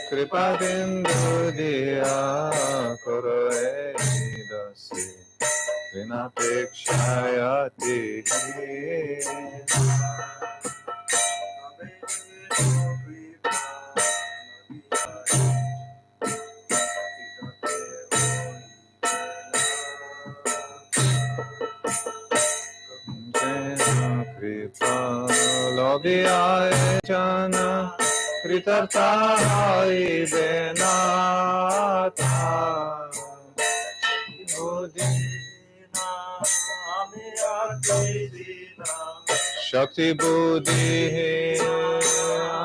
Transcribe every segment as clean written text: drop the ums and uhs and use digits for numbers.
Kripa bindu diya koroe dasi vina pekshayati Kripa lobhyaya jana Kritarthai Venata Shakti Buddhi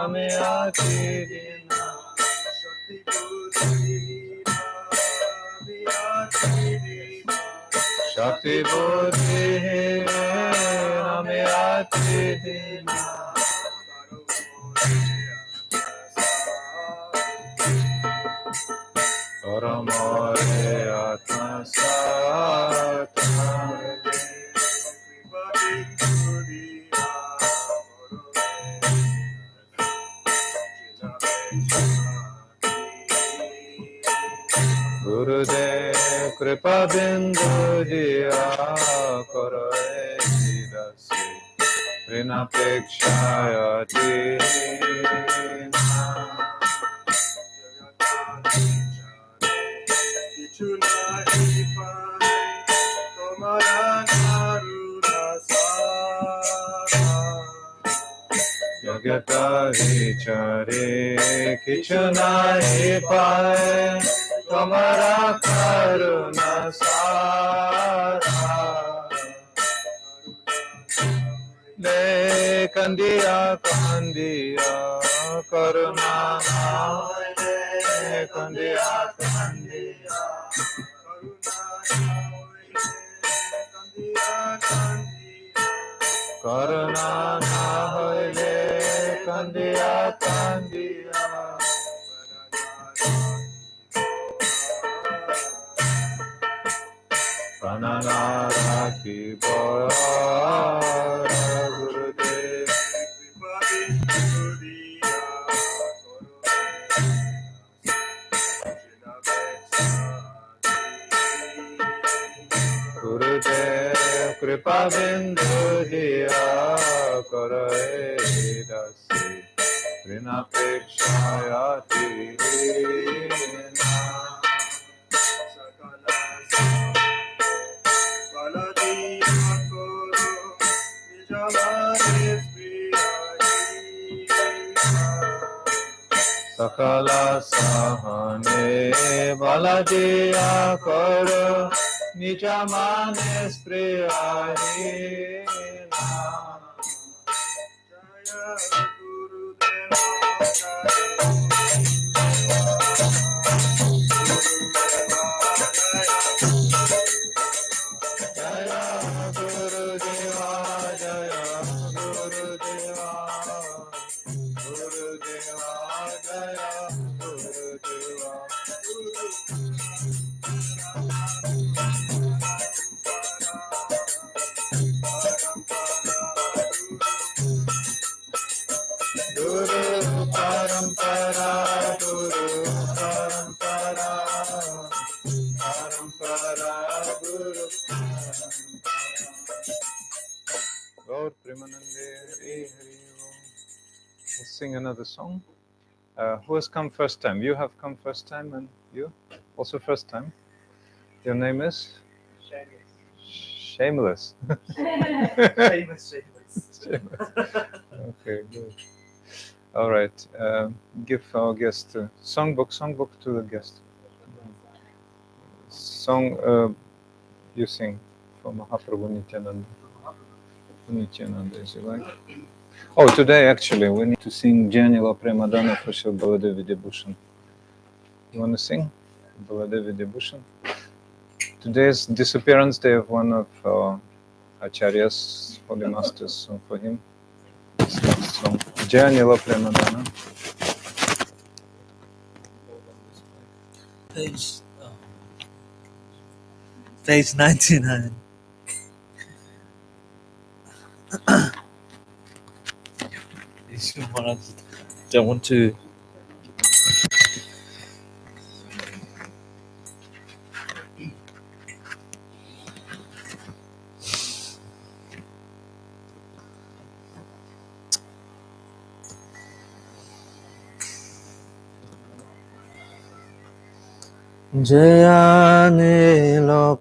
Amyati Dina Shakti Buddhi Amyati Dina Paramore Atmasata Gurudev Kripa Bindu Diya Koroe Dasi Rina Pekshayati Jagata vichare kichuna pae Tomara karuna sara Le kandiya kandiya karuna Le kandiya kandiya Karuna na hoile kandiya kandiya Prananara ki bora Gurudev Gurudev Kripa Bindu Diya Koroe Dasi Rina Pekshayati Sakala Sahane Baladiya Koro Nijamane Spriyahina Jaya Gurudeva Jaya Gurudeva Gurudeva Jaya Gurudeva Guru Parampara Guru Parampara Parampara Guru Lord Premanande Hari Hari Om. Let's sing another song. Who has come first time? You have come first time, and you also first time. Your name is? Shameless. Shameless. Okay, good. All right. Give our guest songbook to the guest. Song you sing for Mahaprabhu Nityananda. Nityananda, is it like? Oh, today actually we need to sing Janila Premadana for Sri Baladeva Vidyabhusana. You want to sing Baladeva Vidyabhusana? Today is disappearance day of one of Acharya's holy masters, so for him, this next song, Janila Premadana. Page 99. Don't want to Jayanilo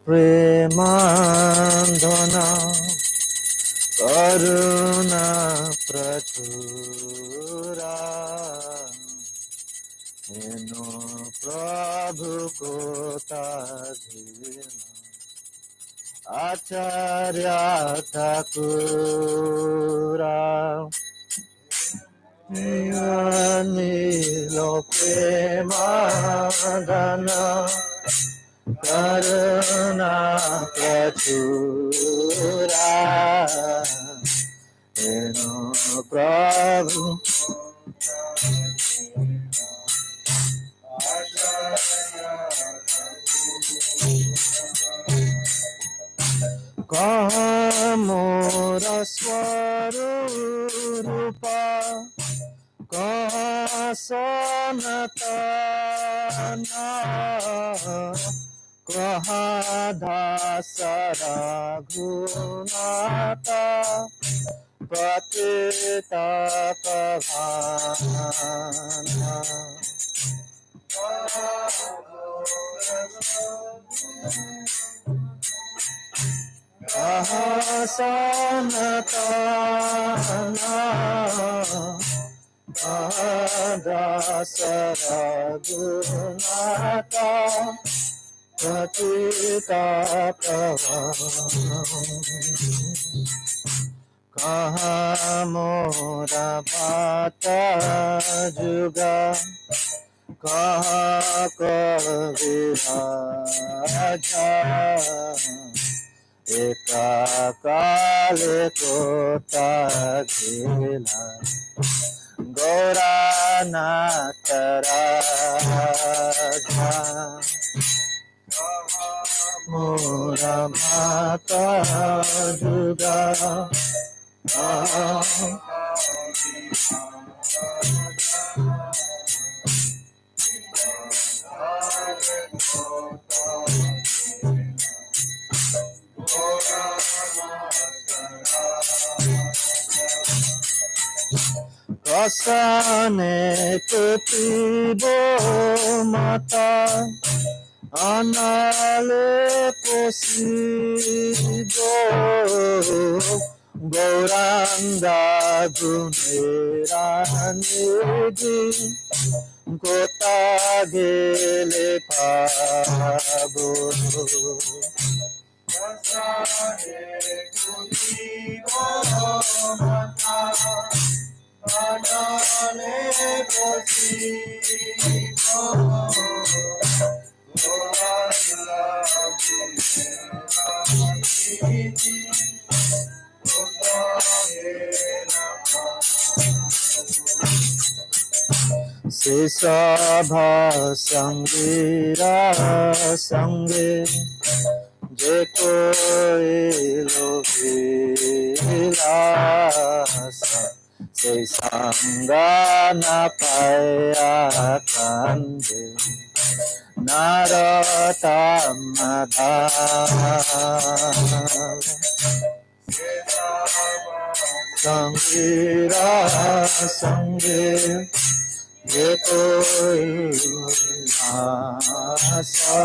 Premandana Karuna Prachura Eno Prabhu Kota Acharya Thakura Jayanilo Premadana Karuna Prachura Eno Prabhu Kamora Swarupa Kasanatana Ganga-dasahara Gunata Patita Pavana Ahasanatana Ganga-dasahara Gunata Patita Pavana Kahamora Bhata Juga Kaha Kaviraja Eka Kale Kota Gila Gora Nataraja Mora Bhata Juga Kasane Kutibo Mata Anale Posido Gauranga Guneranidi Kota Gele Pabo Kasane Kutibo Mata Anale Posido Sesabha Sangira Sange Je koi lovilasa Se sanga na paya kande Naratamada Sangira Sange Je koi asa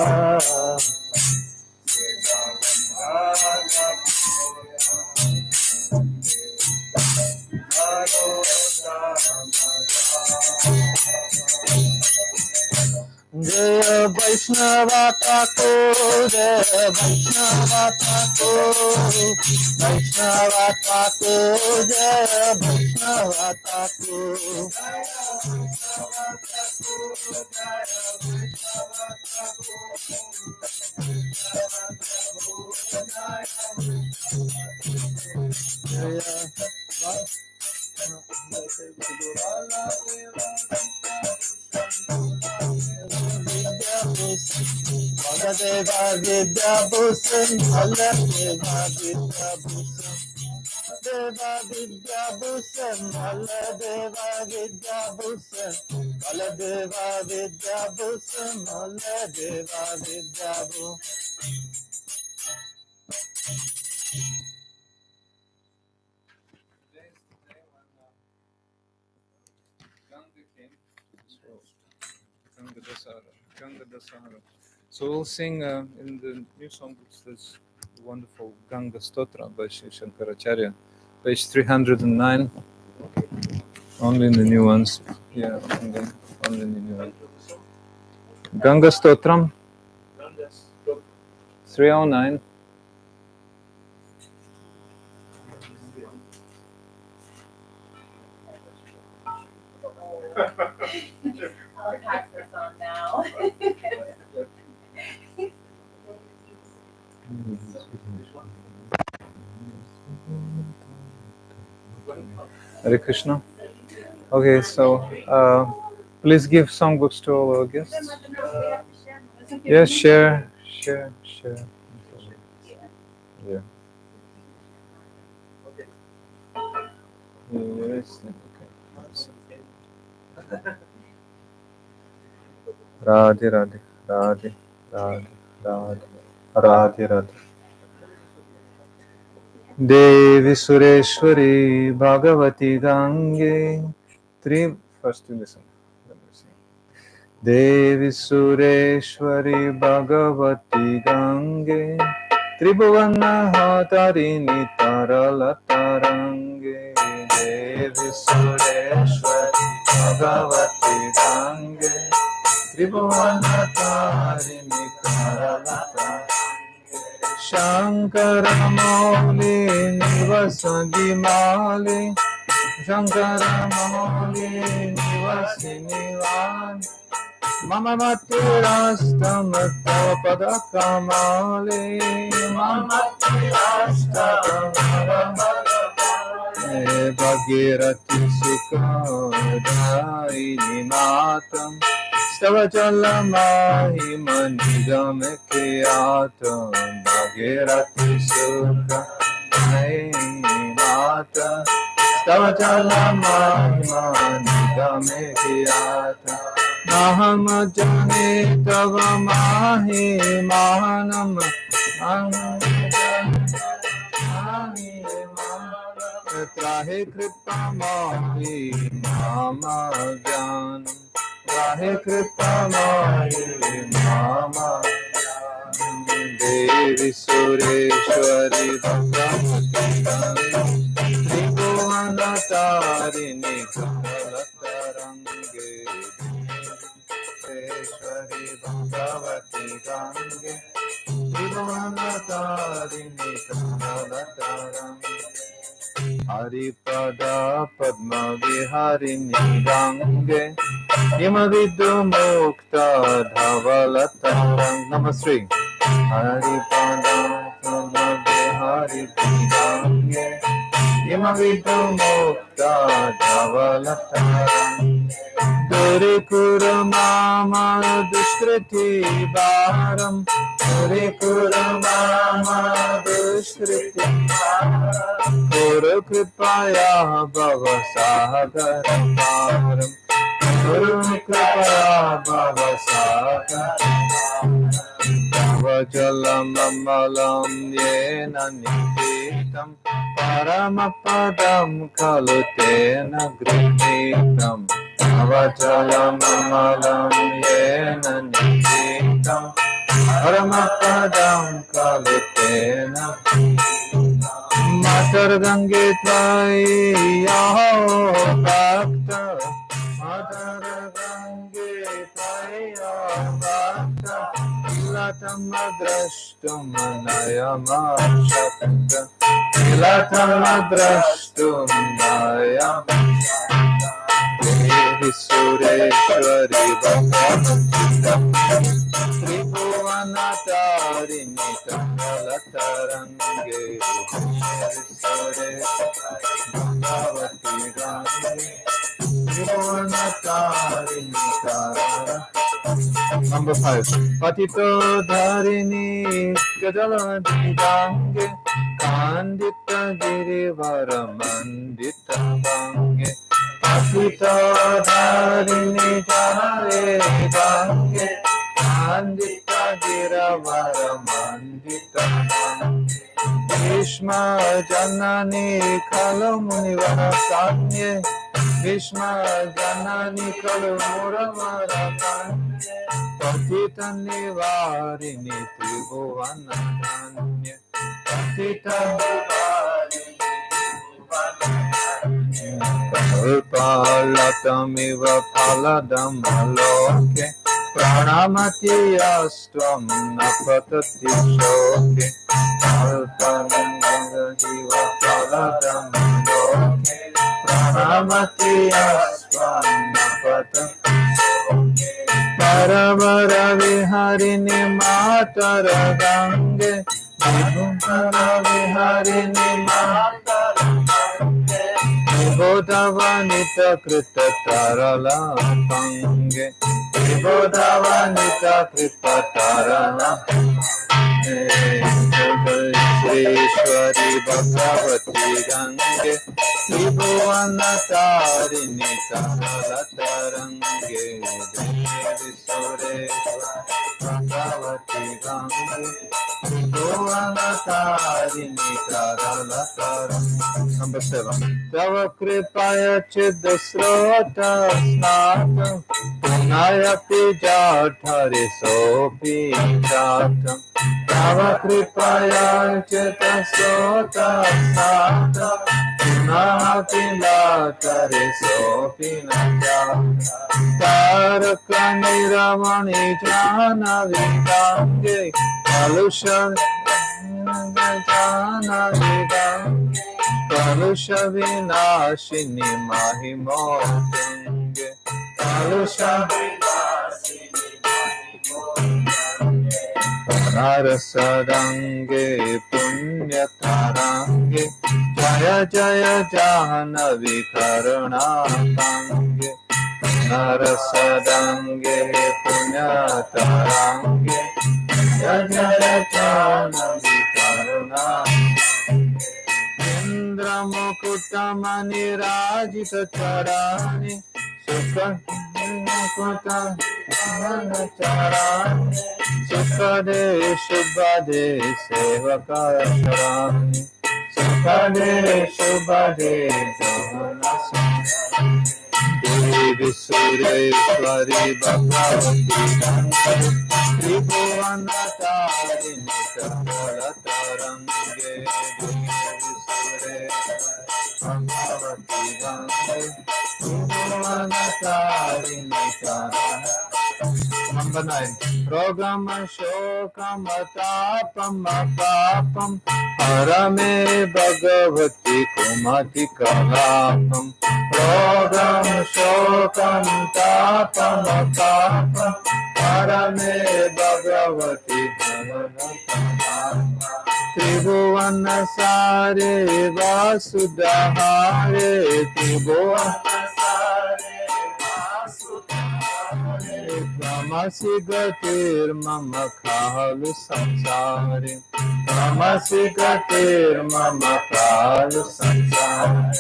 Jaya Vaishnava Thakur, Jaya Vaishnava Thakur, Vaishnava Thakur, Jaya Vaishnava Thakur. Baladeva Vidyabhusana, Baladeva Vidyabhusana, Deva Vidyabhusana, Baladeva Vidyabhusana, Baladeva Vidyabhusana, Baladeva Vidyabhusana. Ganga came to this world. Ganga-dasahara. Ganga-dasahara. So we'll sing in the new songbooks this wonderful Ganga Stotra by Sri Shankaracharya, page 309. Only in the new ones. Yeah, only in the new ones. Ganga Stotram 309. I'll pass this on now. Hare Krishna. Okay, so please give songbooks to all our guests. Yes, share. Yeah. Yes. Okay. Radhe Radhe Radhe Radhe Radhe Radhe Radhe Devi Sureshwari Bhagavati Gange First you listen. Then we sing. Devi Sureshwari Bhagavati Gange Tribhuvana Hatarini Taralatarange Devi Sureshwari Bhagavati Gange Tribhuvana Tarini Taralatarange Shankara Mauli Nivasadi Mali Shankara Mauli Nivasi Nivan Mama Mati Rastamata Padakamali Mama Mati Rastamata Bhagirati Sukadaini Matam Stavachala Mahima Nigame Kiyatam Bhagirati Sukadaini Matam Stavachala Mahima Nigame Kiyatam Naham Jane Tava Mahi Mahanam Trahe Kripa Mahi Mama Gyan Trahe Kripa Mahi Mama Devi Sureshwari Bhagavati Tribhuvana Tarini Kamalatarange Sureshwari Bhagavati Gange Tribhuvana Tarini Kamalatarange Haripada Padma Viharini Gange Yamavidu Mukta Dhavalattarang Namasri Haripada Padma Viharini Gange Yamavidu Mukta Dhavalattarang Dore Kuramama Duskriti Bharam Dore Kuramama Duskriti Bharam Guru Kripaya Bhava Sahagaram Bharam Guru Kripaya Bhava Sahagaram Vajalam Amalam Yena Nipitam Paramapadam Kalutena Grinitam Avachalam Amalam Yena Nipitam Paramapadam Kalutena Matar Gange Tvai Yaho Bhakta Matar Gange Tvai Yaho Bhakta Ilatam Adrashtum Nayamashakta Ilatam Adrashtum Nayamashakta Devi Sureshwari Bhagavati Tribhuvana Tarini Kamalatarange Devi Sureshwari Bhagavati Gange Tribhuvana Tarini Kamalatarange Number 5. Patito Dharini Kajalavati Gange Kandita Girivara Mandita Gange Patito Dharini Jare Gange Kandita Girivara Mandita Gange Bhishma Janani Kalamuni Sanye Bhishma Janani Kalamura Kanye Patita nivarini tribhuvanadhanya Patita kalpalatamiva phaladam aloke Pranamati astvam napatati shoke Kalpananda jiva phaladam aloke Pranamati astvam napatati Paravara viharini matara gange Vibhutara viharini matara gange Vibhodavanita krita tarala pange Vibhodavanita krita tarala Sri Sri Bhagavati Gange Tribhuvanatarini Taralatarange Devi Sureshwari Bhagavati Gange Tribhuvanatarini Taralatarange Number 7. Tava Kripaya Chiddasrota Snatam Punayapi Jathari Sopi Jatam Tava Kripaya Chiddasrota Snatam Punayapi Jathari Sopi Jatam Taraka Niramani Jana Vidange Kalusha Jana Vidange Kalusha Vinashini Mahimotange Kalusha Vinashini Mahimotange Narasadange Punyatarange Jaya Jaya Jahanavi Karanatange Narasadange Punyatarange Jaya Jaya Jahanavi Karanatange Indra Mukutamani Rajita Charani Sukha Mukutamani Charani Sukhade Shubhade Sevakaya Charani Sukhade Shubhade Jahanasani Devi Sureshwari Bhagavati Gange Tribhuvanatarini Taralatarange Bhagavati Gange Tribhuvanatarini Number 9. Rogama Shokam Atapam Apapam Harame Bhagavati Kumati Kalapam Rogam Shokam Tapam Apapam Harame Bhagavati Kalapam Tribhuvanasare Vasudahare Tribhuvanasare Vasudahare Brahmasi Gatir Mama Khalu Samsare Brahmasi Gatir Mama Khalu Samsare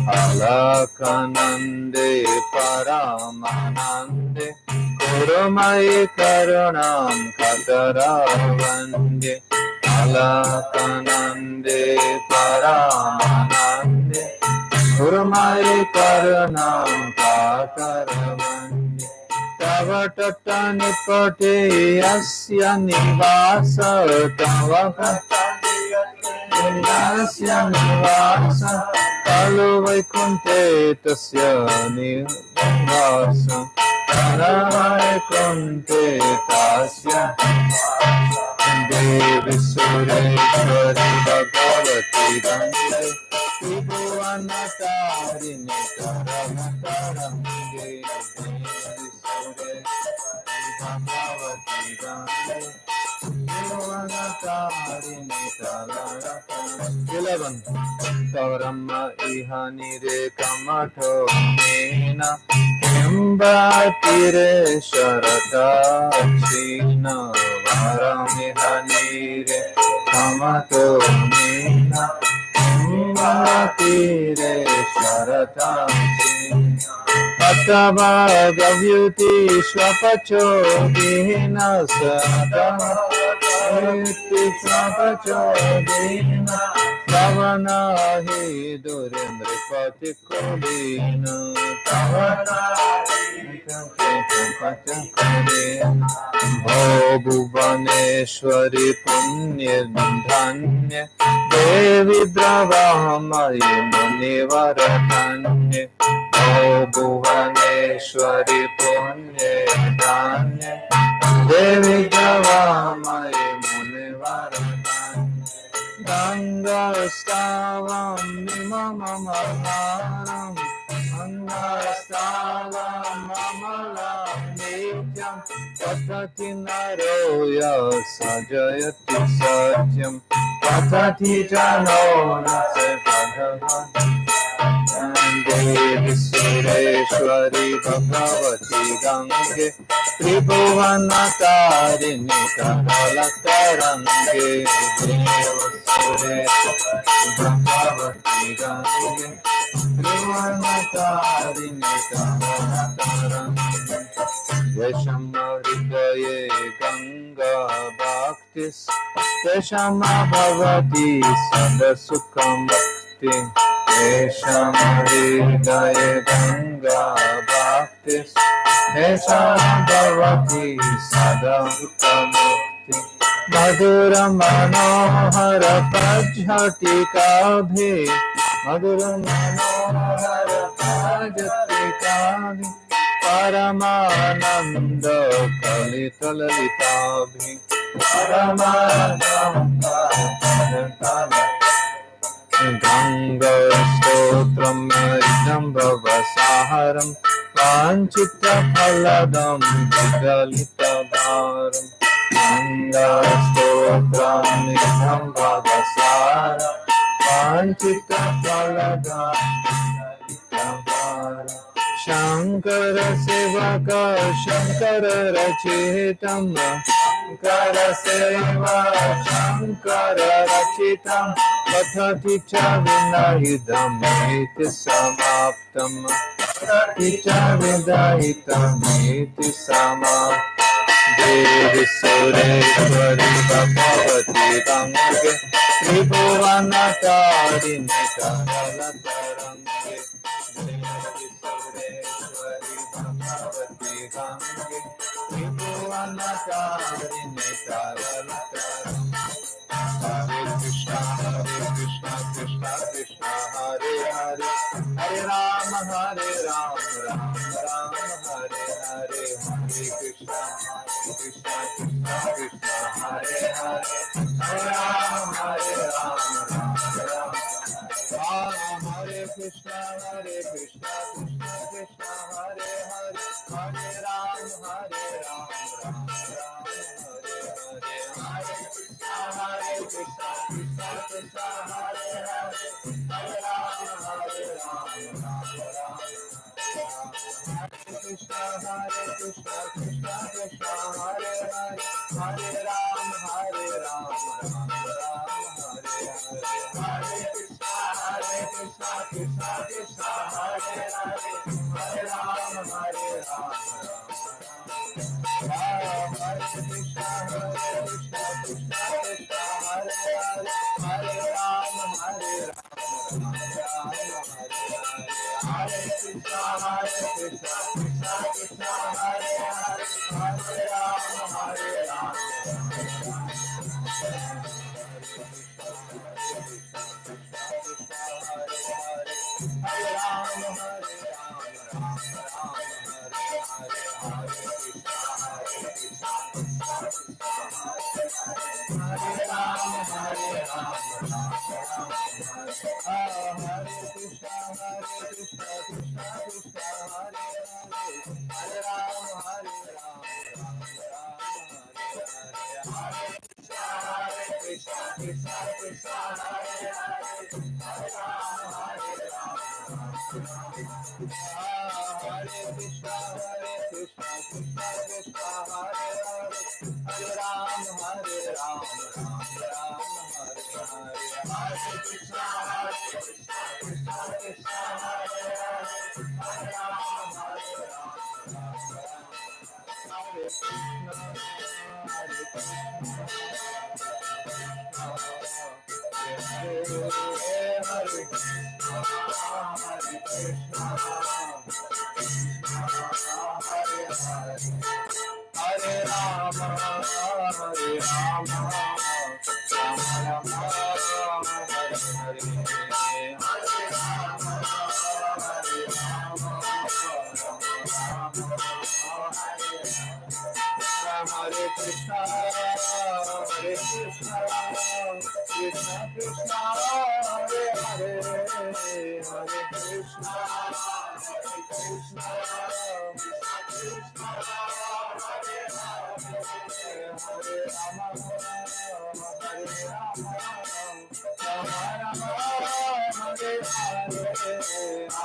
Alakanande Paramanande Kurumai Karunam Kataravande Alakanande Paramanande Kurumai Karunam Kataravande Tava Tata Nipate Asya Nivasa Tava Tata Asya Nivasa Kalu Vaikunte Tasya Nivasa Kalu Vaikunte Tasya Devi Sureshwari Bhagavati Gange Tribhuvanatarini Taralatarange Devi Sureshwari Bhagavati Gange Tribhuvanatarini Taralatarange 11. Tavrama Ihanire Kamato Nena Kimbatire Sharata China Varamihanire Kamato Nena Kimbatire Sharata China Patava Gavyuti Swapacho Dihina Sadama Gavyuti Swapacho Dihina Tavanahi Durendripati Kodina Tavanahi Durendripati Kodina Bhuvaneshwari Punyadhanya Devi Dravamayi Munivaradhanya Bhuvaneshwari Punyadhanya Devi Dravamayi Munivaradhanya Ganga-dasahara Mimamamaharam Ganga-dasahara Mamalam Nityam Tatati Naroya Sajayati Satyam Tatati Jano Nase Bhagavan Devi Sureshwari Bhagavati Gange Tribhuvanatarini Kamalatarange Deva Sureshwari Bhagavati Gange Tribhuvanatarini Kamalatarange Veshamaridaye Ganga Bhaktis Veshamabhavati Sadasukam Bhakti Veshamaridaye Ganga Bhaktis Veshamabhavati Sadasukam Bhakti Madhura Manohara Pajhati Kabhi Madhura Manohara Pajhati Kabhi Paramananda Kalita Lalitabhi Paramananda Ganga Stotram Idam Bhavasaharam Vanchita Phaladam Vidalita Bharam Ganga Stotram Idam Bhavasaharam Vanchita Phaladam Vidalita Bharam Shankara Sevaka Shankara Rachitam Shankara Seva Shankara Rachitam Kathati Cha Vinahidam Iti Samaptam Kathati Cha Vinahidam Iti Samaptam Devi Sureshwari Bhagavati Gange Tribhuvanatarini Kamalatarange Devi Sureshwari Bhagavati Gange Tribhuvanatarini Kamalatarange Hare Krishna, Krishna Krishna, Hare Hare, Hare Rama, Rama Hare Hare, Hare Krishna, Krishna Krishna, Hare Hare, Hare Rama, Rama Hare Krishna, Krishna Krishna, Hare Hare, Hare Rama, Rama Hare Krishna, Krishna Krishna, Hare Hare, Hare Rama, Rama Krishna, Krishna Krishna, Hare Hare, Hare Rama, Rama Hare Hare, Hare Krishna, Krishna Krishna, Hare Hare, Hare Rama, Rama Hare Krishna, Krishna Krishna, Hare Hare, Hare Rama, Hare Krishna, Krishna Krishna, Hare Hare, Hare Rama, Hare Krishna, Hare Krishna, Krishna Krishna, Hare Hare, Hare Krishna, Hare Krishna, Krishna Krishna, Hare Hare, Hare Rama, Hare Rama, Rama Rama, Hare Hare, Hare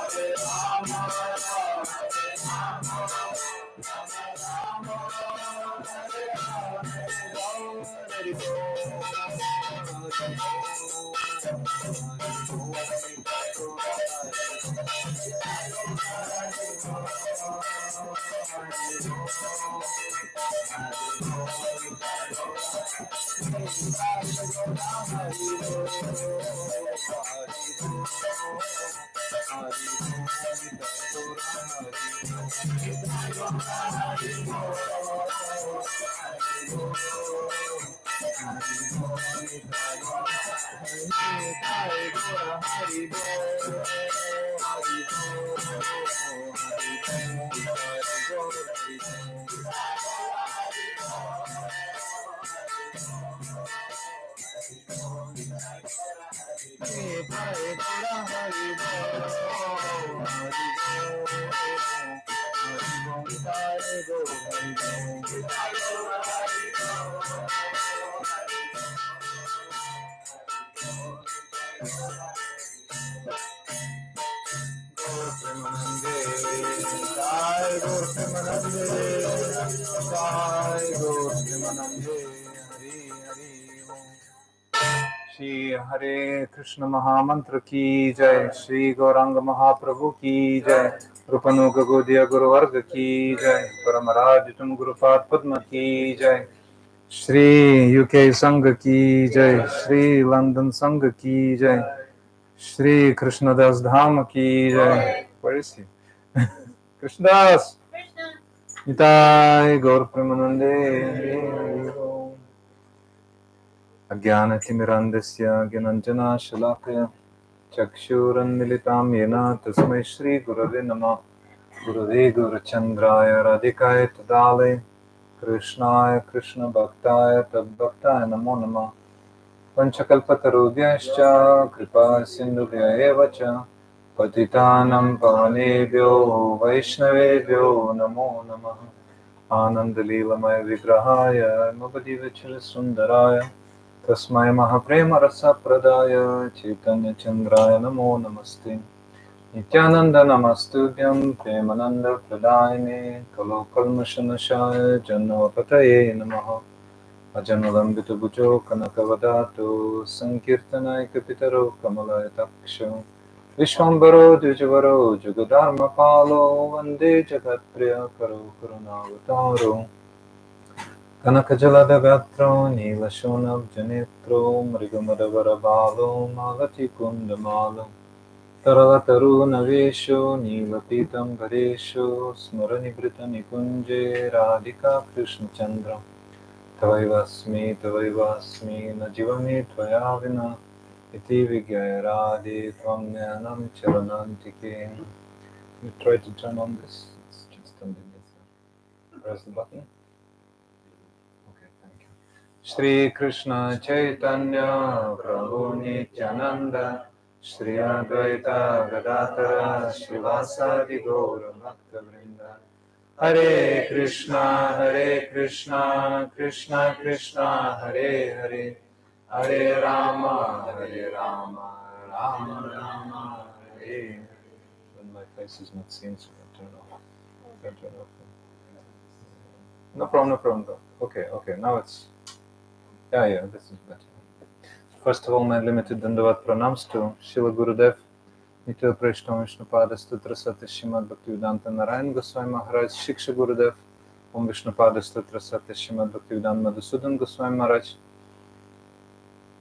Rama, Hare Rama. Shri Hare Krishna Mahamantra ki jai, Shri Gauranga Mahaprabhu ki jai, Rupanuga Gaudiya Guru Varga ki jai, Paramaraditum Guru Padma ki jai, Shri UK Sangha ki jai, Shri London Sangha ki jai, Shri Krishnadas Dham ki jai. Where is he? Krishnadas! Krishna. Nitai Gaur Premanande. Ajnanatimirandasya Gyananjana Shalakaya Chakshuranmilitam Yena Tasmai Shri Gurave Namah Gurave Gurachandraya Radhikaya Tadale Krishnaya Krishna Bhaktaya Tadbhaktaya Namo Namah Panchakalpatarubhyascha Kripa Sindhubhya eva cha Patitanam Pavanebhyo Vaishnavebhyo Namo Namah Anandalilamaya Vigrahaya Mabadivachara Sundaraya Tasmai Mahaprema Rasa Pradaya Chaitanya Chandraya Namo Namaste Nityananda Namastubhyam Premananda Pradayane Kalo Kalmashanashaya Janavapataye Namaha Ajanulambita Bhujo Kanakavadato Sankirtanai Kapitaro Kamalaya Vishwambaro Dvijavaro Jugadharma Palo Vande Jagatpriya Karo Karunavataro Kanakajalada Gatro Nilashonab Janitro Mrigamadavara Balo Malati Kundamalo Taralataru Navesho Nilapitam Garesho Smarani Brita Nikunje Radhika Krishna Chandra Tavaivasmi Najivami Tvayavina Iti Vigyaya Radhe Tvam Jnanam Charanantike. You try to turn on this. It's just underneath there. Press the button. Okay, thank you. Shri Krishna Chaitanya Prabhu Nityananda Shri Advaita Gadadhara Srivasadi Gaura Bhakta Vrinda Hare Krishna Krishna Krishna Hare Hare Hare Rama Rama Rama Hare Hare. When my face is not seen, so I turn off. Turn off. No problem. Okay, now it's... Yeah, this is better. First of all, my limited Dandavat pranams to Srila Gurudev, Nitya Preshtam Vishnupada Stutra Satya Srimad Bhaktivedanta Narayan Goswami Maharaj, Shiksha Gurudev, Om Vishnupada Stutra Satya Srimad Bhaktivedanta Madhusudan Goswami Maharaj,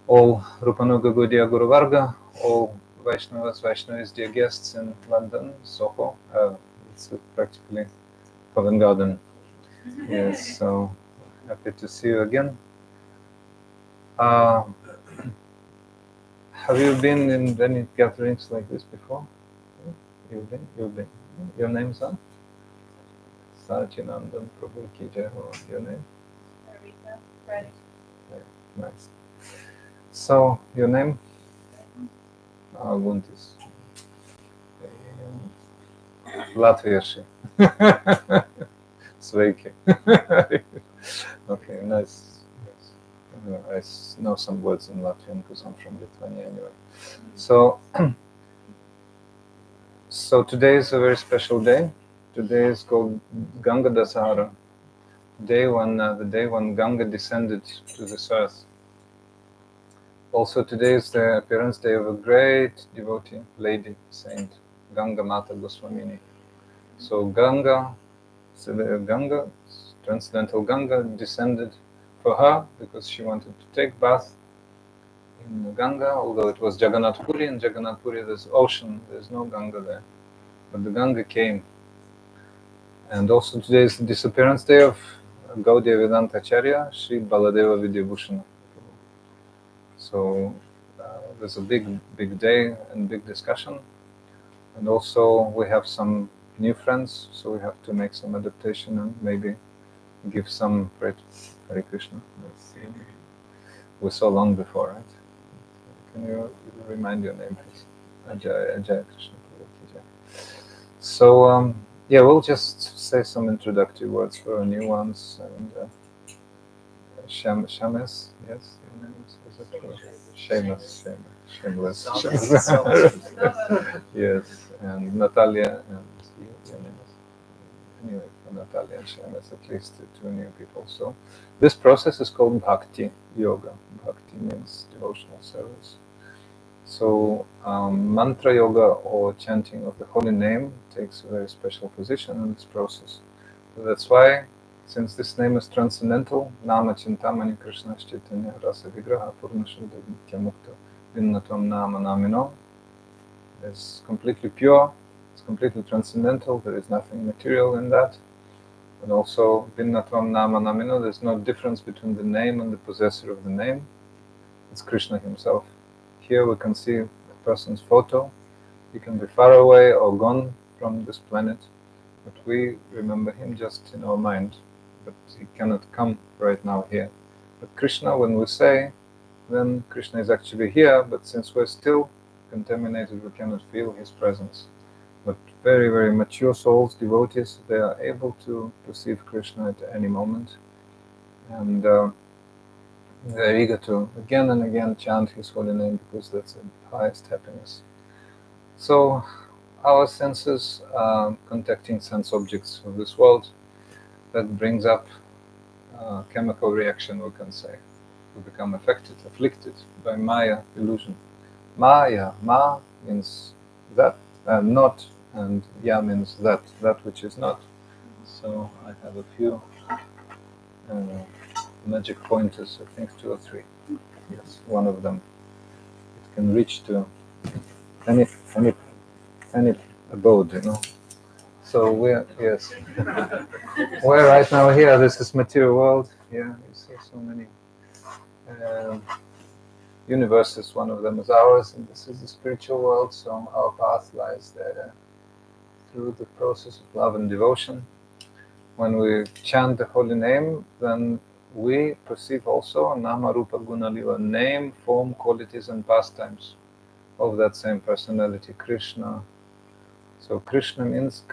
all Rupanuga Gaudiya Guru Varga, all Vaishnavas, Vaishnavis, dear guests in London, Soho. It's practically Covent Garden. Yes, so happy to see you again. Have you been in any gatherings like this before? You've been. Your name, son? Sachinandan Prabhu Ki Jai Ho. Your name? Ready. Nice. So, your name? Guntis. Latvieši. Sveiki. Okay, nice. I know some words in Latvian because I'm from Lithuania anyway. So, so today is a very special day. Today is called Ganga-dasahara, the day when Ganga descended to this earth. Also, today is the appearance day of a great devotee, lady, saint, Gangamata Goswamini. So Ganga, transcendental Ganga, descended for her because she wanted to take bath in Ganga, although it was Jagannath Puri. In Jagannath Puri there's ocean, there's no Ganga there. But the Ganga came. And also today is the disappearance day of Gaudiya Vedanta Acharya, Sri Baladeva Vidyabhusana. So there's a big day and big discussion. And also we have some new friends, so we have to make some adaptation and maybe give some Hare Krishna. We saw long before, right? Can you remind your name, please? Ajay Krishna. So yeah, we'll just say some introductory words for our new ones. And Shamus, yes, your name is it true? Shameless. Yes, and Natalia and your name is anyway, for Natalia and Shamus, at least two new people. So this process is called Bhakti Yoga. Bhakti means devotional service. So mantra yoga or chanting of the holy name takes a very special position in this process. So that's why, since this name is transcendental, Nama Chintamani Krishna Chaitanya Rasa Vigraha Purnashuddha Nitya Mukta Vinnatam Nama Namino, is completely pure, it's completely transcendental, there is nothing material in that. And also Vinnatam Nama Namino, there's no difference between the name and the possessor of the name. It's Krishna himself. Here we can see a person's photo. He can be far away or gone from this planet, but we remember him just in our mind. But he cannot come right now here. But Krishna, when we say, then Krishna is actually here, but since we're still contaminated, we cannot feel his presence. But very, very mature souls, devotees, they are able to perceive Krishna at any moment. And they're eager to again and again chant his holy name because that's the highest happiness. So our senses are contacting sense objects of this world. That brings up a chemical reaction, we can say. We become afflicted by Maya, illusion. Maya, Ma means that, not, and Ya means that which is not. So I have a few magic pointers, I think 2 or 3. Yes, one of them. It can reach to any abode, you know. So we're right now here. This is material world. Yeah, you see so many universes. One of them is ours, and this is the spiritual world. So our path lies there through the process of love and devotion. When we chant the holy name, then we perceive also Nama Rupa Guna Lila, name, form, qualities, and pastimes of that same personality, Krishna. So Krishna means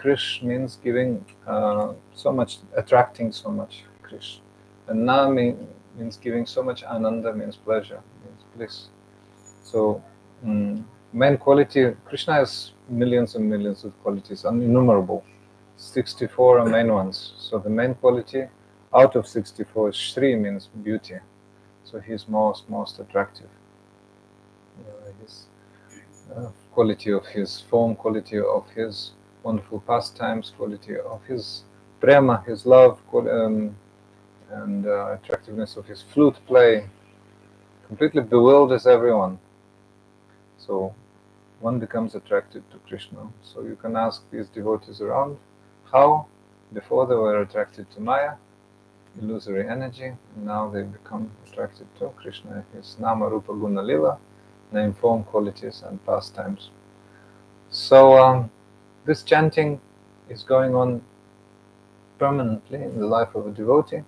giving so much, attracting so much, Krishna. And Na means giving so much, Ananda means pleasure, means bliss. So main quality, Krishna has millions and millions of qualities, innumerable. 64 are main ones. So the main quality out of 64 is Sri, means beauty. So he's most attractive. His quality of his form, quality of his wonderful pastimes, quality of his prema, his love, and attractiveness of his flute play, completely bewilders everyone. So one becomes attracted to Krishna. So you can ask these devotees around how before they were attracted to Maya, illusory energy, and now they become attracted to Krishna, his Nama Rupa Guna Lila, name, form, qualities, and pastimes. So this chanting is going on permanently in the life of a devotee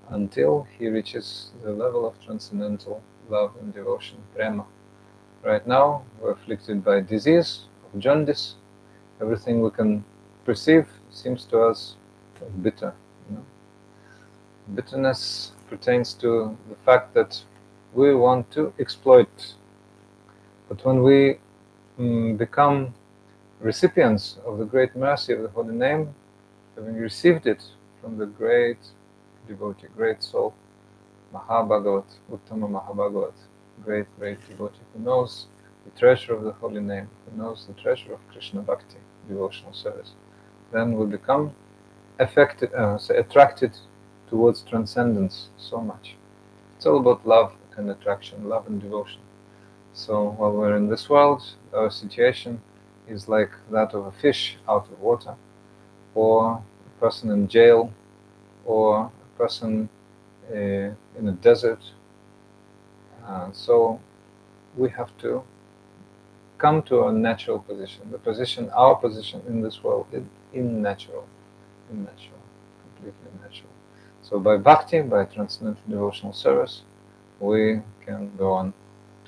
until he reaches the level of transcendental love and devotion, prema. Right now, we're afflicted by disease of jaundice. Everything we can perceive seems to us bitter. You know? Bitterness pertains to the fact that we want to exploit. But when we become recipients of the great mercy of the holy name, having received it from the great devotee, great soul, Mahabhagavat, Uttama Mahabhagavat, great devotee who knows the treasure of the holy name, who knows the treasure of Krishna Bhakti, devotional service, then we become attracted towards transcendence so much. It's all about love and attraction, love and devotion. So while we're in this world, our situation is like that of a fish out of water, or a person in jail, or a person in a desert. So we have to come to our natural position, our position in this world is natural, completely natural. So by bhakti, by transcendental devotional service, we can go on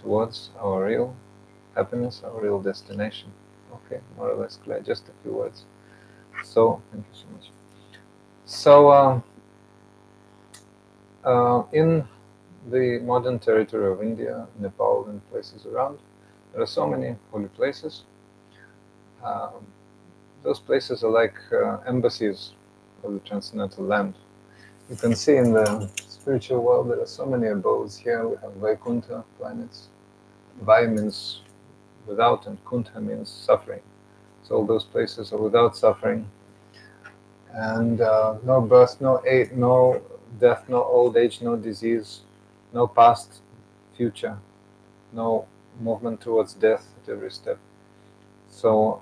towards our real happiness, our real destination. Okay, more or less clear, just a few words. So, thank you so much. So, in the modern territory of India, Nepal, and places around, there are so many holy places. Those places are like embassies of the transcendental land. You can see in the spiritual world there are so many abodes. Here we have Vaikuntha planets. Vai means without, and Kuntha means suffering. So all those places are without suffering, and no birth, no death, no old age, no disease, no past, future, no movement towards death at every step. So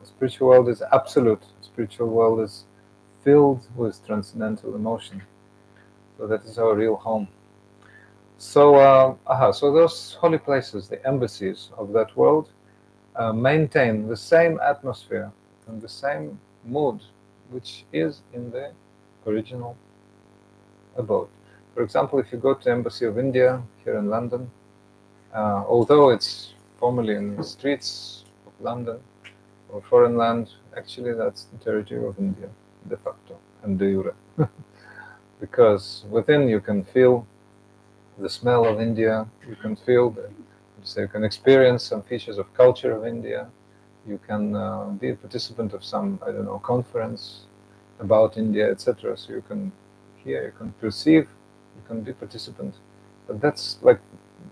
spiritual world is absolute. Spiritual world is filled with transcendental emotion. So that is our real home. So, so those holy places, the embassies of that world, maintain the same atmosphere and the same mood which is in the original abode. For example, if you go to Embassy of India here in London, although it's formally in the streets of London or foreign land, actually that's the territory of India, de facto and de jure. Because within you can feel the smell of India, you can feel you can experience some features of culture of India, you can be a participant of some, I don't know, conference about India, etc. So you can hear, you can perceive, you can be participant. But that's like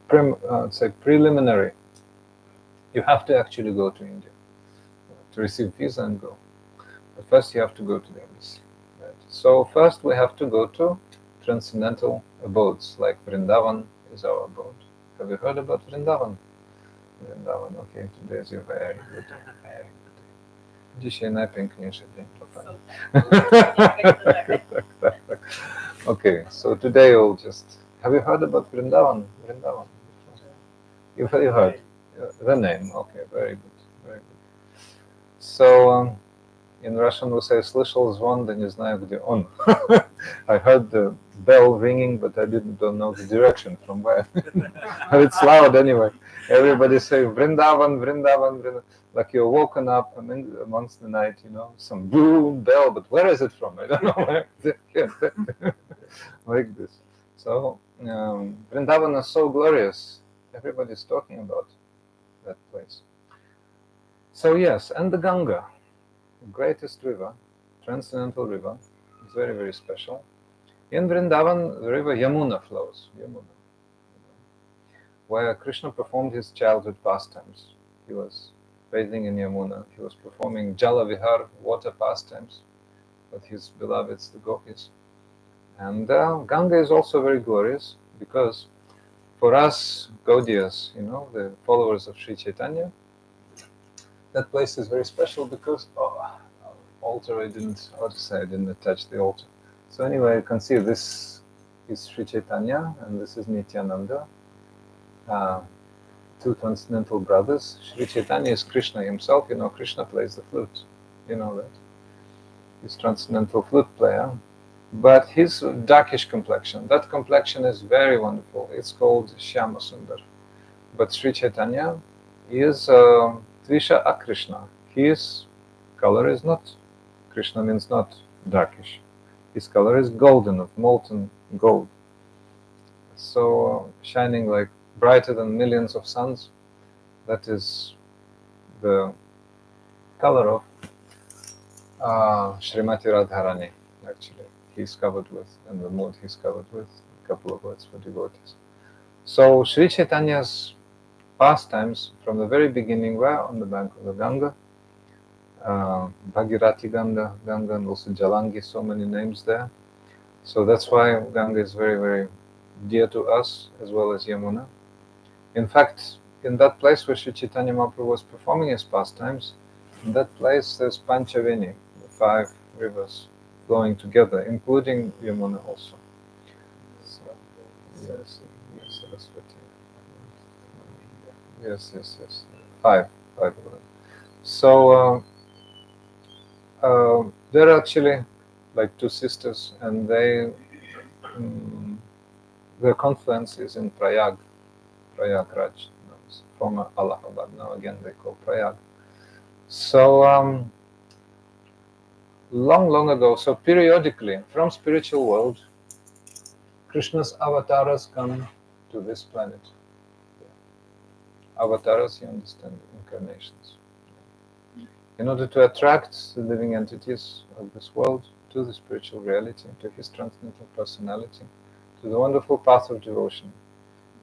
preliminary. You have to actually go to India to receive visa and go. But first you have to go to the embassy. Right? So first we have to go to transcendental abodes, like Vrindavan is our abode. Have you heard about Vrindavan? Vrindavan, okay, today is your very good day. Very good day. Dzisiaj najpiękniejszy dzień, Okay, so today we'll just... Have you heard about Vrindavan? Vrindavan. You've heard the name. Okay, very good, very good. So in Russian we say "слышал звон, да не знаю где он." I heard the bell ringing, but I don't know the direction from where. But it's loud anyway. Everybody say Vrindavan, Vrindavan, Vrindavan. Like you're woken up amongst the night, you know, some boom bell, but where is it from? I don't know. Like this. So Vrindavan is so glorious. Everybody's talking about that place. So yes, and the Ganga, the greatest river, transcendental river, is very, very special. In Vrindavan, the river Yamuna flows, where Krishna performed his childhood pastimes. He was bathing in Yamuna. He was performing Jala Vihar, water pastimes, with his beloveds, the gopis. And Ganga is also very glorious because for us Gaudiyas, you know, the followers of Sri Chaitanya, that place is very special because altar I didn't attach the altar. So anyway, you can see this is Sri Chaitanya and this is Nityananda, two transcendental brothers. Sri Chaitanya is Krishna himself. You know, Krishna plays the flute. You know that. He's transcendental flute player. But his darkish complexion, that complexion is very wonderful. It's called Shyama Sundar. But Sri Chaitanya is Trisha Akrishna. His color is not, Krishna means not darkish. His color is golden, of molten gold. So shining like brighter than millions of suns. That is the color of Srimati Radharani, actually. He's covered with, and the mood he's covered with, a couple of words for devotees. So Sri Chaitanya's pastimes from the very beginning were on the bank of the Ganga, Bhagirati Ganga, and also Jalangi, so many names there. So that's why Ganga is very, very dear to us, as well as Yamuna. In fact, in that place where Sri Chaitanya Mahaprabhu was performing his pastimes, in that place there's Panchavini, the 5 rivers flowing together, including Yamuna also. So, yes, Saraswati. Yes. 5 of them. So they're actually like 2 sisters, and their confluence is in Prayagraj, former Allahabad. Now again they call Prayag. So long ago, so periodically from spiritual world, Krishna's avatars come to this planet. Avatars, you understand, incarnations. In order to attract the living entities of this world to the spiritual reality, to his transcendental personality, to the wonderful path of devotion.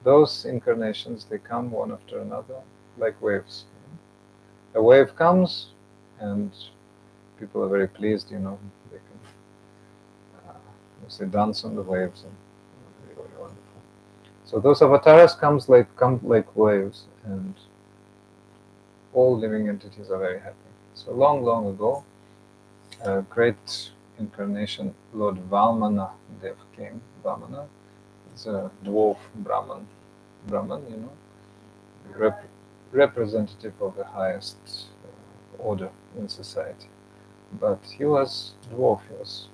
Those incarnations, they come one after another, like waves. A wave comes, and people are very pleased, they can dance on the waves, and really wonderful. So those avatars come like waves, and all living entities are very happy. So long ago, a great incarnation, Lord Vamana Dev came. Vamana is a dwarf Brahman, representative of the highest order in society. But he was dwarf, he was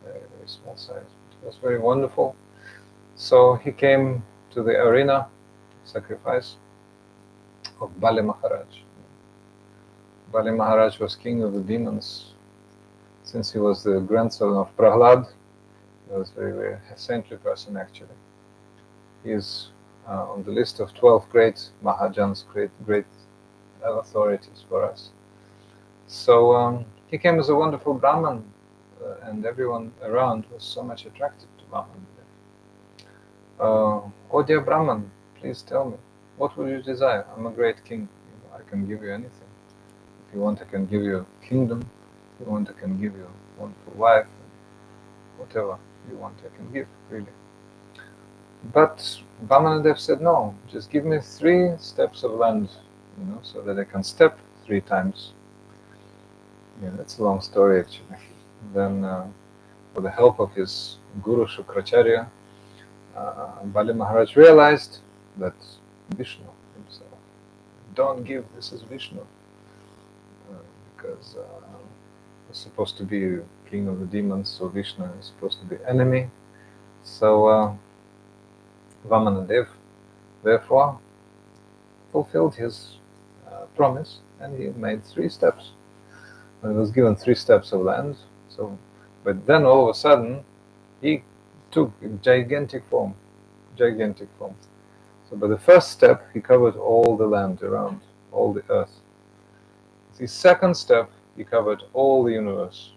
very, very small size. It was very wonderful. So he came to the arena, sacrifice of Bali Maharaj. Bali Maharaj was king of the demons. Since he was the grandson of Prahlad, he was a very, very saintly person actually. He is on the list of 12 great Mahajans, great authorities for us. So he came as a wonderful Brahman, and everyone around was so much attracted to Brahman. Oh dear Brahman, please tell me, what would you desire? I'm a great king, I can give you anything. If you want, I can give you a kingdom. If you want, I can give you a wonderful wife. Whatever you want, I can give, really. But Vamanadev said, no, just give me 3 steps of land, so that I can step 3 times. Yeah, that's a long story actually. Then, with the help of his guru Shukracharya, Bali Maharaj realized that Vishnu himself, don't give, this is Vishnu, because he's supposed to be king of the demons, so Vishnu is supposed to be enemy. So Vamanadev therefore fulfilled his promise, and he made 3 steps. And he was given 3 steps of land. But then all of a sudden, he took gigantic form. So by the first step, he covered all the land around, all the earth. The second step, he covered all the universe,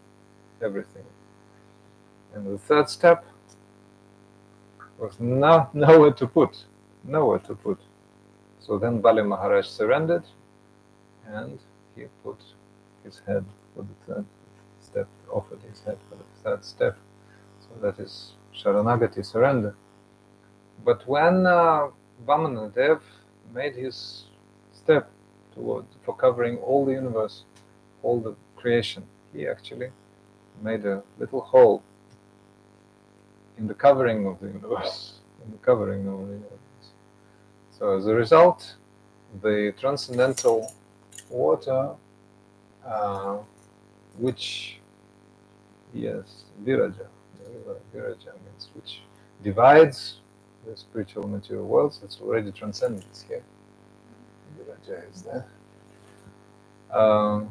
everything. And the third step was nowhere to put. So then Bali Maharaj surrendered, and he put his head for the third step, offered his head for the third step. So that is Sharanagati, surrender. But when Vamanadev made his step for covering all the universe, all the creation. He actually made a little hole in the covering of the universe, in the covering of the universe. So as a result, the transcendental water, which, yes, viraja means which divides the spiritual material worlds, it's already transcended here. Viraja is there. How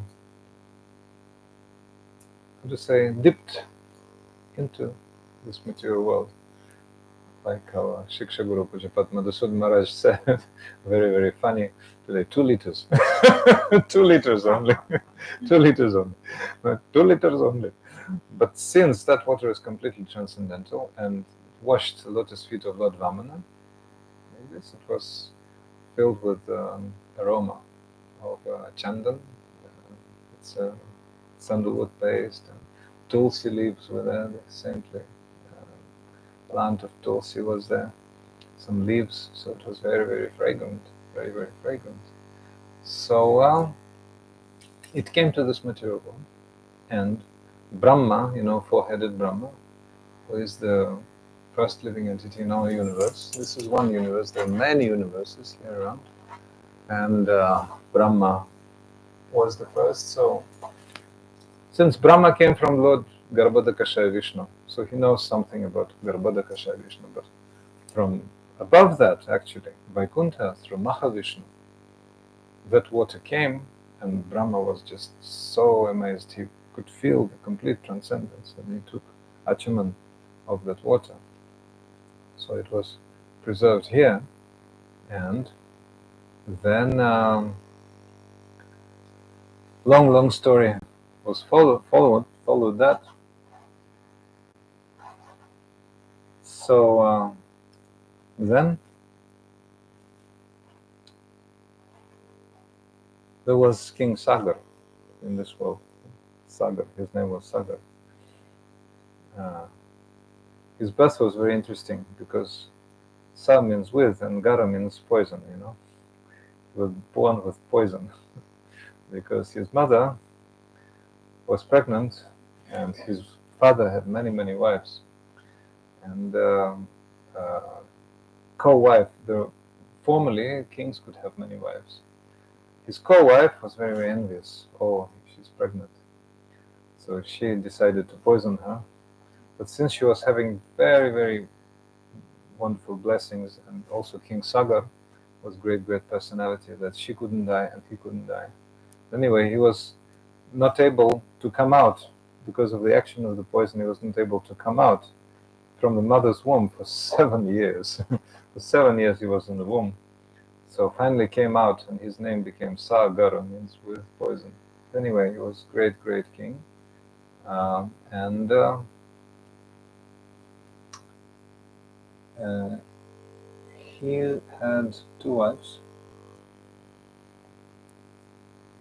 to say, dipped into this material world. Like our Shiksha Guru Pujapat Madhusud Maharaj said, very, very funny today, 2 liters. 2 liters only. 2 liters only. 2 liters only. But since that water is completely transcendental and washed the lotus feet of Lord Vamana, like this, it was filled with aroma of chandan. It's a sandalwood paste, and tulsi leaves were there, the saintly plant of tulsi was there, some leaves, so it was very, very fragrant, very, very fragrant. So it came to this material world, and Brahma, four-headed Brahma, who is the first living entity in our universe. This is one universe, there are many universes here around, and Brahma was the first. So since Brahma came from Lord Garbhodakashaya Vishnu, so he knows something about Garbhodakashaya Vishnu, but from above that, actually, Vaikuntha, through Mahavishnu, that water came, and Brahma was just so amazed. He could feel the complete transcendence, and he took achaman of that water. So it was preserved here, and then long story was followed that. So then there was King Sagar in this world. Sagar, his name was Sagar. His birth was very interesting because Sa means with and Gara means poison, He was born with poison because his mother was pregnant and his father had many, many wives. And co-wife, formerly kings could have many wives. His co-wife was very, very envious. Oh, she's pregnant. So she decided to poison her. But since she was having very, very wonderful blessings, and also King Sagar was great personality, that she couldn't die and he couldn't die. Anyway, he was not able to come out because of the action of the poison. He was not able to come out from the mother's womb for 7 years. For 7 years he was in the womb. So finally came out, and his name became Sagar, means with poison. Anyway, he was great king. And he had 2 wives.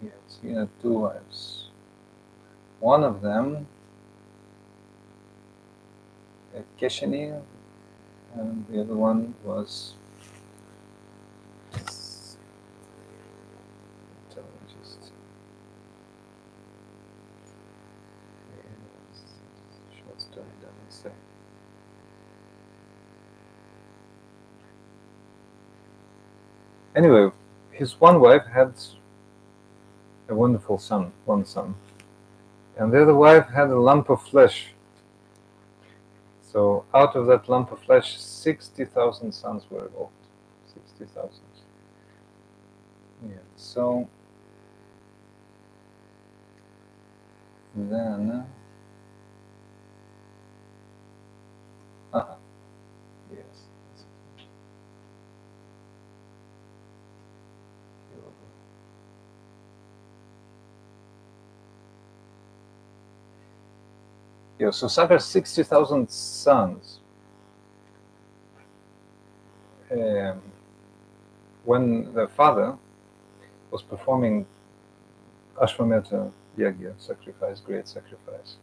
Yes, he had 2 wives. One of them, Keshini, and the other one was short story, doesn't say. Anyway, his one wife had a wonderful son, one son, and the other wife had a lump of flesh. So out of that lump of flesh, 60,000 sons were evolved. 60,000. Yeah. So then, yes. Yeah, so Sagar's 60,000 sons. When the father was performing Ashwamedha Yagya, sacrifice, great sacrifice,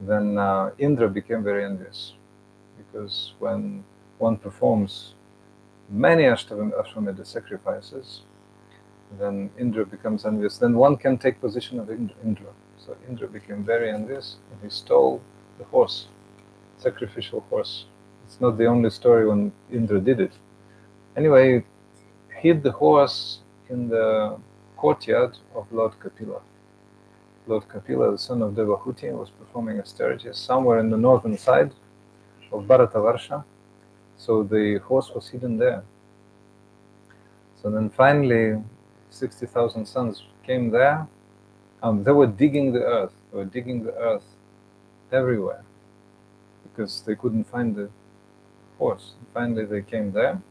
then Indra became very envious, because when one performs many Ashwamedha sacrifices, then Indra becomes envious. Then one can take position of Indra. So Indra became very envious, and he stole the horse, sacrificial horse. It's not the only story when Indra did it. Anyway, he hid the horse in the courtyard of Lord Kapila. Lord Kapila, the son of Devahuti, was performing austerities somewhere in the northern side of Bharatavarsha. So the horse was hidden there. So then finally, 60,000 sons came there. They were digging the earth. They were digging the earth everywhere because they couldn't find the horse. And finally, they came there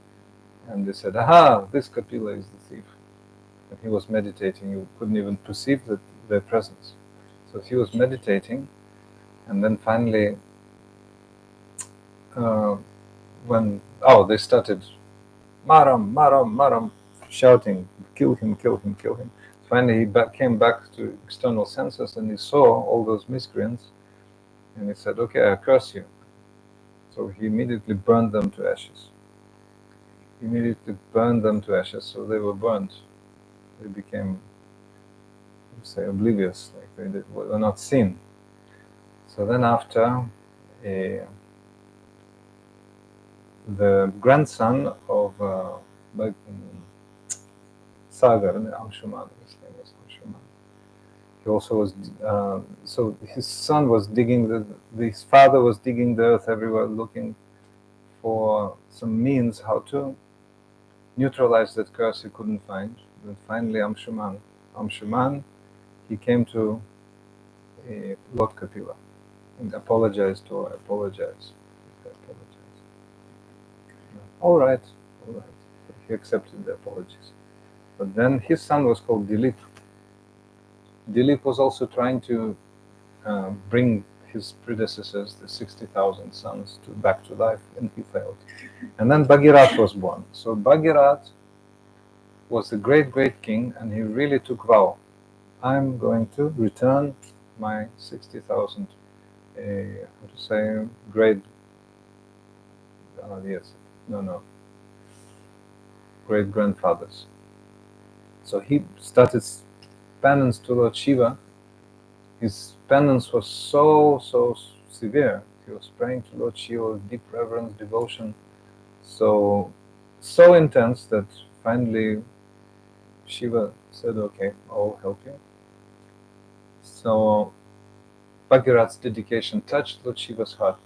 and they said, "Aha! This Kapila is the thief." And he was meditating. You couldn't even perceive their presence. So he was meditating, and then finally, when they started Maram, Maram, Maram, shouting, "Kill him, kill him, kill him." Finally, he came back to external senses, and he saw all those miscreants, and he said, "Okay, I curse you." So he immediately burned them to ashes. Immediately burned them to ashes, so they were burnt. They became, say, oblivious, like they were not seen. So then after, the grandson of Sagar, Anshuman, his name was Anshuman. He also was, so his son was digging, his father was digging the earth everywhere, looking for some means how to neutralize that curse he couldn't find. And finally, Anshuman, he came to Lord Kapila and apologized to her. Apologize. All right. He accepted the apologies. But then his son was called Dilip. Dilip was also trying to bring his predecessors, the 60,000 sons, back to life, and he failed. And then Bhagirat was born. So Bhagirat was the great king, and he really took vow. I'm going to return my 60,000, great grandfathers. So he started penance to Lord Shiva. His penance was so severe. He was praying to Lord Shiva with deep reverence, devotion, so intense that finally Shiva said, "Okay, I'll help you." So Bhagirat's dedication touched Lord Shiva's heart.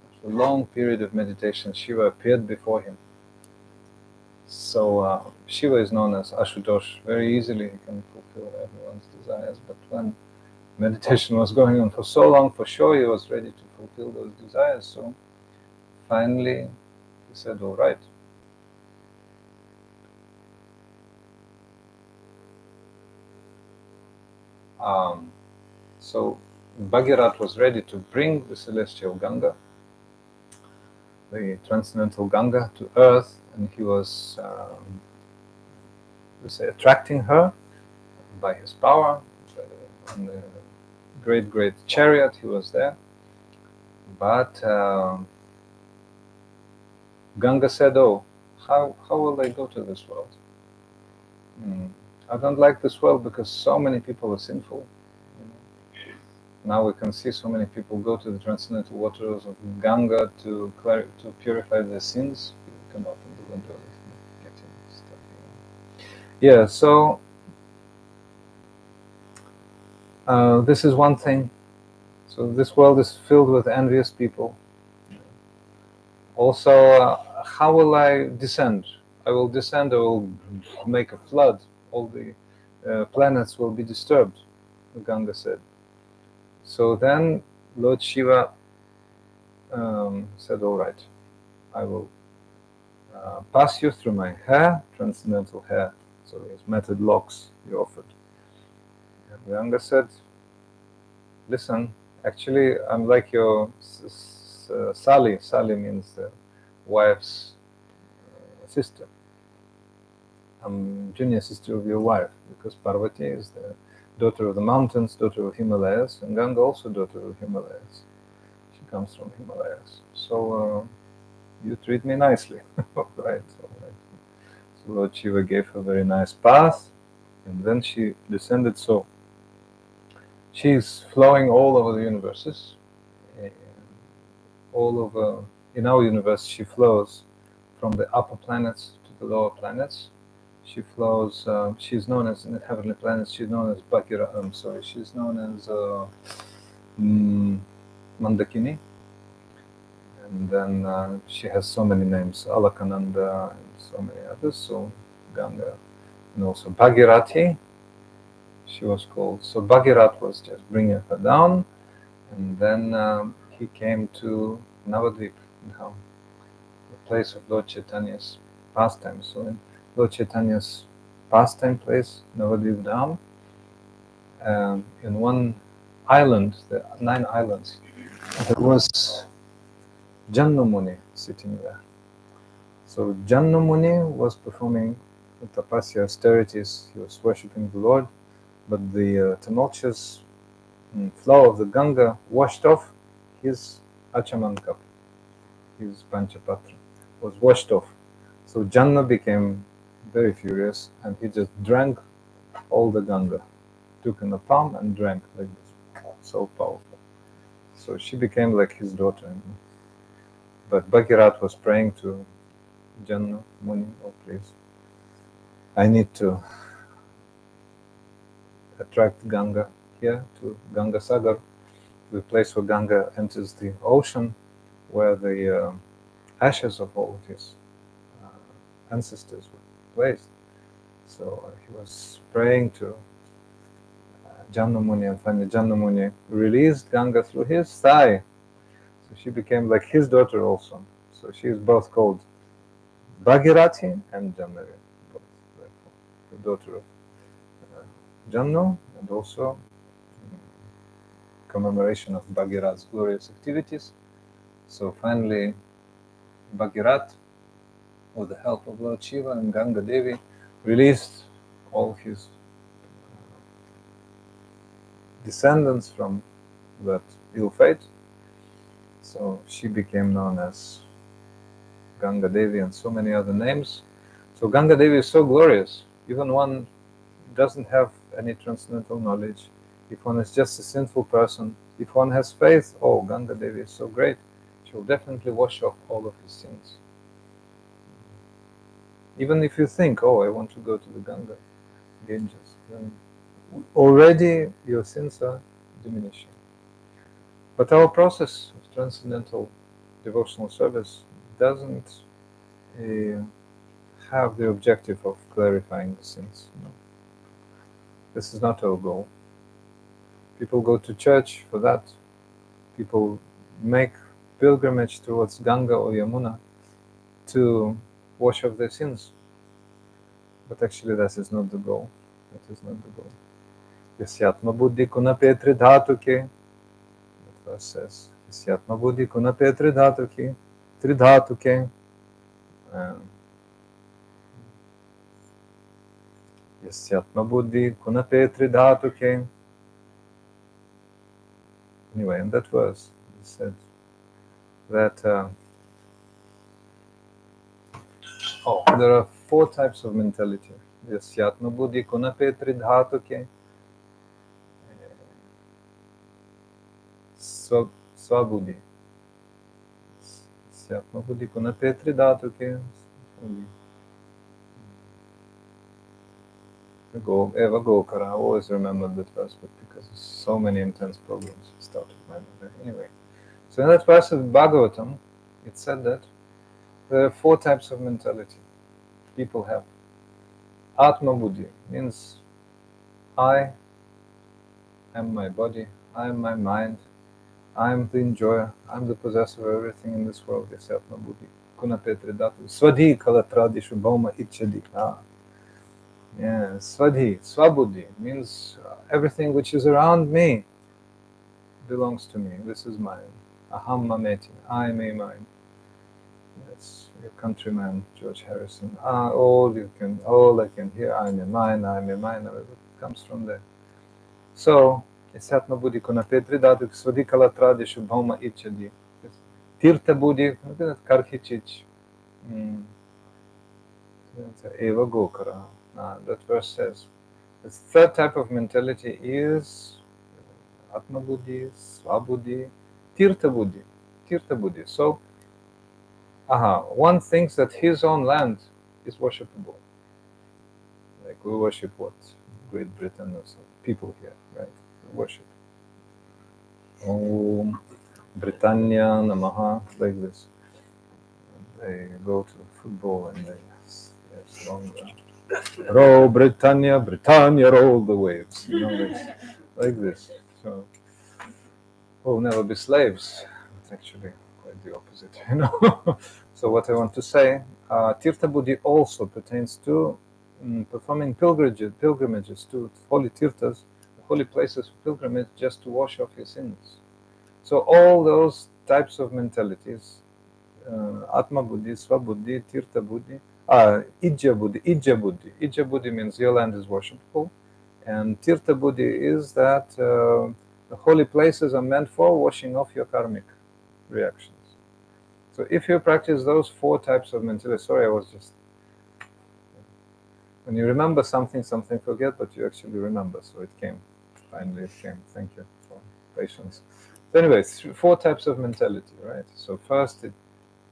After a long period of meditation, Shiva appeared before him. So Shiva is known as Ashutosh. Very easily he can fulfill everyone's desires, but when meditation was going on for so long, for sure he was ready to fulfill those desires. So finally he said, "All right." So Bhagirat was ready to bring the celestial Ganga, the transcendental Ganga, to earth, and he was attracting her by his power. On the great chariot, he was there. But Ganga said, "Oh, how will I go to this world? I don't like this world because so many people are sinful. Now we can see so many people go to the transcendental waters of Ganga to purify their sins. You can open the window and get in stuff. Yeah, so this is one thing. So this world is filled with envious people. Also, how will I descend? I will descend, I will make a flood. All the planets will be disturbed," Ganga said. So then Lord Shiva said, "All right, I will pass you through my hair, transcendental hair." So his matted locks he offered. And Ganga said, "Listen, actually I'm like your Sali. Sali means the wife's sister. I'm junior sister of your wife, because Parvati is the daughter of the mountains, daughter of Himalayas, and Ganga also daughter of Himalayas. She comes from Himalayas. So you treat me nicely." All right. So Lord Shiva gave her a very nice path, And then she descended, so she's flowing all over the universes. All over, in our universe, she flows from the upper planets to the lower planets. She flows, she's known as, in the heavenly planets, she's known as she's known as Mandakini. And then she has so many names, Alakananda and so many others, so Ganga, and also Bhagirathi, she was called. So Bhagirat was just bringing her down, and then he came to Navadvip, the place of Lord Chaitanya's pastime. So in Lord Chaitanya's pastime place, Navadvip Dham, in one island, the 9 islands, there was Jannu Muni sitting there. So Jannu Muni was performing tapasya austerities, he was worshipping the Lord, but the tumultuous flow of the Ganga washed off his Achaman cup, his Panchapatra, was washed off. So Janna became very furious and he just drank all the Ganga, took in the palm and drank like this, so powerful. So she became like his daughter. But Bhagirat was praying to Janna Muni, oh please, I need to attract Ganga here to Ganga-dasahara, the place where Ganga enters the ocean, where the ashes of all of his ancestors were placed. So he was praying to Janna Muni, and finally Janna Muni released Ganga through his thigh. So she became like his daughter also. So she is both called Bhagirathi and Jannavi, both, therefore, the daughter of Jannu, and also commemoration of Bhagirat's glorious activities. So finally, Bhagirat, with the help of Lord Shiva and Ganga Devi, released all his descendants from that ill fate. So she became known as Ganga Devi and so many other names. So Ganga Devi is so glorious. Even one doesn't have any transcendental knowledge, if one is just a sinful person, if one has faith, oh, Ganga Devi is so great, she will definitely wash off all of his sins. Even if you think, oh, I want to go to the Ganga, Ganges, then already your sins are diminishing. But our process of transcendental devotional service doesn't have the objective of clarifying the sins. No. This is not our goal. People go to church for that. People make pilgrimage towards Ganga or Yamuna to wash off their sins. But actually that is not the goal. That is not the goal. Yasyatma buddhi kunape tridhatuke. That verse says, Yasyatma buddhi kunape tridhatuke. Tridhatuke. Yasyatma buddhi kunape tridhatuke. Anyway, in that verse, it said that there are 4 types of mentality. Yasyatma buddhi kunape tridhatuke. Swabuddhi. Yasyatma buddhi kunape tridhatuke. Eva Gokara, I always remember that verse, but because of so many intense problems, it started my memory. Anyway, so in that verse of Bhagavatam, it said that there are 4 types of mentality people have. Atma Buddhi means I am my body, I am my mind, I am the enjoyer, I am the possessor of everything in this world. Yes, Atma Buddhi. Kunapetre Dhatu. Swadhi Kalatradishu Bhauma Ichadi. Yeah, Swadhi, Swabuddhi means everything which is around me belongs to me. This is mine. Aham Mameti, I am mine. That's your countryman, George Harrison. All I can hear, I am mine, it comes from there. So, Isatma Buddhi Kunapetri Dhatu Swadhi Kalatradishu Bhauma Ichadi. Tirtha Buddhi, Karhichich. Eva Gokara. That verse says, The third type of mentality is Atma Buddhi, Swabuddhi, Tirtha Buddhi. Tirtha Buddhi. So, one thinks that his own land is worshipable. Like we worship what? Great Britain or some people here, right? We worship. Om Britannia Namaha, like this. They go to football and they long row Britannia, Britannia roll the waves. Like this. So we'll never be slaves. It's actually quite the opposite. So what I want to say, Tirtha Buddhi also pertains to performing pilgrimages to holy tirthas, holy places for pilgrimage, just to wash off your sins. So all those types of mentalities, Atma Buddhi, Swabuddhi, Tirtha Buddhi, Ijja Buddhi. Ijja Buddhi means your land is worshipable, and Tirtha Buddhi is that the holy places are meant for washing off your karmic reactions. So if you practice those four types of mentality, sorry, I was just, when you remember something, something forget, but you actually remember. So it came, finally it came. Thank you for patience. So anyway, four types of mentality, right? So first,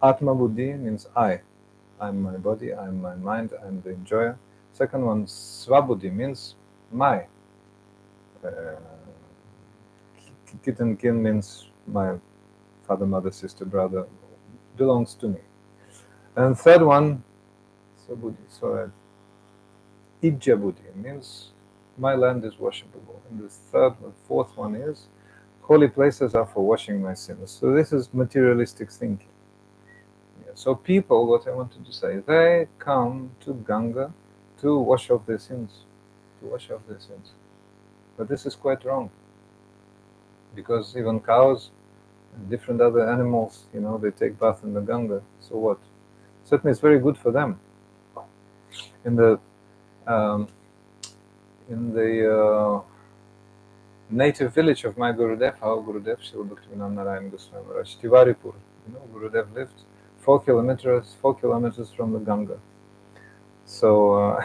Atma Buddhi means I. I'm my body, I'm my mind, I'm the enjoyer. Second one, Swabuddhi means my. Kit and kin means my father, mother, sister, brother, belongs to me. And third one, Swabuddhi, Ijja Buddhi means my land is worshipable. And the fourth one is holy places are for washing my sins. So this is materialistic thinking. Yeah. So people, what I wanted to say, they come to Ganga to wash off their sins, But this is quite wrong, because even cows and different other animals, they take bath in the Ganga. So what? Certainly, it's very good for them. In the native village of my Gurudev, our Gurudev, Sri Bhaktivinoda Narayan Goswami Maharaj, Tiwaripur, Gurudev lived 4 kilometers from the Ganga. So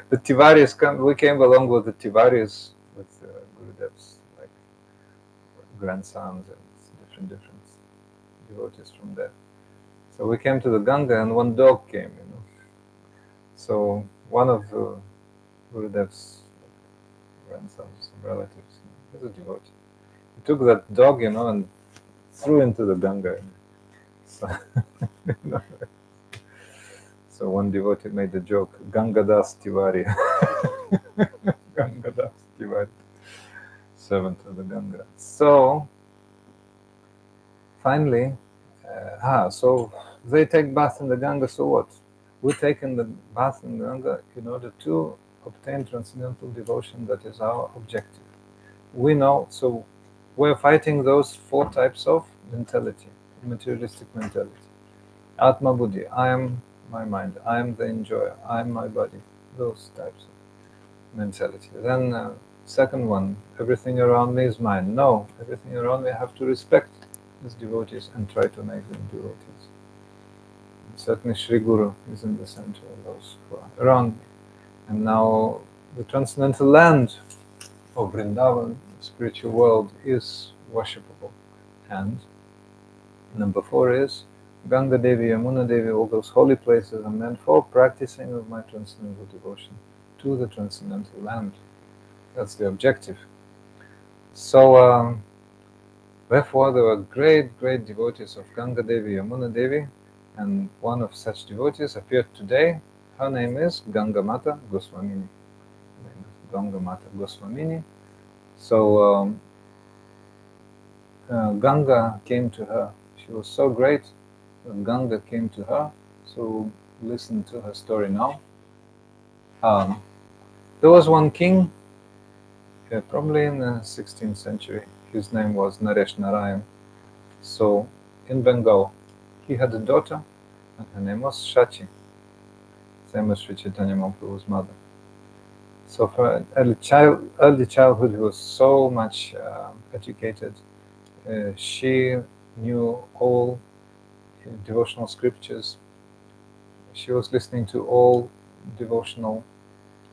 the Tiwaris we came along with the Tiwaris, with Gurudev's grandsons and different devotees from there. So we came to the Ganga, and one dog came. So one of the Gurudev's grandsons, relatives, he's a devotee. He took that dog, and threw into the Ganga. So, so one devotee made a joke, Ganga-dasahara Tiwari. Ganga-dasahara Tiwari, servant of the Ganga. So finally, so they take bath in the Ganga, so what? We take in the bath in the Ganga in order to obtain transcendental devotion. That is our objective. We know, so we're fighting those four types of mentality, materialistic mentality. Atma Buddhi, I am my mind, I am the enjoyer, I am my body, those types of mentality. Then second one, everything around me is mine. No, everything around me I have to respect as devotees and try to make them devotees. And certainly Sri Guru is in the center of those who are around me. And now the transcendental land of Vrindavan, the spiritual world, is worshipable. And number 4 is Ganga Devi, Yamuna Devi, all those holy places are meant for practicing of my transcendental devotion to the transcendental land. That's the objective. So, therefore, there were great devotees of Ganga Devi, Yamuna Devi, and one of such devotees appeared today. Her name is Gangamata Goswamini. Gangamata Goswamini. So Ganga came to her. She was so great that Ganga came to her. So listen to her story now. There was one king, probably in the 16th century. His name was Naresh Narayan. So in Bengal, he had a daughter, and her name was Shachi, same as Sri Chaitanya Mahaprabhu's mother. So for early childhood, he was so much educated. She knew all devotional scriptures. She was listening to all devotional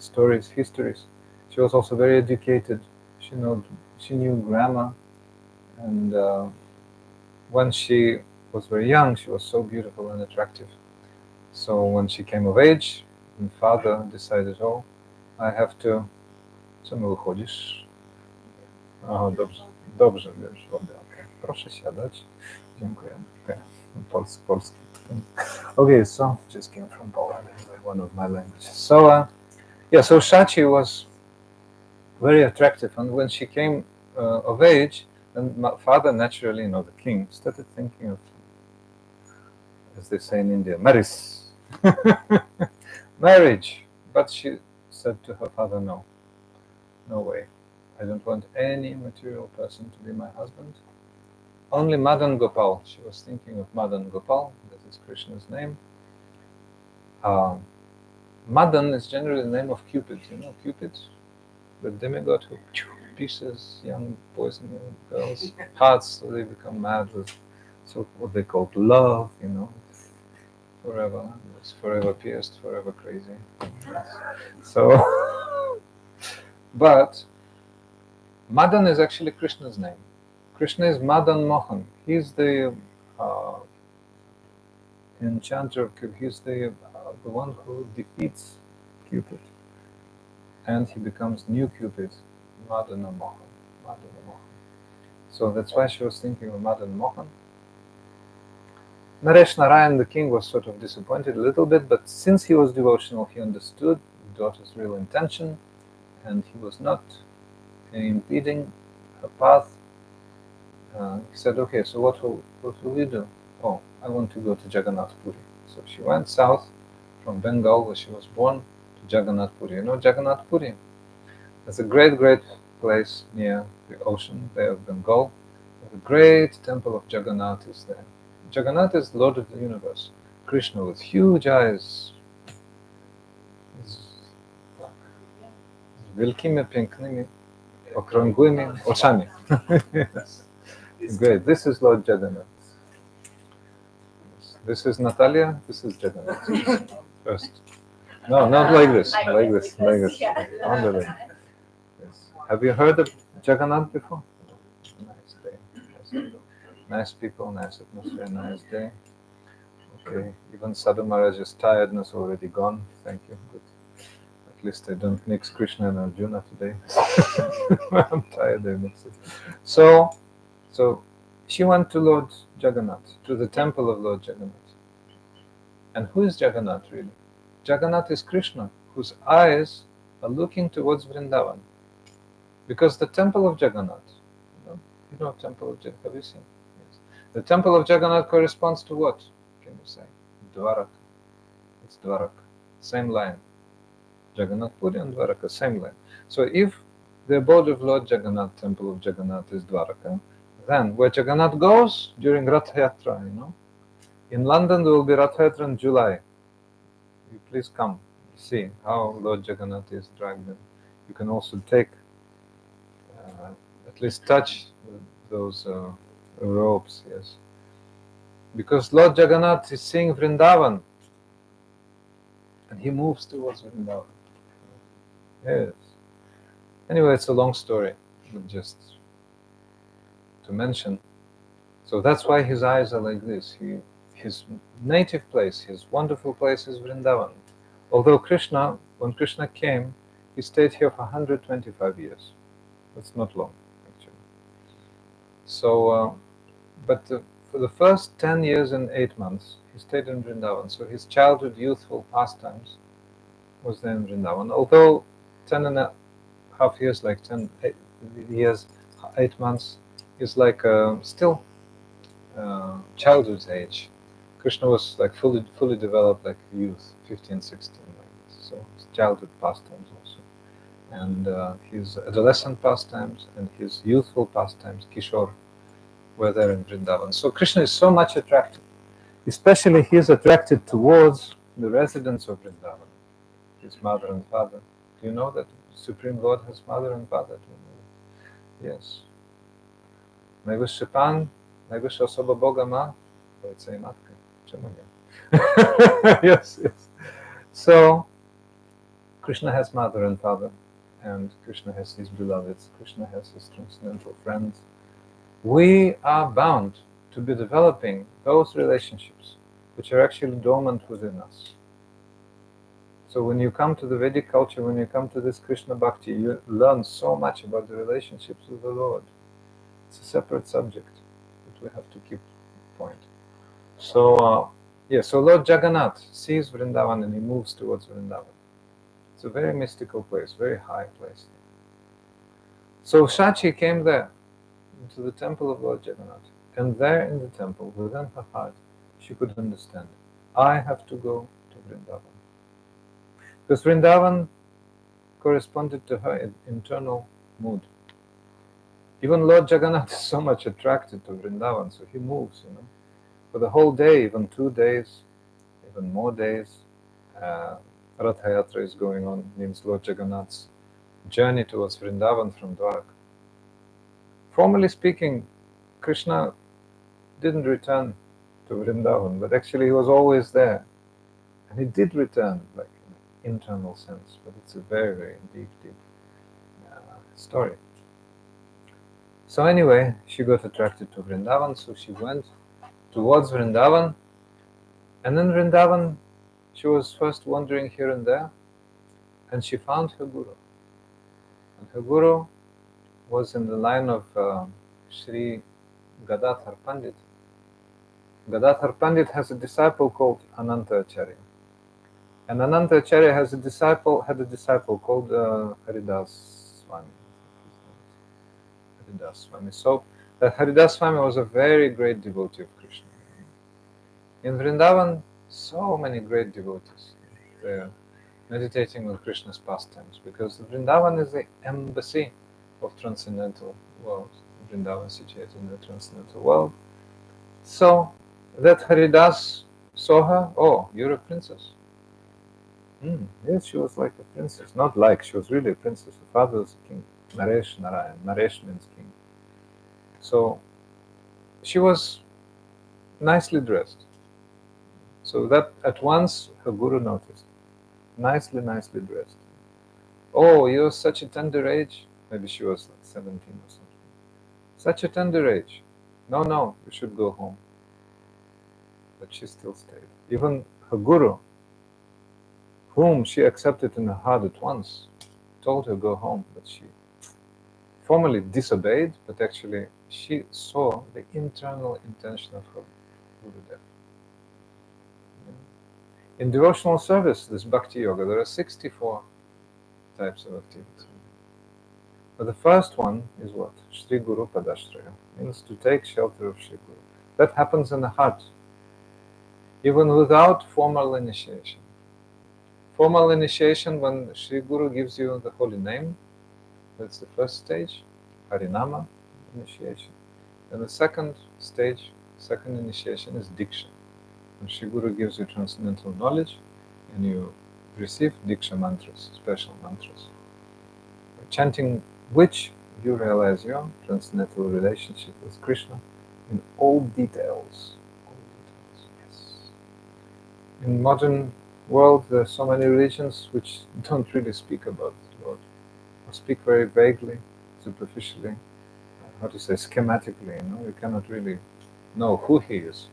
stories, histories. She was also very educated. She knew grammar, and when she was very young, she was so beautiful and attractive. So when she came of age, and father decided, oh, I have to... Co my wychodzisz? O, dobrze, dobrze, wiesz, wodę, okay. Proszę siadać. Dziękuję. Okay. Polski. Okay, so just came from Poland, one of my languages. So, so Shachi was very attractive, and when she came of age, and my father naturally, the king, started thinking of, as they say in India, marriage. But she said to her father, no way. I don't want any material person to be my husband. Only Madan Gopal. She was thinking of Madan Gopal, that is Krishna's name. Madan is generally the name of Cupid. Cupid, the demigod who pieces young boys and young girls' hearts so they become mad with what they call love, forever. It's forever pierced, forever crazy. So, but Madan is actually Krishna's name. Krishna is Madan Mohan. He's the enchanter of Cupid. He's the one who defeats Cupid, and he becomes new Cupid, Madana Mohan. So that's why she was thinking of Madan Mohan. Naresh Narayan, the king, was sort of disappointed a little bit, but since he was devotional, he understood the daughter's real intention, and he was not impeding her path. He said, okay, so what will we do? Oh, I want to go to Jagannath Puri. So she went south from Bengal, where she was born, to Jagannath Puri. Jagannath Puri? It's a great, great place near the ocean, Bay of Bengal. The great temple of Jagannath is there. Jagannath is the Lord of the universe. Krishna with huge eyes. Z wielkimi, pięknymi, okrągłymi oczami. Yes. Great. This is Lord Jagannath. This is Natalia. This is Jagannath. First. No, not like this. Like this. Yes. Have you heard of Jagannath before? Nice day. Nice people, nice atmosphere, nice day. Okay. Even Sadhu Maharaj's tiredness already gone. Thank you. Good. At least I don't mix Krishna and Arjuna today. I'm tired, I mix it. So she went to Lord Jagannath, to the temple of Lord Jagannath. And who is Jagannath really? Jagannath is Krishna, whose eyes are looking towards Vrindavan. Because the temple of Jagannath, temple of Jagannath, have you seen? Yes. The temple of Jagannath corresponds to what? Can you say? Dwaraka. It's Dwaraka. Same line. Jagannath Puri and Dwaraka, same line. So if the abode of Lord Jagannath, temple of Jagannath, is Dwaraka, then where Jagannath goes during Rath Yatra, in London there will be Rath Yatra in July. You please come see how Lord Jagannath is dragged in. You can also take, at least touch those ropes, yes. Because Lord Jagannath is seeing Vrindavan, and he moves towards Vrindavan. Yes. Anyway, it's a long story, but just to mention. So that's why his eyes are like this. His native place, his wonderful place is Vrindavan. Although when Krishna came, he stayed here for 125 years. That's not long, actually. So, for the first 10 years and 8 months, he stayed in Vrindavan. So his childhood, youthful pastimes was there in Vrindavan. Although 10 and a half years, like 8 years, 8 months, is like still childhood's age. Krishna was like fully developed like youth, 15, 16, like this. So his childhood pastimes also. And his adolescent pastimes and his youthful pastimes, Kishore, were there in Vrindavan. So Krishna is so much attracted. Especially he is attracted towards the residents of Vrindavan, his mother and father. Do you know that Supreme Lord has mother and father? Yes. Najwyższy Pan, najwyższa osoba Boga ma ojca i matkę. Czemu nie? Yes. So Krishna has mother and father, and Krishna has his beloveds, Krishna has his transcendental friends. We are bound to be developing those relationships which are actually dormant within us. So when you come to the Vedic culture, when you come to this Krishna Bhakti, you learn so much about the relationships with the Lord. It's a separate subject that we have to keep point. So, so Lord Jagannath sees Vrindavan and he moves towards Vrindavan. It's a very mystical place, very high place. So Shachi came there, into the temple of Lord Jagannath. And there in the temple, within her heart, she could understand, I have to go to Vrindavan. Because Vrindavan corresponded to her internal mood. Even Lord Jagannath is so much attracted to Vrindavan, so he moves, for the whole day, even 2 days, even more days. Rath Yatra is going on, means Lord Jagannath's journey towards Vrindavan from Dwarka. Formally speaking, Krishna didn't return to Vrindavan, but actually he was always there. And he did return, like in an internal sense, but it's a very, very deep story. So anyway, she got attracted to Vrindavan, so she went towards Vrindavan. And in Vrindavan, she was first wandering here and there, and she found her guru. And her guru was in the line of Sri Gadadhar Pandit. Gadadhar Pandit has a disciple called Ananta Acharya. And Ananta Acharya had a disciple called Haridas Swami. Haridas Swami. So that Haridas Swami was a very great devotee of Krishna. In Vrindavan, so many great devotees. They're meditating on Krishna's pastimes, because Vrindavan is the embassy of transcendental world. Vrindavan situated in the transcendental world. So that Haridas saw her, oh, you're a princess. Yes, she was like a princess. Not like, she was really a princess. Her father was a king, Naresh Narayan. Naresh means king. So she was nicely dressed. So that at once her guru noticed. Nicely dressed. Oh, you're such a tender age. Maybe she was like 17 or something. Such a tender age. No, you should go home. But she still stayed. Even her guru, whom she accepted in her heart at once, told her go home, but she formally disobeyed, but actually she saw the internal intention of her Gurudev. In devotional service, this Bhakti Yoga, there are 64 types of activities. But the first one is what? Shri Guru Padashraya, means to take shelter of Shri Guru. That happens in the heart, even without formal initiation. Formal initiation, when Shri Guru gives you the holy name, that's the first stage, Harinama initiation. And the second stage, second initiation is Diksha. When Shri Guru gives you transcendental knowledge, and you receive Diksha mantras, special mantras, chanting which you realize your transcendental relationship with Krishna in all details. Yes. In modern world, there are so many religions which don't really speak about the Lord, or speak very vaguely, superficially, schematically. You cannot really know who He is.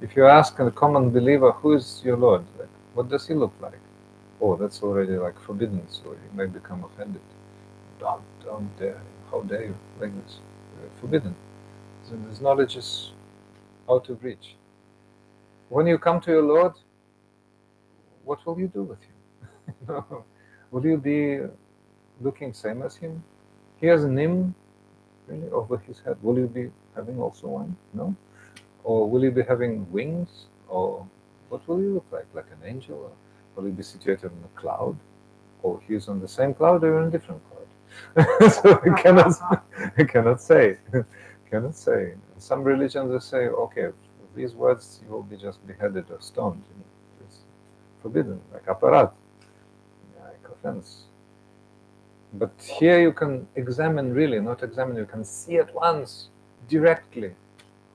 If you ask a common believer, who is your Lord? Like, what does He look like? Oh, that's already like forbidden, so you may become offended. Don't dare, how dare you, like this. Forbidden. So this knowledge is out of reach. When you come to your Lord, what will you do with Him? Will you be looking same as Him? He has a nim really over His head. Will you be having also one? No? Or will you be having wings? Or what will you look like? Like an angel? Or will you be situated on a cloud? Or He's on the same cloud or in a different cloud? So I cannot say. Cannot say. In some religions they say, okay, with these words you will be just beheaded or stoned. It's forbidden, like aparat, like offense. But here you can examine really, not examine, you can see at once, directly,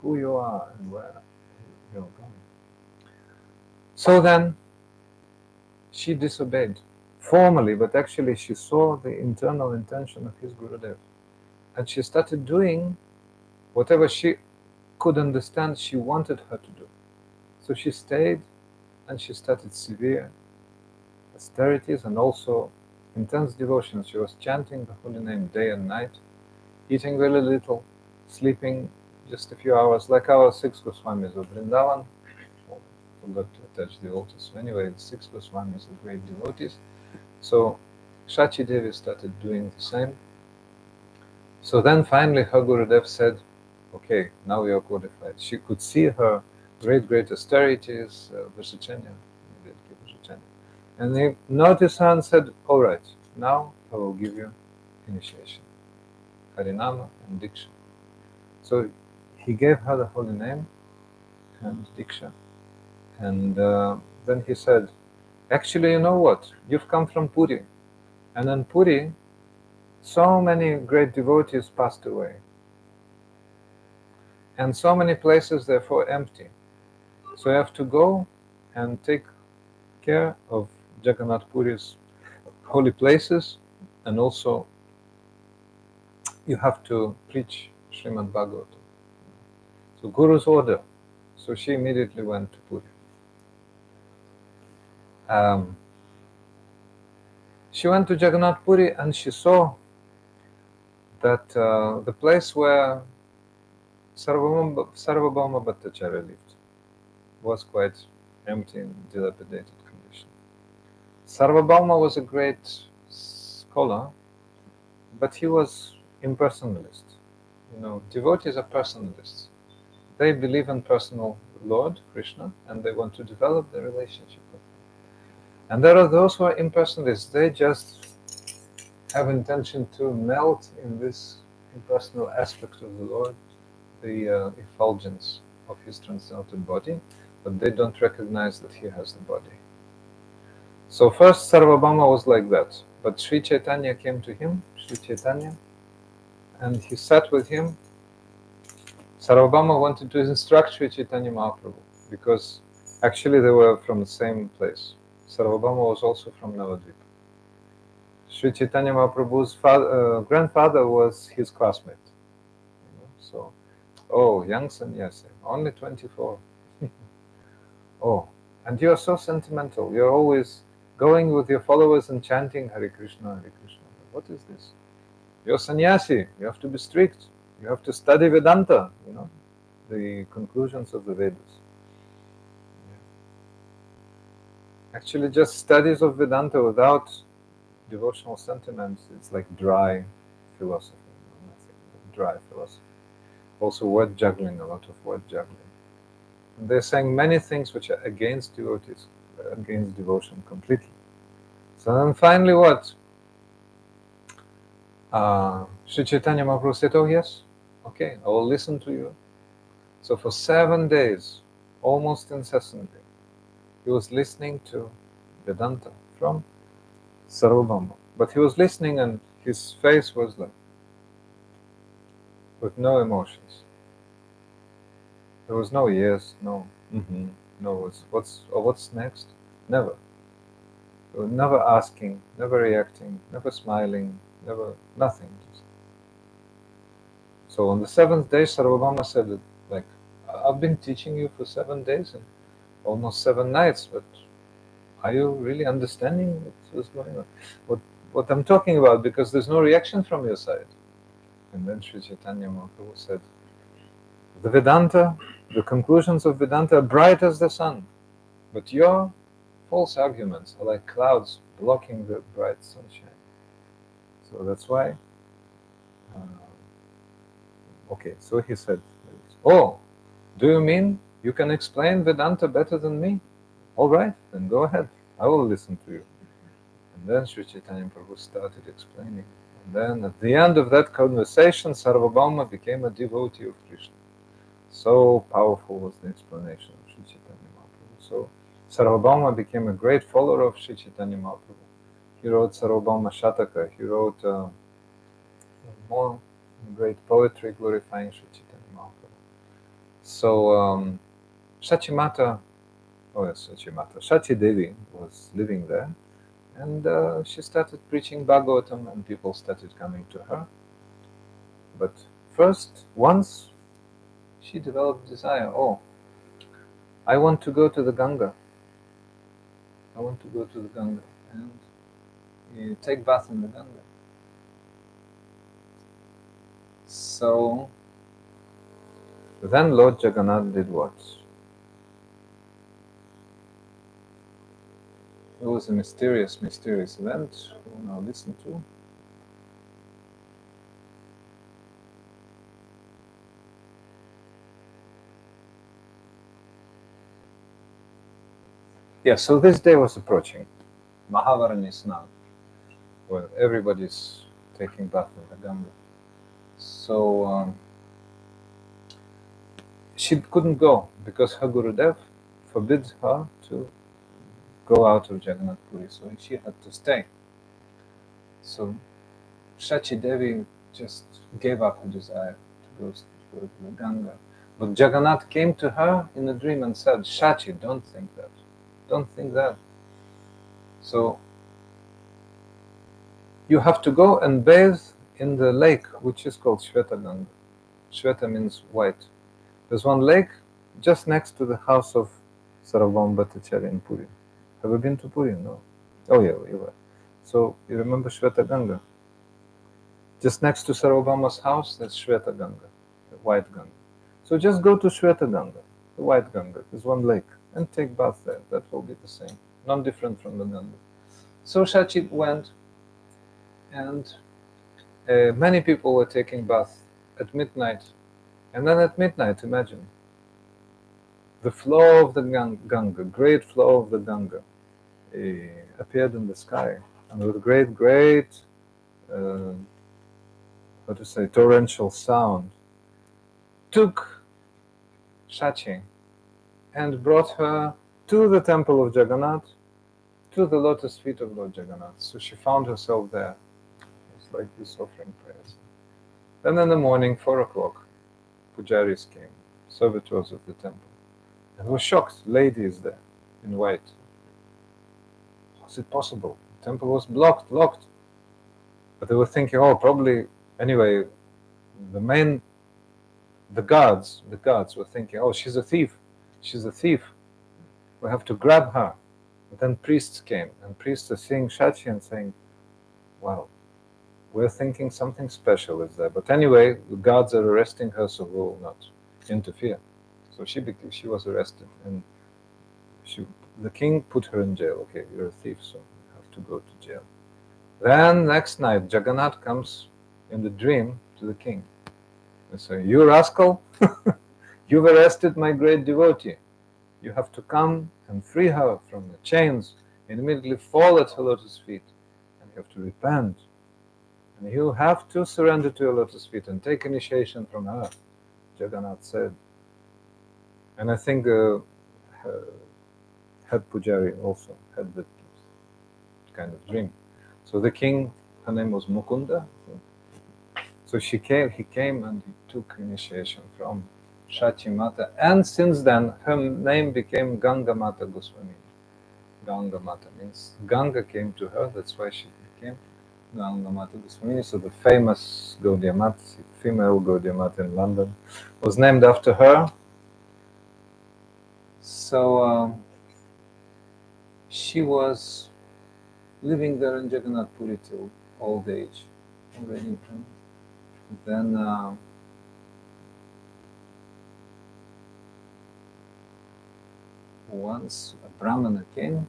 who you are and where you're going. So then, she disobeyed. formally, but actually she saw the internal intention of his Gurudev. And she started doing whatever she could understand she wanted her to do. So she stayed and she started severe austerities and also intense devotion. She was chanting the holy name day and night, eating very little, sleeping just a few hours, like our 6 Goswamis of Vrindavan. Forgot to attach the altar. So anyway, the 6 Goswamis are great devotees. So Shachi Devi started doing the same. So then finally her Gurudev said, okay, now you are qualified. She could see her great austerities, Vishachanya, and he noticed her and said, all right, now I will give you initiation, Harinama and Diksha. So he gave her the holy name and Diksha. And then he said, actually, you know what? You've come from Puri. And in Puri, so many great devotees passed away. And so many places, therefore, empty. So you have to go and take care of Jagannath Puri's holy places, and also you have to preach Srimad Bhagavatam. So Guru's order. So she immediately went to Puri. She went to Jagannath Puri and she saw that the place where Sarvabhauma Bhattacharya lived was quite empty and dilapidated condition. Sarvabhauma was a great scholar, but he was impersonalist. You know, devotees are personalists. They believe in personal Lord, Krishna, and they want to develop their relationship with him. And there are those who are impersonalists. They just have intention to melt in this impersonal aspect of the Lord, the effulgence of his transcendental body, but they don't recognize that he has the body. So first Sarvabhauma was like that, but Sri Chaitanya came to him, Sri Chaitanya, and he sat with him. Sarvabhauma wanted to instruct Sri Chaitanya Mahaprabhu, because actually they were from the same place. Sarvabhauma was also from Navadvipa. Sri Chaitanya Mahaprabhu's grandfather was his classmate. So, oh, young sannyasi, only 24. Oh, and you are so sentimental. You're always going with your followers and chanting Hare Krishna, Hare Krishna. What is this? You're sannyasi. You have to be strict. You have to study Vedanta, the conclusions of the Vedas. Actually, just studies of Vedanta without devotional sentiments, it's like dry philosophy, nothing, dry philosophy. Also word juggling, a lot of word juggling. And they're saying many things which are against devotees, against devotion completely. So then finally what? Sri Chaitanya Mahaprabhu said, oh yes, okay, I will listen to you. So for 7 days, almost incessantly, he was listening to Vedanta from Sarvabhauma. But he was listening and his face was like, with no emotions. There was no yes, no, no, what's next? Never. Never asking, never reacting, never smiling, never, nothing. So on the 7th day, Sarvabhauma said, like, I've been teaching you for 7 days and almost 7 nights, but are you really understanding what's going on? What I'm talking about, because there's no reaction from your side. And then Sri Chaitanya Mahaprabhu said, the Vedanta, the conclusions of Vedanta are bright as the sun, but your false arguments are like clouds blocking the bright sunshine. So that's why, okay, so he said, oh, do you mean you can explain Vedanta better than me? All right, then go ahead, I will listen to you. And then Sri Chaitanya Prabhu started explaining. And then at the end of that conversation, Sarvabhauma became a devotee of Krishna. So powerful was the explanation of Sri Chaitanya Mahaprabhu. So Sarvabhauma became a great follower of Sri Chaitanya Mahaprabhu. He wrote Sarvabhauma Shataka. He wrote more great poetry glorifying Sri Chaitanya Mahaprabhu. So Shachimata, Shachimata, Shachi Devi was living there, And she started preaching Bhagavatam, and people started coming to her. But first, once she developed desire, oh, I want to go to the Ganga. I want to go to the Ganga and take bath in the Ganga. So then Lord Jagannath did what? It was a mysterious event. We'll now listen to. Yeah, so this day was approaching. Mahavarani Snan, where everybody's taking bath in the Ganga. So she couldn't go because her Gurudev forbid her to go out of Jagannath Puri, so she had to stay. So Shachi Devi just gave up her desire to go to the Ganga. But Jagannath came to her in a dream and said, Shachi, don't think that. Don't think that. So you have to go and bathe in the lake, which is called Shweta Ganga. Shweta means white. There's one lake just next to the house of Sarvabhauma Bhattacharya in Puri. Have you been to Puri? No. Oh yeah, you were. So you remember Shweta Ganga? Just next to Sarvabhauma's house, that's Shweta Ganga, the white Ganga. So just go to Shweta Ganga, the white Ganga. There's one lake, and take bath there. That will be the same, not different from the Ganga. So Shachi went, and many people were taking bath at midnight. And then at midnight, imagine, the flow of the Ganga, great flow of the Ganga, appeared in the sky, and with great, torrential sound, took Shachi and brought her to the temple of Jagannath, to the lotus feet of Lord Jagannath. So she found herself there. It's like this offering prayers. Then in the morning, 4 o'clock, pujaris came, servitors of the temple, and were shocked. Ladies there in white. Was it possible? The temple was locked. But they were thinking, oh, probably, anyway, the guards were thinking, oh, she's a thief. We have to grab her. But then priests came, and priests are seeing Shachi and saying, wow, we're thinking something special is there. But anyway, the guards are arresting her, so we'll not interfere. So she was arrested, and the king put her in jail. Okay, you're a thief, so you have to go to jail. Then next night, Jagannath comes in the dream to the king. They say, you rascal, you've arrested my great devotee. You have to come and free her from the chains and immediately fall at her lotus feet. And you have to repent. And you have to surrender to her lotus feet and take initiation from her, Jagannath said. And I think head Pujari also had that kind of dream. So the king, her name was Mukunda. So he came and he took initiation from Shachi Mata, and since then her name became Gangamata Goswamini. Gangamata means Ganga came to her, that's why she became Gangamata Goswamini. So the famous Gaudiya Mata, female Gaudiya Mata in London, was named after her. So she was living there in Jagannath Puri till old age already. Then once a Brahmana came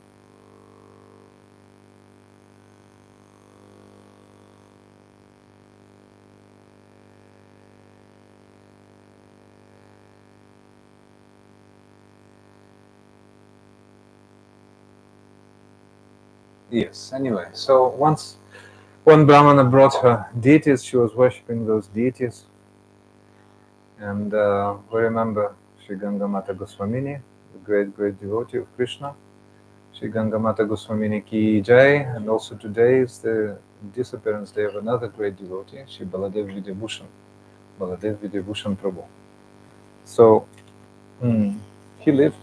Yes, anyway, so once one Brahmana brought her deities, she was worshipping those deities. And we remember Sri Gangamata Goswamini, the great devotee of Krishna. Sri Gangamata Goswamini ki jai, and also today is the disappearance day of another great devotee, Sri Baladeva Vidyabhusana, Baladeva Vidyabhusana Prabhu. So he lived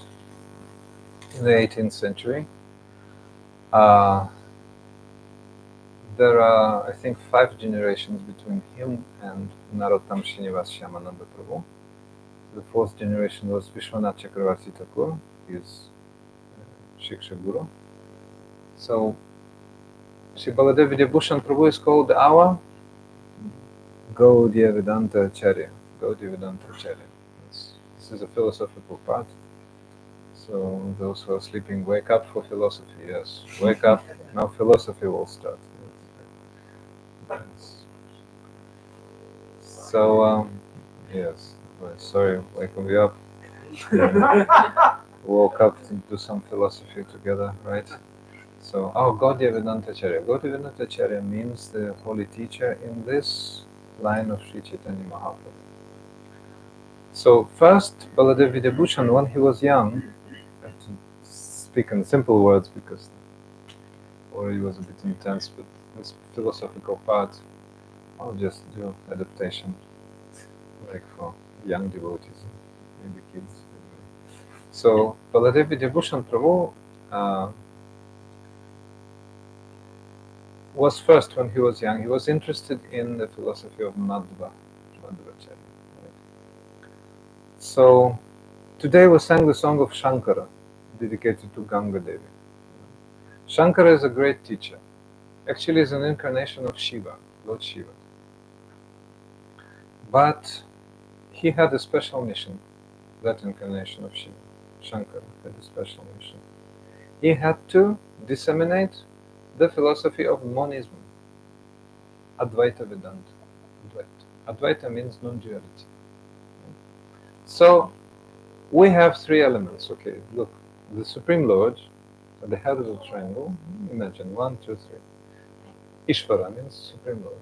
in the 18th century. there are, I think, 5 generations between him and Narottam Srinivas Shyamananda Prabhu. The 4th generation was Vishwanath Chakravarti Thakur, his Shiksha Guru. So, Sri Baladeva Vidyabhusana Prabhu is called our Gaudiya Vedanta Acharya. Gaudiya Vedanta Acharya. This is a philosophical part. So those who are sleeping, wake up for philosophy. Yes, wake up. Now philosophy will start. Yes. So yes. Sorry, waking you up. Woke up to do some philosophy together, right? So, Gaudiya Vedanta Acharya. Gaudiya Vedanta Acharya means the holy teacher in this line of Sri Chaitanya Mahaprabhu. So first, Baladeva Vidyabhusana, when he was young, I have to speak in simple words because or he was a bit intense, but this philosophical part, I'll just do adaptation, like for young devotees, maybe kids. So, Baladeva Vidyabhusana Prabhu was first, when he was young, he was interested in the philosophy of Madhva, Madhvacharya. Right? So, today we sang the song of Shankara, dedicated to Ganga Devi. Shankara is a great teacher. Actually, is an incarnation of Shiva, Lord Shiva. But he had a special mission, that incarnation of Shiva. Shankara had a special mission. He had to disseminate the philosophy of monism, Advaita Vedanta. Advaita means non-duality. So, we have 3 elements, okay, look, the Supreme Lord, at the head of the triangle, imagine, 1, 2, 3. Ishvara means Supreme Lord.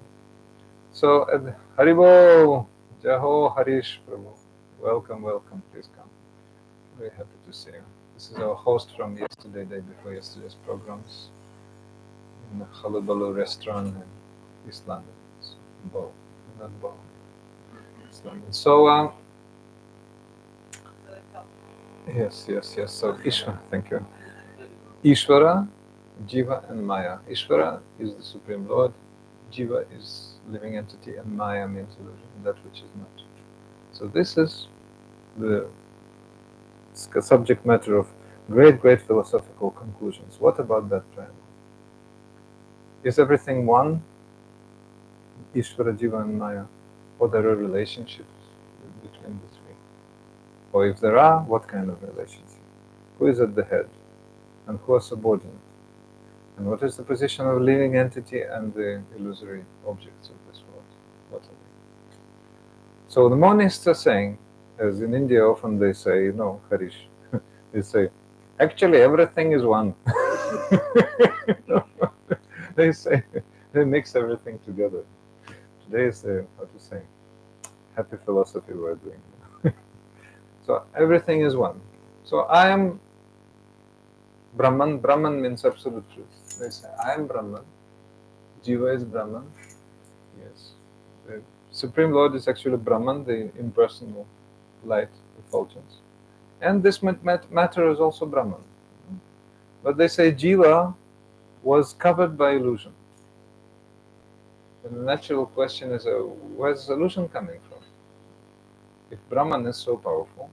So, Haribo, Jaho, Harish Prabhu, welcome, welcome, please come. Very happy to see you. This is our host from yesterday, day before yesterday's programs, in the Halubalu restaurant in East London. Bow, not Bow. East London. So, yes. So, Ishvara, thank you. Ishvara, Jiva, and Maya. Ishvara is the Supreme Lord. Jiva is living entity, and Maya means illusion, that which is not. So this is the subject matter of great philosophical conclusions. What about that triangle? Is everything one? Ishvara, Jiva, and Maya? Or there are relationships between the 3? Or if there are, what kind of relationship? Who is at the head? And who are subordinate? And what is the position of living entity and the illusory objects of this world? What are they? So the monists are saying, as in India often they say, no, Harish, they say, actually everything is one. They say, they mix everything together. Today is how to say, happy philosophy we're doing. So everything is one. So I am Brahman. Brahman means absolute truth. They say, I am Brahman. Jiva is Brahman. Yes. The Supreme Lord is actually Brahman, the impersonal light effulgence. And this matter is also Brahman. But they say Jiva was covered by illusion. And the natural question is, where's illusion coming from? If Brahman is so powerful,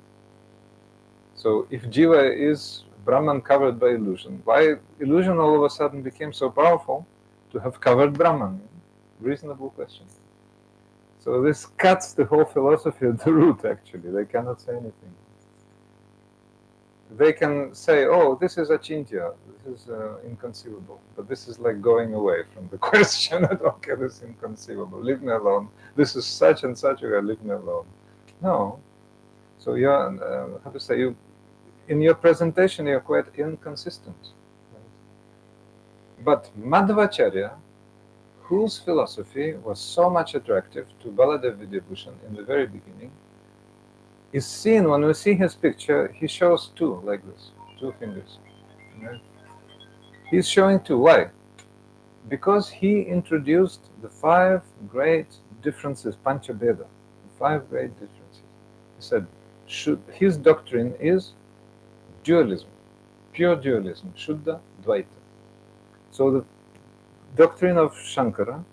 so if Jiva is Brahman covered by illusion, why illusion all of a sudden became so powerful to have covered Brahman? Reasonable question. So this cuts the whole philosophy at the root, actually. They cannot say anything. They can say, oh, this is achintya, this is inconceivable. But this is like going away from the question. Okay, this is inconceivable, leave me alone. This is such and such, leave me alone. No. So you're, how to say, you, in your presentation, you're quite inconsistent. Right? But Madhvacharya, whose philosophy was so much attractive to Baladeva Vidyabhusana in the very beginning, is seen when we see his picture. He shows 2 like this, 2 fingers. Right? He's showing 2. Why? Because he introduced the 5 great differences, Panchabheda, the 5 great differences. He said, his doctrine is dualism, pure dualism, Shuddha Dvaita. So doctrine of Shankara,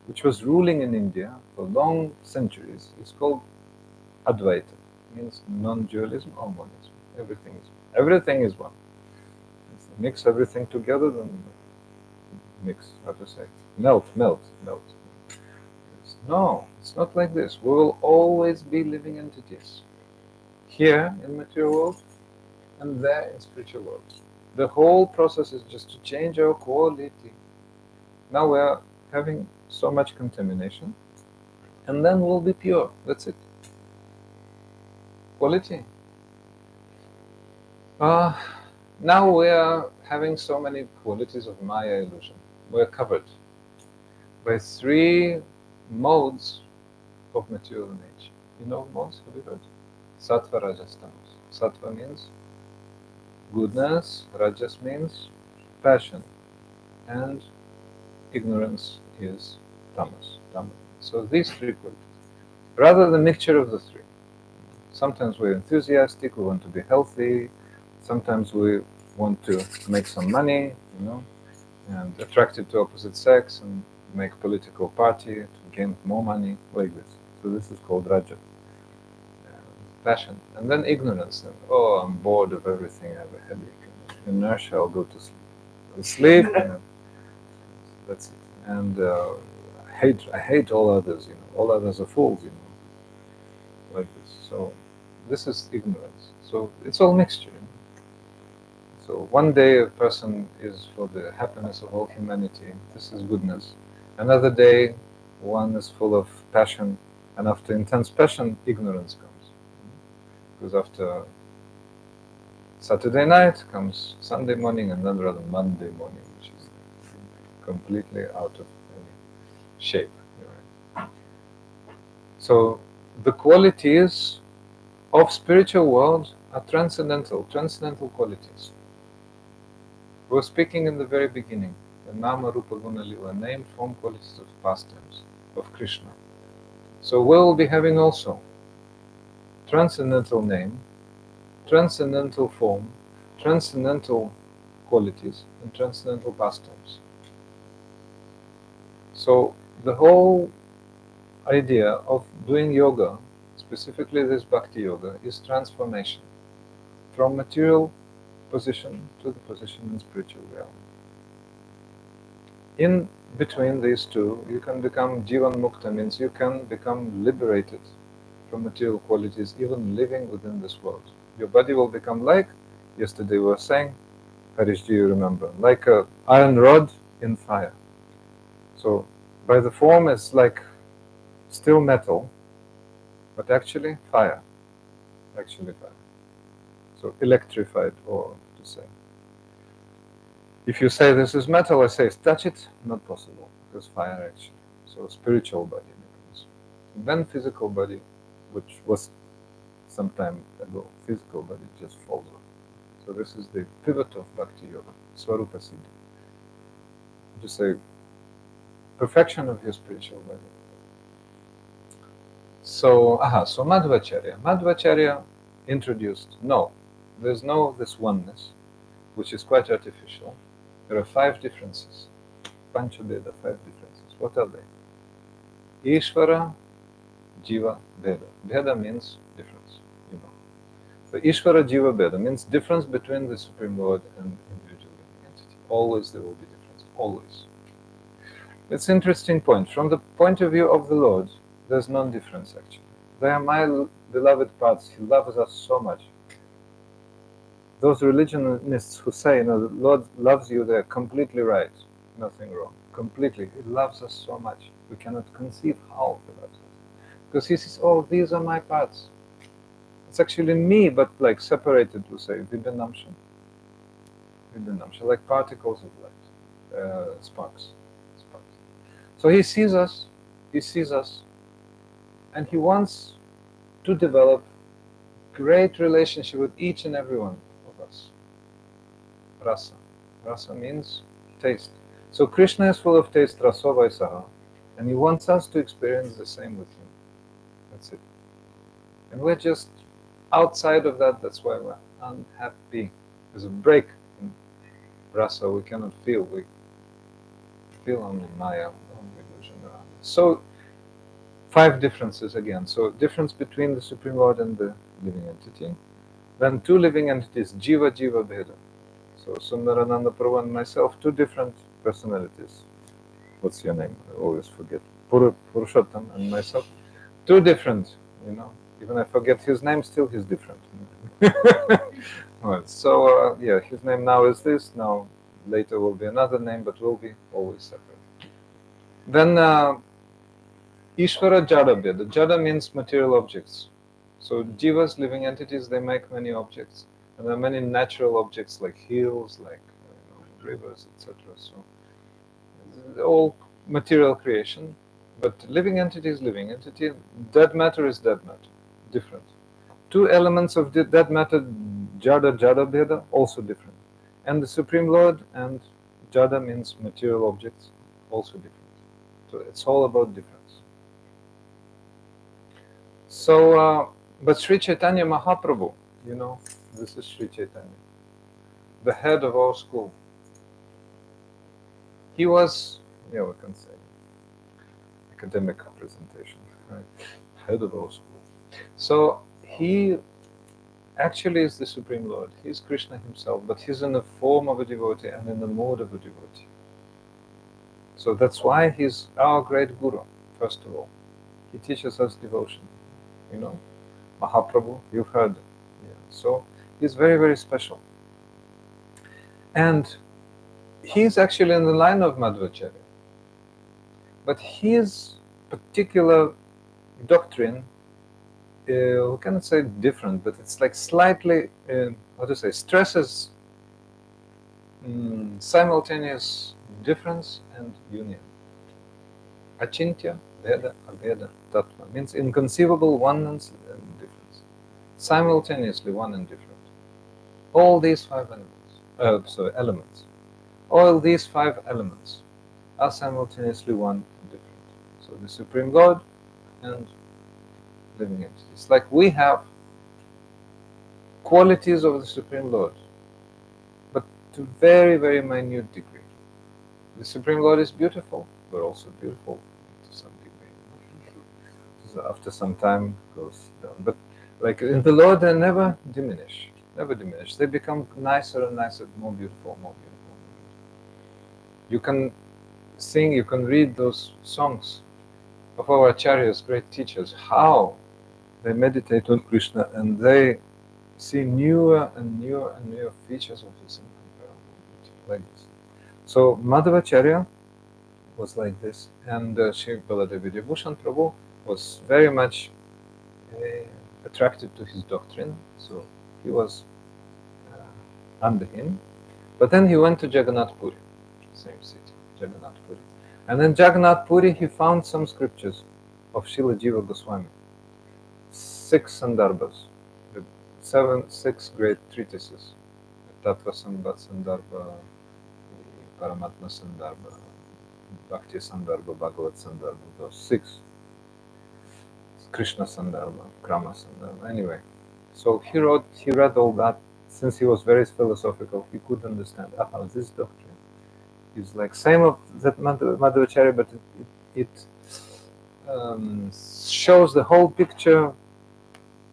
which was ruling in India for long centuries, is called Advaita. Means non-dualism or monism. Everything is one. Mix everything together, then mix, how to say, melt. No, it's not like this. We will always be living entities. Here in material world and there in spiritual world. The whole process is just to change our quality. Now we are having so much contamination, and then we'll be pure. That's it. Quality. Now we are having so many qualities of Maya illusion. We're covered by three modes of material nature. You know modes? Have you heard? Sattva, Rajas, Tamas. Sattva means goodness, Rajas means passion, and ignorance is tamas. So these three qualities. Rather the mixture of the three. Sometimes we're enthusiastic, we want to be healthy, sometimes we want to make some money, and attracted to opposite sex and make political party to gain more money, like this. So this is called Raja. Passion. And then ignorance. And, I'm bored of everything, I have a headache. Inertia, I'll go to sleep. I'll sleep, and that's it. And I hate all others, all others are fools, like this. So this is ignorance. So it's all mixture. So one day a person is for the happiness of all humanity, this is goodness. Another day one is full of passion, and after intense passion, ignorance comes. Because after Saturday night comes Sunday morning, and then rather Monday morning, which is completely out of any shape. So the qualities of spiritual world are transcendental qualities. We were speaking in the very beginning, the Nama Rupa Guna Lila, name, form, qualities of pastimes of Krishna. So we will be having also transcendental name, transcendental form, transcendental qualities, and transcendental pastimes. So the whole idea of doing yoga, specifically this bhakti yoga, is transformation from material position to the position in spiritual realm. In between these two, you can become Jivan Mukta, means you can become liberated from material qualities, even living within this world. Your body will become like, yesterday we were saying, Harish, do you remember? Like an iron rod in fire. So by the form it's like still metal, but actually fire. So electrified, or to say. If you say this is metal, I say touch it, not possible, because fire actually. So spiritual body becomes. Then physical body, which was some time ago, physical body just falls off. So this is the pivot of Bhakti Yoga, Swarupa Siddhi. To say, perfection of your spiritual body. So Madhvacharya introduced, no, there's no this oneness, which is quite artificial. There are 5 differences. Panchabheda, 5 differences. What are they? Ishvara, Jiva, Bheda. Bheda means difference, So Ishvara, Jiva, Bheda means difference between the Supreme Lord and individual living entity. Always there will be difference, always. It's an interesting point. From the point of view of the Lord, there's non-difference actually. They are my beloved parts. He loves us so much. Those religionists who say, the Lord loves you, they're completely right. Nothing wrong. Completely. He loves us so much. We cannot conceive how He loves us. Because He says, these are my parts. It's actually me, but like separated, we say, Vibhinamsha, like particles of light, sparks. So He sees us, and He wants to develop great relationship with each and every one of us. Rasa means taste. So Krishna is full of taste, raso vaisaha, and He wants us to experience the same with Him. That's it. And we're just outside of that, that's why we're unhappy. There's a break in rasa, we cannot feel, we appeal, only Maya, only illusion around. So 5 differences again. So difference between the Supreme Lord and the living entity. Then 2 living entities, Jiva Jiva Bheda. So Sundarananda Prabhu and myself, 2 different personalities. What's your name? I always forget. Purushottam and myself, 2 different, Even I forget his name, still he's different. Well, so yeah, his name now is this. Now later will be another name, but will be always separate. Then Ishvara Jada Bheda. Jada means material objects. So jivas, living entities, they make many objects, and there are many natural objects like hills, like rivers, etc. So all material creation, but living entity is living entity. Dead matter is dead matter, different. 2 elements of dead matter, Jada Jada Bheda, also different. And the Supreme Lord and Jada means material objects, also different. So it's all about difference. So, but Sri Chaitanya Mahaprabhu, this is Sri Chaitanya, the head of our school. He was, we can say, academic presentation, right? Head of our school. So he actually is the Supreme Lord. He's Krishna himself, but he's in the form of a devotee and in the mode of a devotee. So that's why he's our great Guru, first of all. He teaches us devotion, Mahaprabhu, you've heard. Yeah. So he's very, very special. And he's actually in the line of Madhvacharya. But his particular doctrine, we cannot say different, but it's like slightly, stresses simultaneous difference and union. Achintya, Veda, Abheda, Tattva means inconceivable oneness and difference. Simultaneously one and different. All these 5 elements. All these 5 elements are simultaneously one and different. So the Supreme Lord and living entities. Like we have qualities of the Supreme Lord, but to very, very minute degree. The Supreme Lord is beautiful, but also beautiful to some degree. So after some time goes down. But like in the Lord, they never diminish. Never diminish. They become nicer and nicer, more beautiful, more beautiful. You can sing, you can read those songs of our acharyas, great teachers, how they meditate on Krishna and they see newer and newer and newer features of His incomparable beauty, like this. So Madhvacharya was like this, and Sri Baladeva Vidyabhusana Prabhu was very much attracted to his doctrine, so he was under him. But then he went to Jagannath Puri, same city, Jagannath Puri. And in Jagannath Puri he found some scriptures of Srila Jiva Goswami, 6 sandarbhas, 6 great treatises, Tattva Sandarbha, Paramatma Sandarbha, Bhakti Sandarbha, Bhagavad Sandarbha, those 6, Krishna Sandarbha, Krama Sandarbha. Anyway, so he read all that. Since he was very philosophical, he could understand, this doctrine is like same of that Madhvacharya, but it shows the whole picture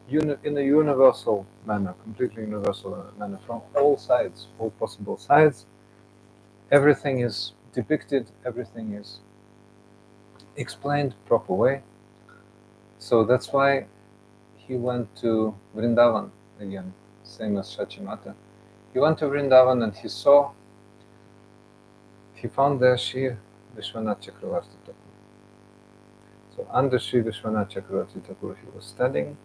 in a universal manner, completely universal manner, from all sides, all possible sides. Everything is depicted, everything is explained proper way. So that's why he went to Vrindavan again, same as Shachimata. He went to Vrindavan and he found there Sri Vishwanath Chakravarti Thakur. So under Sri Vishwanath Chakravarti Thakur he was studying.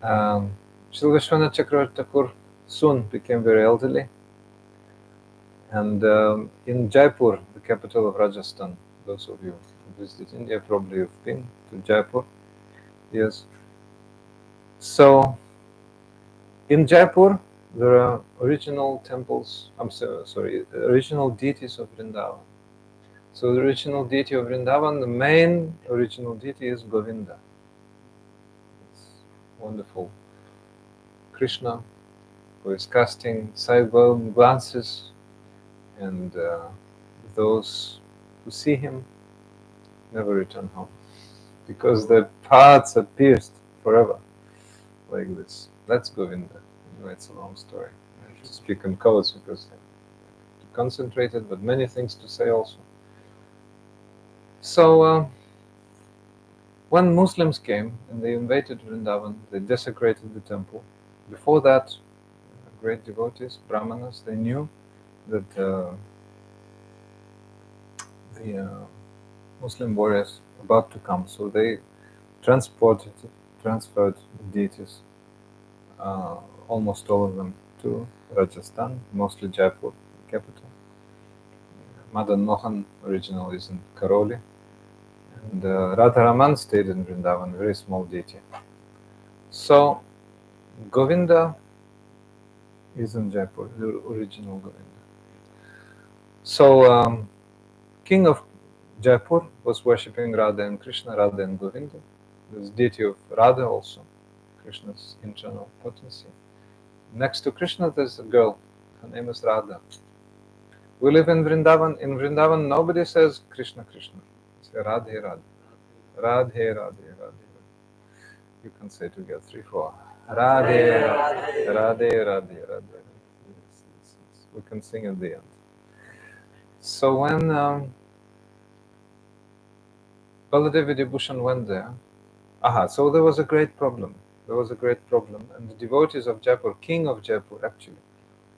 Sri Vishwanath Chakravarti Thakur soon became very elderly. And in Jaipur, the capital of Rajasthan, those of you who visited India probably have been to Jaipur. Yes. So in Jaipur, there are original temples, original deities of Vrindavan. So the original deity of Vrindavan, the main original deity is Govinda. It's wonderful Krishna, who is casting side glances and those who see him never return home, because their paths are pierced forever, like this. Let's go in there. Anyway, it's a long story. I have to speak in codes because I'm concentrated, but many things to say also. So, when Muslims came and they invaded Vrindavan, they desecrated the temple. Before that, great devotees, Brahmanas, they knew that the Muslim warriors about to come, so they transferred the deities, almost all of them, to Rajasthan, mostly Jaipur, the capital. Madan Mohan originally is in Karoli, and Radharaman stayed in Vrindavan, very small deity. So Govinda is in Jaipur, the original Govinda. So king of Jaipur was worshipping Radha and Krishna, Radha and Govinda. There's deity of Radha also, Krishna's internal potency. Next to Krishna, there's a girl. Her name is Radha. We live in Vrindavan. In Vrindavan, nobody says Krishna, Krishna. Say Radhe, Radhe. Radhe, Radhe, Radhe. You can say together, 3, 4. Radhe, Radhe, Radhe, Radhe, Radhe. Yes. We can sing at the end. So when Baladeva Vidyabhusana went there, so there was a great problem. There was a great problem, and the devotees of Jaipur, king of Jaipur actually,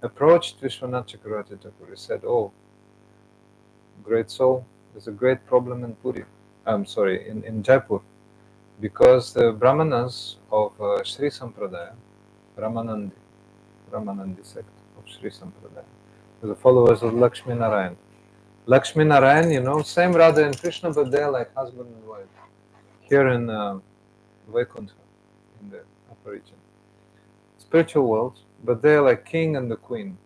approached Vishwanath Chakravarti Thakur. He said, "Oh, great soul, there's a great problem in Puri. In Jaipur, because the Brahmanas of Sri Sampradaya, Ramanandi sect of Sri Sampradaya, the followers of Lakshmi Narayan. Lakshmi Narayan, same Radha and Krishna, but they're like husband and wife. Here in Vaikuntha, in the upper region. Spiritual world, but they're like king and the queen,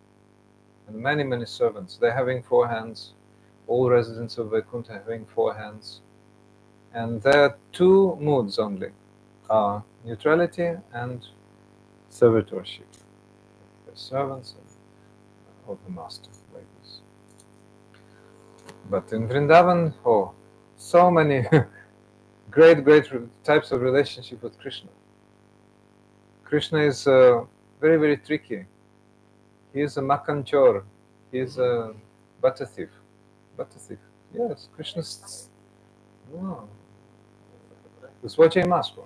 and many, many servants. They're having 4 hands, all residents of Vaikuntha having 4 hands. And there are 2 moods only, neutrality and servitorship. The servants of the master, like this. But in Vrindavan, so many great types of relationship with Krishna. Krishna is very, very tricky. He is a makanchor. He is a butter thief. Butter thief. Yes, Krishna's. No. Złodziej masła.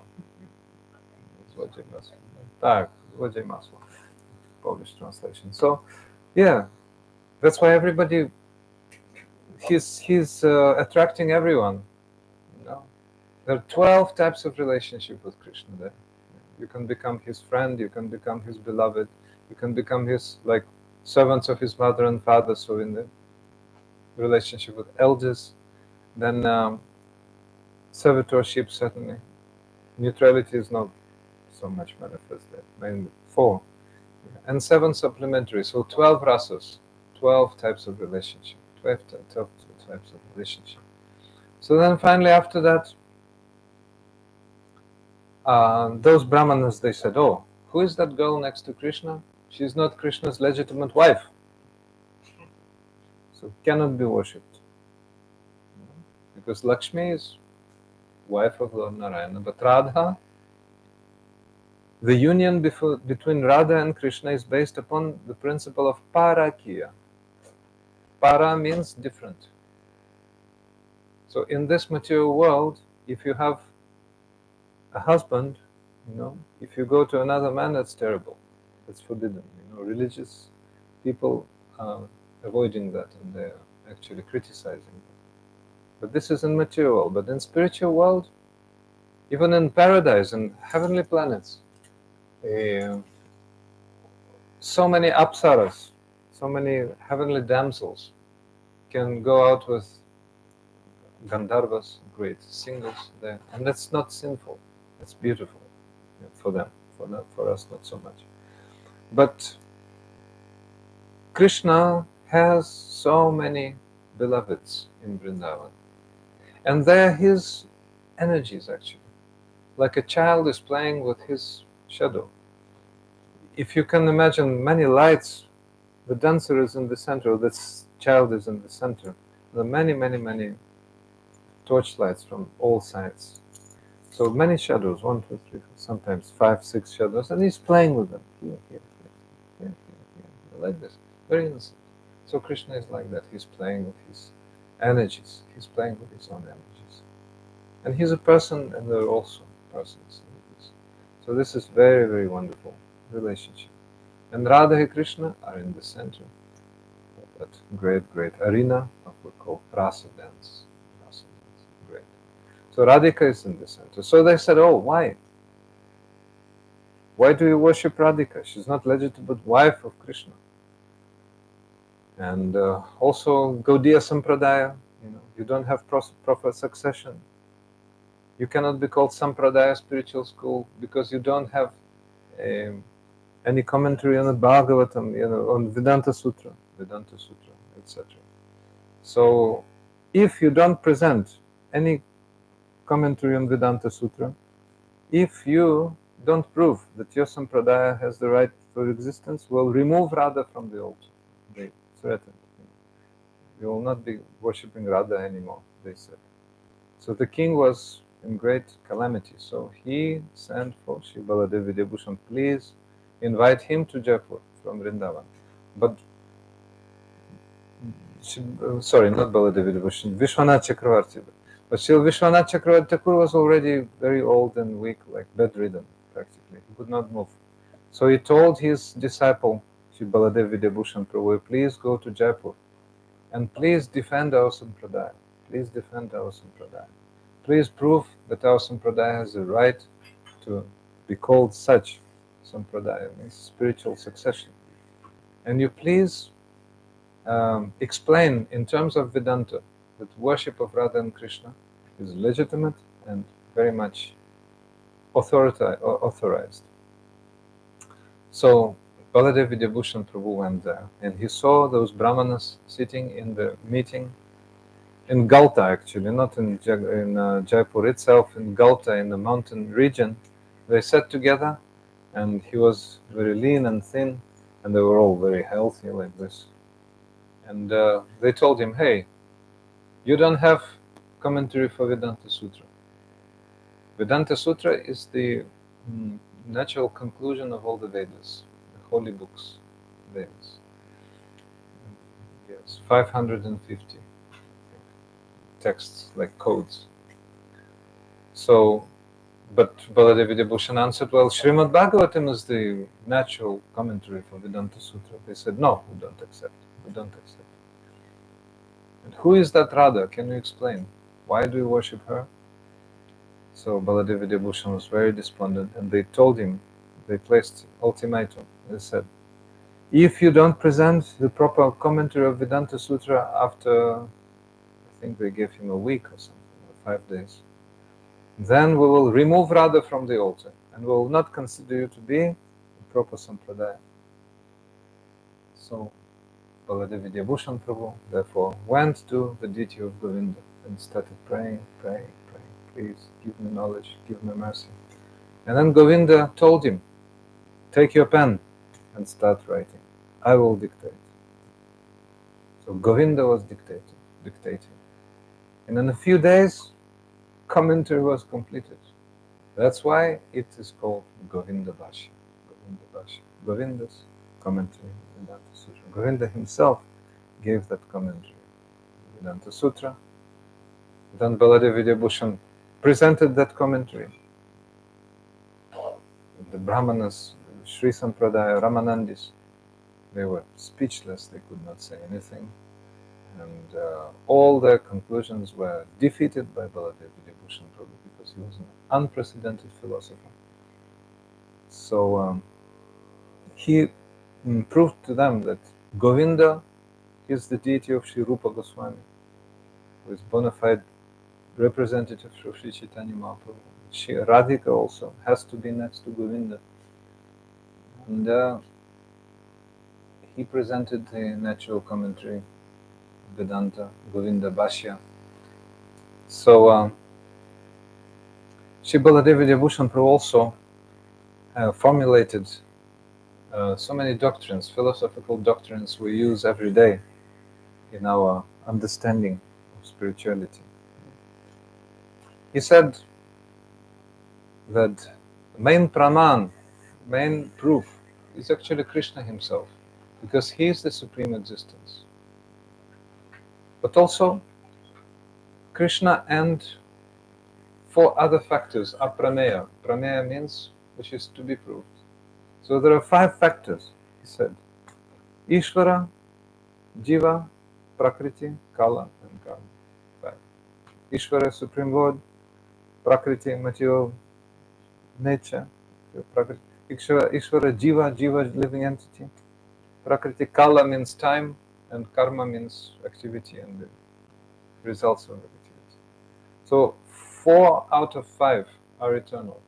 Złodziej masła. Tak, złodziej masła. Polish translation. So, yeah, that's why everybody. He's attracting everyone. There are 12 types of relationship with Krishna there. You can become his friend, you can become his beloved, you can become his servants of his mother and father, so in the relationship with elders, then servitorship certainly. Neutrality is not so much manifest there, mainly 4. And 7 supplementary, so 12 rasas, 12 types of relationship, 12 types of relationship. So then finally after that, those Brahmanas, they said, "Oh, who is that girl next to Krishna? She's not Krishna's legitimate wife, so cannot be worshipped. Because Lakshmi is wife of Lord Narayana, but Radha, the union between Radha and Krishna is based upon the principle of parakiya. Para means different. So in this material world, if you have a husband, if you go to another man, that's terrible. That's forbidden. Religious people are avoiding that, and they're actually criticizing that. But this is in material world. But in spiritual world, even in paradise and heavenly planets, so many apsaras, so many heavenly damsels can go out with Gandharvas, great singers there, and that's not sinful. It's beautiful for them. For us, not so much. But Krishna has so many beloveds in Vrindavan, and they're his energies actually. Like a child is playing with his shadow. If you can imagine many lights, the dancer is in the center, this child is in the center, there are many torchlights from all sides. So many shadows, 1, 2, 3, 4, sometimes 5, 6 shadows, and he's playing with them. Here, like this. Very innocent. So Krishna is like that. He's playing with his energies. He's playing with his own energies. And he's a person, and there are also persons in this. So this is very wonderful relationship. And Radha and Krishna are in the center of that great arena of what we call rasa dance. Rasa dance. Great. So Radhika is in the center. So they said, oh, why? Why do you worship Radhika? She's not legitimate wife of Krishna. And also Gaudiya Sampradaya, you don't have proper succession. You cannot be called Sampradaya spiritual school because you don't have any commentary on the Bhagavatam, on Vedanta Sutra, etc. So if you don't present any commentary on Vedanta Sutra, if you don't prove that your Sampradaya has the right for existence, we'll remove Radha from the altar. They threatened. You will not be worshipping Radha anymore, they said. So the king was in great calamity. So he sent for Sri Baladeva Vidyabhusana, please invite him to Jaipur from Vrindavan. But, sorry, not Baladeva Vidyabhusana, Vishwanath Chakravarti. But Sri Vishwanath Chakravarti Thakur was already very old and weak, like bedridden practically. He could not move. So he told his disciple, Sri Baladeva Vidyabhusana Prabhu, please go to Jaipur and please defend our Sampradaya. Please defend our Sampradaya. Please prove that our Sampradaya has the right to be called such. Sampradaya means spiritual succession. And you please explain in terms of Vedanta that worship of Radha and Krishna is legitimate and very much authorized. So Baladeva Vidyabhusana Prabhu went there and he saw those brahmanas sitting in the meeting in Galta, actually, not in Jaipur itself, in Galta, in the mountain region. They sat together and he was very lean and thin and they were all very healthy like this. And they told him, hey, you don't have commentary for Vedanta Sutra. Vedanta Sutra is the natural conclusion of all the Vedas, the holy books, Vedas. Yes, 550 texts, like codes. So, but Baladeva Vidyabhusana answered, well, Srimad Bhagavatam is the natural commentary for Vedanta Sutra. They said, no, we don't accept. We don't accept. And who is that Radha? Can you explain? Why do you worship her? So Baladeva Vidyabhusana was very despondent and they told him, they placed ultimatum. They said, if you don't present the proper commentary of Vedanta Sutra after, I think they gave him a week or something, or 5 days, then we will remove Radha from the altar and we will not consider you to be a proper Sampradaya. So Baladeva Vidyabhusana Prabhu therefore went to the deity of Govinda and started praying, please give me knowledge, give me mercy. And then Govinda told him, take your pen and start writing. I will dictate. So Govinda was dictating. And in a few days, commentary was completed. That's why it is called Govinda-bhashya. Govinda's commentary on Vedanta Sutra. Govinda himself gave that commentary on Vedanta Sutra. Then Baladeva Vidyabhusana presented that commentary. The Brahmanas, Sri Sampradaya, Ramanandis, they were speechless, they could not say anything. And all their conclusions were defeated by Baladeva Vidyabhusana Prabhu because he was an unprecedented philosopher. So he proved to them that Govinda is the deity of Sri Rupa Goswami, who is bona fide representative of Sri Chaitanya Mahaprabhu. Radhika also has to be next to Govinda. And he presented the natural commentary, Vedanta, Govinda-bhashya. So Sri Baladeva Vidyabhusana Prabhu also formulated so many doctrines, philosophical doctrines we use every day in our understanding of spirituality. He said that the main praman, main proof, is actually Krishna himself, because he is the supreme existence. But also Krishna and four other factors are prameya. Prameya means which is to be proved. So there are 5 factors, he said. Ishvara, Jiva, Prakriti, Kala, and Karma. 5. Ishvara, Supreme Lord; Prakriti, material nature; Prakriti. Ishvara, Jiva, Jiva, living entity; Prakriti, Kala means time, and Karma means activity and the results of activity. So 4 out of 5 are eternal.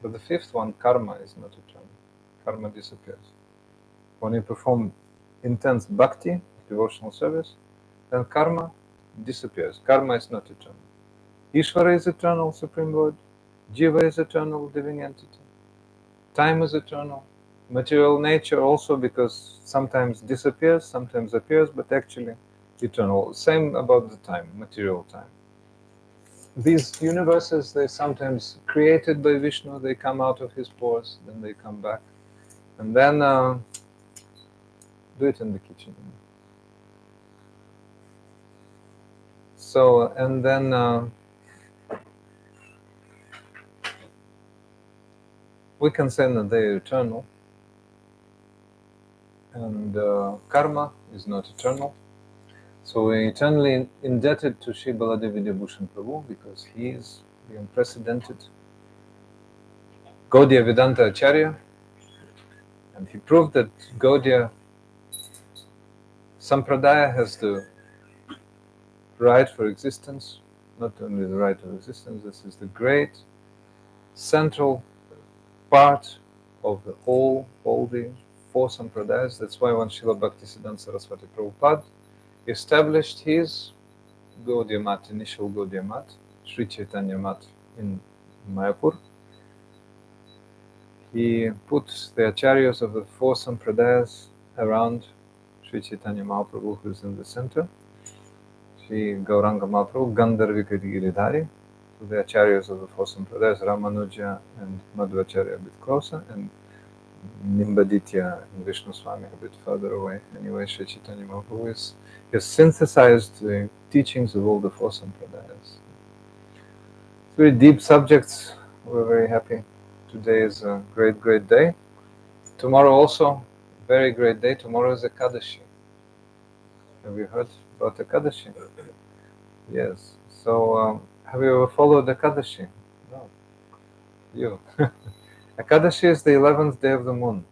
But the 5th one, Karma, is not eternal. Karma disappears. When you perform intense bhakti, devotional service, then karma disappears. Karma is not eternal. Ishvara is eternal, Supreme Lord. Jiva is eternal, living entity. Time is eternal. Material nature also, because sometimes disappears, sometimes appears, but actually eternal. Same about the time, material time. These universes, they're sometimes created by Vishnu, they come out of his pores, then they come back. And then do it in the kitchen. So, and then we can say that they are eternal, and karma is not eternal. So we're eternally indebted to Sri Baladeva Vidyabhusana Prabhu, because he is the unprecedented Gaudiya Vedanta Acharya, and he proved that Gaudiya Sampradaya has the right for existence, not only the right of existence, this is the great central part of the all the 4 Sampradayas. That's why when Srila Bhaktisiddhanta Saraswati Prabhupada established his Gaudiya Mat, initial Gaudiya Mat, Sri Chaitanya Mat in Mayapur, he put the acharyas of the 4 Sampradayas around Sri Chaitanya Mahaprabhu, who is in the center, Sri Gauranga Mahaprabhu, Gandharvika Giridhari, so the acharyas of the 4 Sampradayas, Ramanuja and Madhvacharya a bit closer, and Nimbaditya and Vishnu Swami a bit further away. Anyway, Sri Chaitanya Mahaprabhu has synthesized the teachings of all the 4 Sampradayas. Very deep subjects. We're very happy. Today is a great, great day. Tomorrow also, very great day. Tomorrow is Ekadashi. Have you heard about Ekadashi? Yes. So, have you ever followed Ekadashi? No. You. Ekadashi is the 11th day of the moon.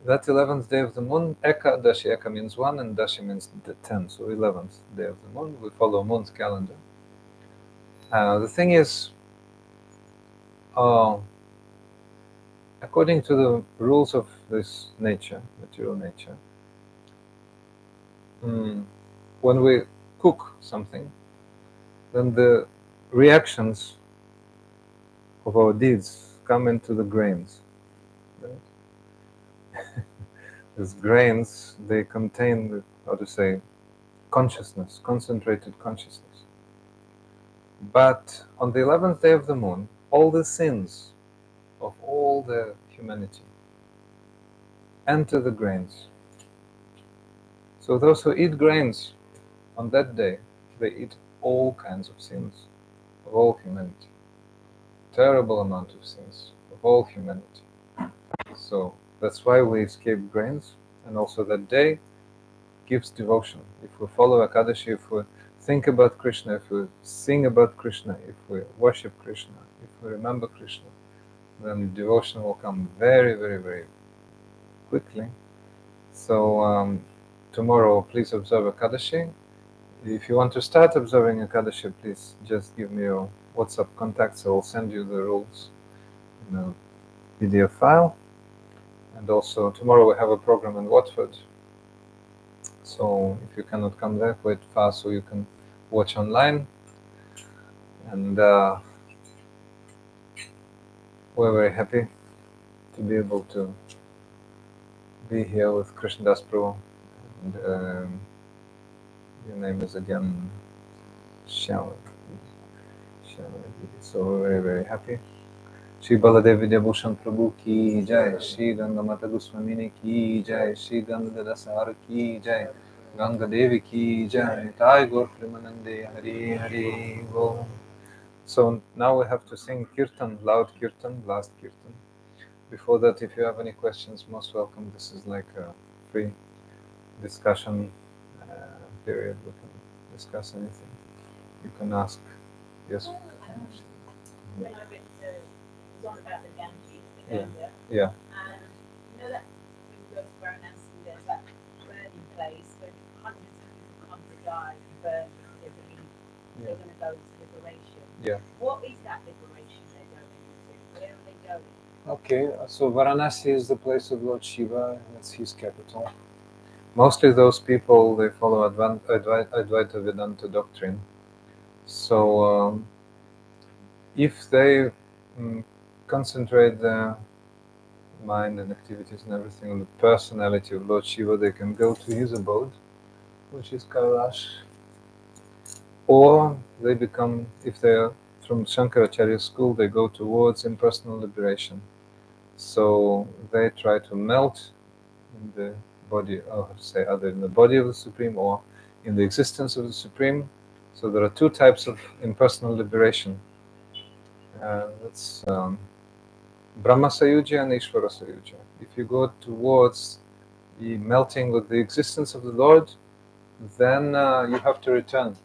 That 11th day of the moon, Ekadashi, Eka means 1 and Dashi means the 10, so 11th day of the moon. We follow moon's calendar. The thing is, according to the rules of this nature, material nature, when we cook something, then the reactions of our deeds come into the grains. Right? These grains, they contain, how to say, consciousness, concentrated consciousness. But on the 11th day of the moon, all the sins of all the humanity enter the grains. So those who eat grains on that day, they eat all kinds of sins of all humanity. Terrible amount of sins of all humanity. So that's why we escape grains, and also that day gives devotion. If we follow Ekadashi, if we think about Krishna, if we sing about Krishna, if we worship Krishna, if we remember Krishna, then devotion will come very, very, very quickly. So tomorrow, please observe Ekadashi. If you want to start observing Ekadashi, please just give me your WhatsApp contacts. I will send you the rules in a PDF file. And also tomorrow we have a program in Watford. So if you cannot come there, quite fast, so you can watch online. And we're very happy to be able to be here with Krsnadasa Prabhu And your name is again Shyama. So we're very, very happy. Sri Baladeva Vidyabhusana Prabhu ki jai, Sri Gangamata Goswamini ki jai, Sri Ganga-dasahara ki jai, Ganga Devi ki jai, Tai Gaur Premanande Hari Hari Om. So now we have to sing Kirtan, loud Kirtan, last Kirtan. Before that, if you have any questions, most welcome. This is like a free discussion period. We can discuss anything. You can ask. Yes. When I went to, it was on about the Ganges, the Yeah. Ganga, Yeah. and you know that when you go to Varanasi, there's that burning place where hundreds of people come to die and burn because they believe they're going to go to liberation. Yeah. What is that liberation they're going into? Where are they going? Okay, so Varanasi is the place of Lord Shiva. That's his capital. Mostly those people, they follow Advaita Vedanta doctrine. So if they concentrate their mind and activities and everything on the personality of Lord Shiva, they can go to his abode, which is Kailash. Or they become, if they're from Shankaracharya school, they go towards impersonal liberation. So they try to melt in the body, or how to say, either in the body of the Supreme or in the existence of the Supreme. So there are two types of impersonal liberation. That's Brahma Sayuja and Ishvara Sayuja. If you go towards the melting with the existence of the Lord, then you have to return.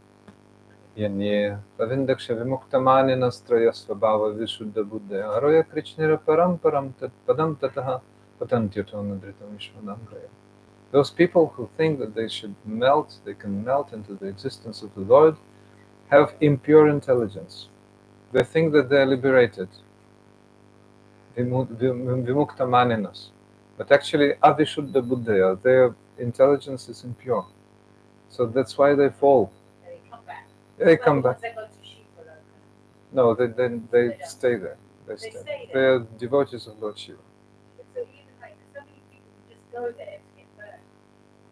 Yanye Pavindaksha Vimuktamani Nastraya Svabhava Vishuddha Buddha Aroya Krichnira Param Param Tat Padam Tataha Patantyuto Nadritam Vishwanamgraya. Those people who think that they should melt, they can melt into the existence of the Lord, have impure intelligence. They think that they are liberated, vimukta maninas. But actually, avishuddha buddhaya, their intelligence is impure. So that's why they fall. They come back. They come back. Once they go to Shiva, No, they don't. stay there. They They stay. stay They there. are devotees of Lord Shiva. So even like so many people who just go there to get burned.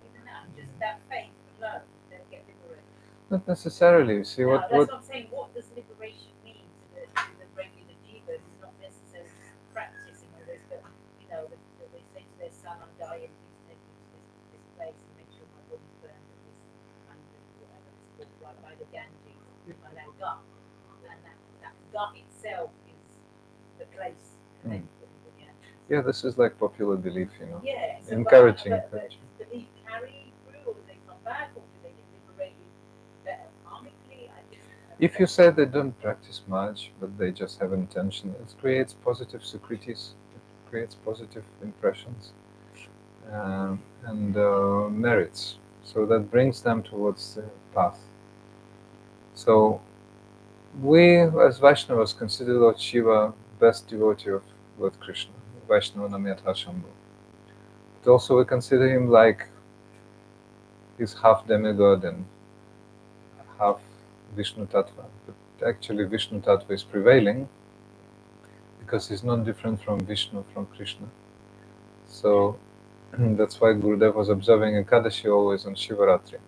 Even that, just that faith alone, they'll get liberated. Not necessarily. You see, No, what that's what I'm saying. What does liberation mean to the regular jivas? It's not necessarily practicing all this, but you know, they say to their son, "I'm dying. Please take me to this place and make sure my body's burned at this hundred, whatever it's called, by the Ganges, by that gut, and that gut itself is the place connected with the Ganges." Yeah, this is like popular belief, you know. Yeah. So Encouraging. but does belief carry through, or do they come back, or do they get liberated better karmically? If you say they don't practice much, but they just have intention, it creates positive sukritis, it creates positive impressions and merits. So that brings them towards the path. So we, as Vaishnavas, consider Lord Shiva best devotee of Lord Krishna, Vaishnava Namyatha Shambhu. But also we consider him like he's half demigod and half Vishnu Tattva. But actually Vishnu Tattva is prevailing because he's not different from Vishnu, from Krishna. So that's why Gurudev was observing Ekadashi always on Shivaratri.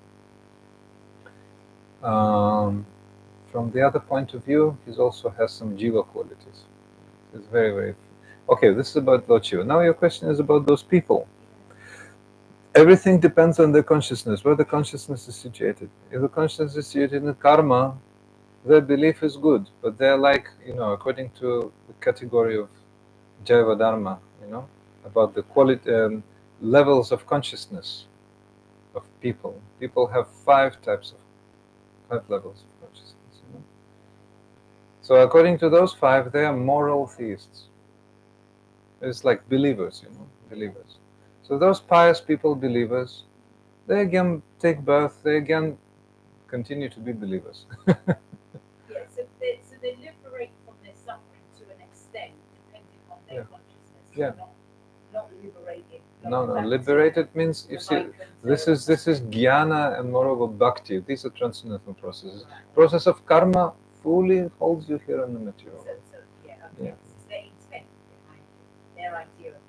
From the other point of view, he also has some jiva qualities. It's very, very... Okay, this is about Lord Shiva. Now your question is about those people. Everything depends on their consciousness, where the consciousness is situated. If the consciousness is situated in karma, their belief is good, but they're like, according to the category of Jaiva Dharma, about the quality, levels of consciousness of people. People have five levels of consciousness. So according to those five, they are moral theists. It's like believers, believers. So those pious people, believers, they again take birth, they again continue to be believers. Yeah, so they liberate from their suffering to an extent, depending on their consciousness. Yeah. Not liberated. No, liberated means, you see, this is jnana and moreover bhakti. These are transcendental processes. Process of karma fully holds you here in the material world. So yeah, okay. Yeah. It's their intent behind it, their idea of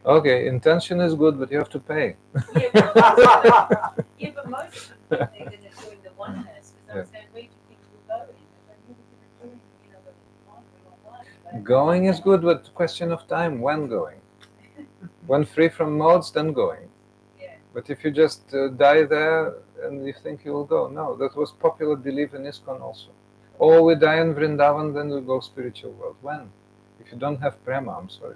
Okay, intention is good, but you have to pay. Yeah, but yeah, but most of them think they're going to join the oneness because I'm saying, where do you think you're going? They're going to join, the one. Going is good, but question of time. When going? When free from modes, then going. Yeah. But if you just die there and you think you will go, no, that was popular belief in ISKCON also. Oh, we die in Vrindavan, then we go spiritual world. When? If you don't have prema, I'm sorry.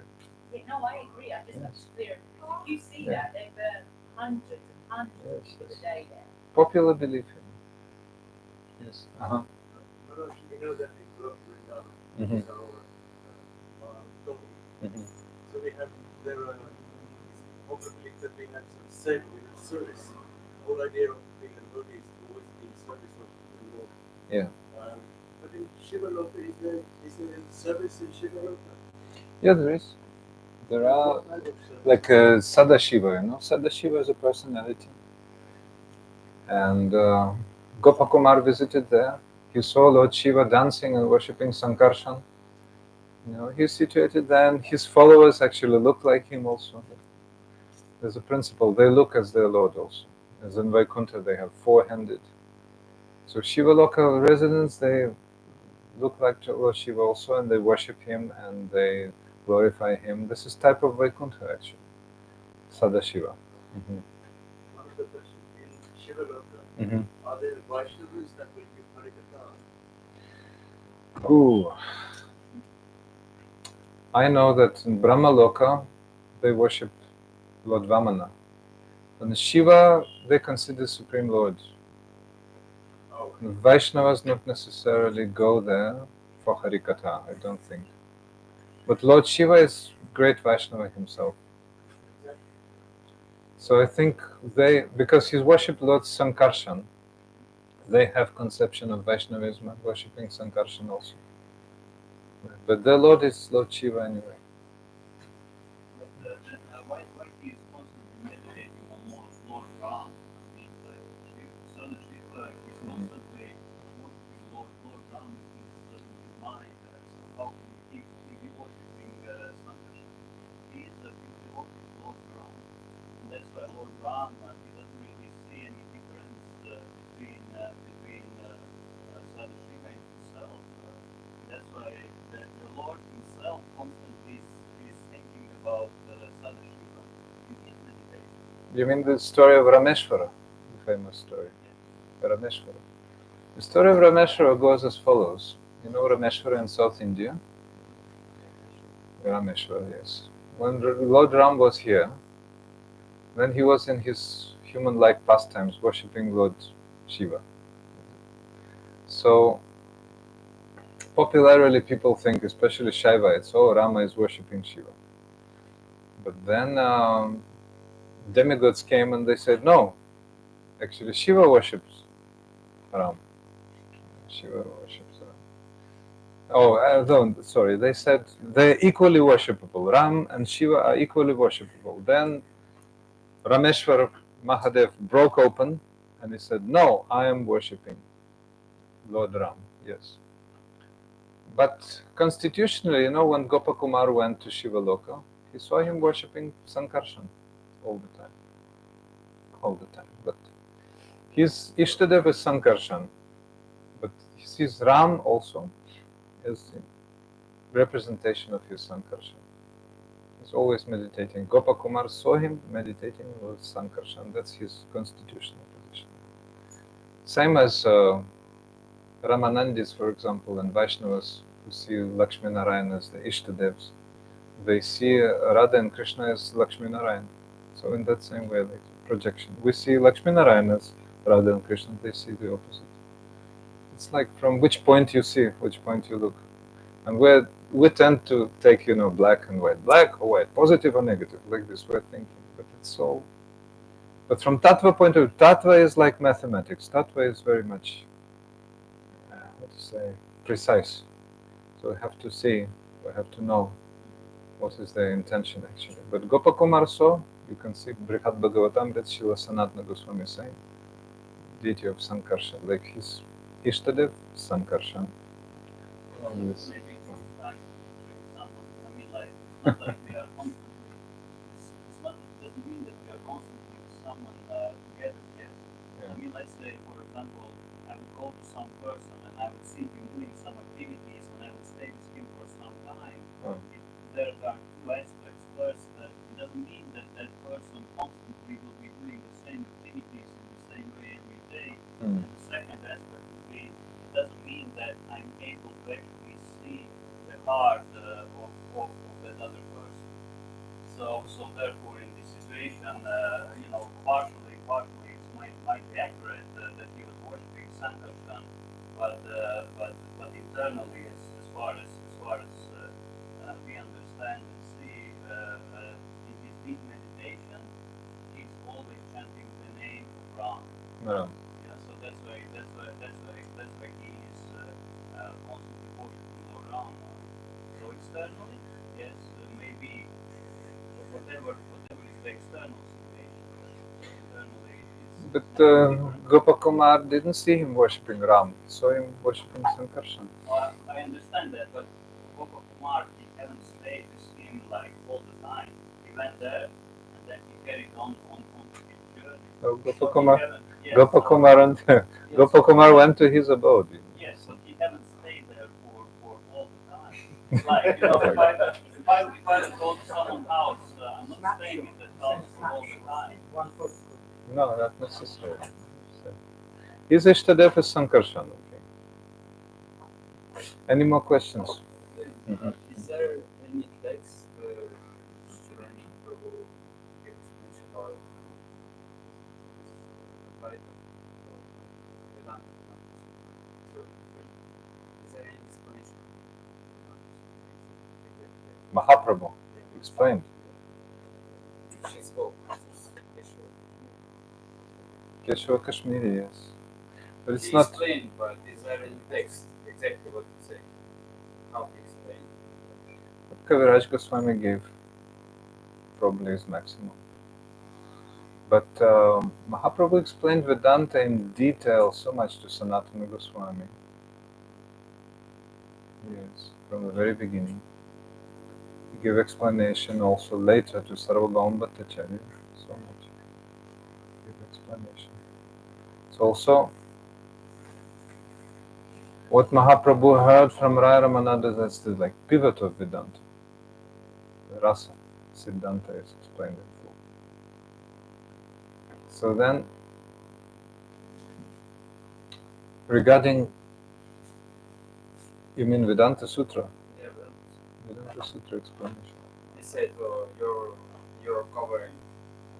Yeah, no, I agree. I just want to clear because if you see that they burn hundreds and hundreds of people a day there. Popular belief. Yes. We know that they grew up in Vrindavan. So we have there also belief that we have some service. The whole idea of being a devotee is to always be in service of the Lord. Yeah. But in Shiva Loka, is there service in Shiva Loka? Yeah, there is. There are like Sadashiva, Sadashiva is a personality. And Gopakumar visited there. He saw Lord Shiva dancing and worshipping Sankarshan. He's situated there, and his followers actually look like him also. There's a principle, they look as their Lord also. As in Vaikuntha, they have four-handed. So Shiva Loka residents, they look like Lord Shiva also, and they worship him and they glorify him. This is type of Vaikuntha actually, Sadashiva. One of the questions in Shiva Loka, are there Vaishnavas that will give Harikatha? Ooh. I know that in Brahma Loka, they worship Lord Vamana. And Shiva, they consider Supreme Lord. Vaishnavas not necessarily go there for Harikatha, I don't think. But Lord Shiva is great Vaishnava himself. So I think because he's worshipped Lord Sankarshan, they have conception of Vaishnavism worshipping Sankarshan also. But their Lord is Lord Shiva anyway. Why he is constantly meditating on Lord Ram? I mean, Son Shiva is constantly worshiping Lord Ram in his mind. So how can he be worshiping Sankarshan? He is worshiping Lord Ram. And that's why Lord Ram, he doesn't really see any difference between Son Shiva and himself. That's why the Lord himself constantly is thinking about Son Shiva in his meditation. You mean the story of Rameshwara, the famous story? Rameshwara. The story of Rameshwara goes as follows. You know Rameshwara in South India? Rameshwara, yes. When Lord Ram was here, then he was in his human-like pastimes, worshipping Lord Shiva. So, popularly people think, especially Shaivites, oh, Rama is worshipping Shiva. But then demigods came and they said, no, actually Shiva worships Ram. Shiva worships Ram. Oh, no, sorry, they said they're equally worshipable. Ram and Shiva are equally worshipable. Then Rameshwar Mahadev broke open and he said, no, I am worshipping Lord Ram, yes. But constitutionally, when Gopakumar went to Shiva Loka, he saw him worshipping Sankarshan all the time. All the time. But his Ishtadev is Sankarshan. But he sees Ram also as a representation of his Sankarshan. He's always meditating. Gopakumar saw him meditating with Sankarshan. That's his constitutional position. Same as Ramanandis, for example, and Vaishnavas who see Lakshmi Narayana as the Ishtadevs. They see Radha and Krishna as Lakshmi Narayana. So in that same way, like projection. We see Lakshmi Narayana as Radha and Krishna, they see the opposite. It's like from which point you see, which point you look. And we tend to take, black and white. Black or white, positive or negative, like this we're thinking. But it's all... But from Tattva point of view, Tattva is like mathematics. Tattva is very much, precise. So we have to see, we have to know what is their intention actually. But Gopakumar saw, you can see Brihad Bhagavatamrita, Srila Sanatana Goswami saying, deity of Sankarshan, like his Ishtadev, Sankarshan. Maybe for example, I mean, like we are constantly doesn't mean that we are constantly with someone together. Yes. Yeah. I mean, let's say, for example, I would go to some person and I would see him doing some activities and I would stay with him for some time. Oh. There are two aspects. First, it doesn't mean that that person constantly will be doing the same activities in the same way every day. Mm. And the second aspect would be, it doesn't mean that I'm able to actually see the heart of that other person. So therefore, in this situation, partially it might be accurate that he was worshiping Sankarshan, but internally, as far as we understand and see, in his deep meditation, he's always chanting the name of Ram. Yeah. Yeah, so that's why he is constantly worshiping Lord Ram. So externally, yes, maybe whatever is the external situation, internally it's But different. Gopakumar didn't see him worshipping Ram, he saw him worshipping Sankarshan. Well, I understand that, but Gopa Kumar, he hadn't stayed with him like all the time. He went there and then he carried on to his journey. So So he Gopakumar, haven't- yes, Gopakumar, and Gopakumar went to his abode. Yes, but he haven't stayed there for all the time. It's like, if I would go to someone's house, I'm not staying in that house for all the time. One person. No, not necessarily. His Ishtadev is Sankarshan. Okay. Any more questions? Mhm. Is there any text Sri Prabhu explains about Advaita or Vedanta? So, is there any explanation? Mahaprabhu explained. She spoke. Keshava Kashmiri, yes. But it's He not. explained, but is there any text exactly what he said? How he explained? Kaviraj Goswami gave probably his maximum. But Mahaprabhu explained Vedanta in detail so much to Sanatana Goswami. Yes, from the very beginning. He gave explanation also later to Sarvabhauma Bhattacharya. So much. He gave explanation. So also, what Mahaprabhu heard from Raya Ramananda, that's the like pivot of Vedanta. The Rasa Siddhanta is explained in full. So then, regarding, you mean Vedanta Sutra? Yeah, but Vedanta Sutra explanation. he said you're covering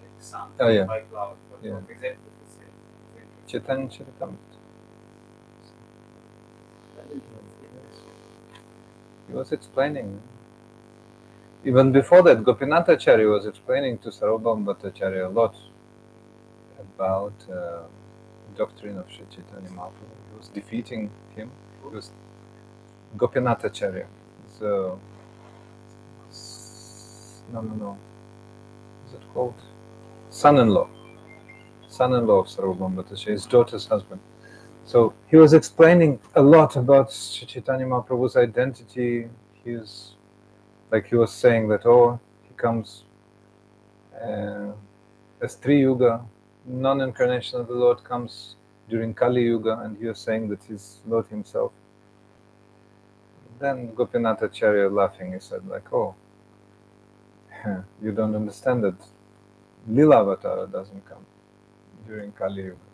like sun Oh, yeah. by cloud. But Yeah. what exactly he said? Chaitanya Charitamrita. He was explaining. Even before that, Gopinathacharya was explaining to Sarvabhauma Bhattacharya a lot about doctrine of Sri Chaitanya Mahaprabhu. He was defeating him. He was Gopinathacharya. So, no. Is it called? Son-in-law. Son-in-law of Sarvabhauma Bhattacharya, his daughter's husband. So he was explaining a lot about Sri Chaitanya Mahaprabhu's identity. He was saying that, he comes as Tri-Yuga, non-incarnation of the Lord comes during Kali Yuga, and he was saying that he's Lord himself. Then Gopinathacharya laughing, he said you don't understand that Lila Avatara doesn't come during Kali Yuga.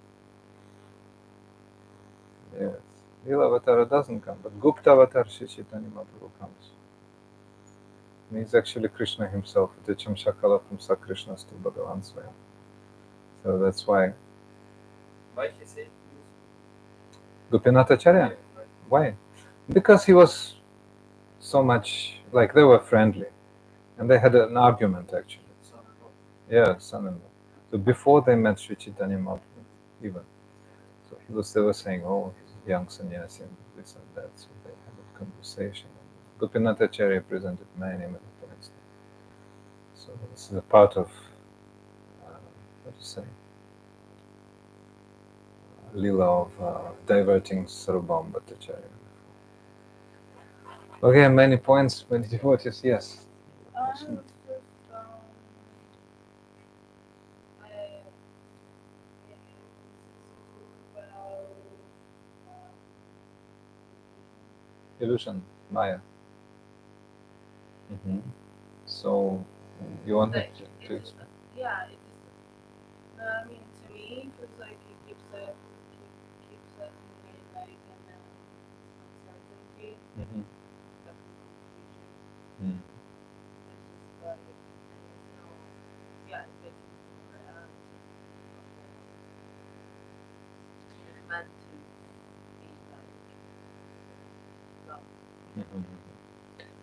Yes, Lila Avatara doesn't come, but Gupta Avatar Sri Chaitanya Mahaprabhu comes. And he's actually Krishna himself, Ticham Shakala from Sakrishna to Bhagavan Swayam. So that's why. Why he said Gopinathacharya? Why? Because he was so much, like they were friendly. And they had an argument actually. Yeah, son-in-law. So before they met Sri Chaitanya Mahaprabhu, even. So they were saying, he's a young sannyasi and this and that. So they had a conversation. Gopinathacharya presented many points. So this is a part of, what to say, lila of diverting Sarvabhauma Bhattacharya. Okay, many points, many devotees, yes. I was just Illusion, Maya. So, you want Like, to it is, explain? yeah, it is. I mean, to me, it feels like it keeps us in a way like an uncertainty, like a confusion. There's just like, and there's no, yeah, it's basically no reality. It's meant to be like love.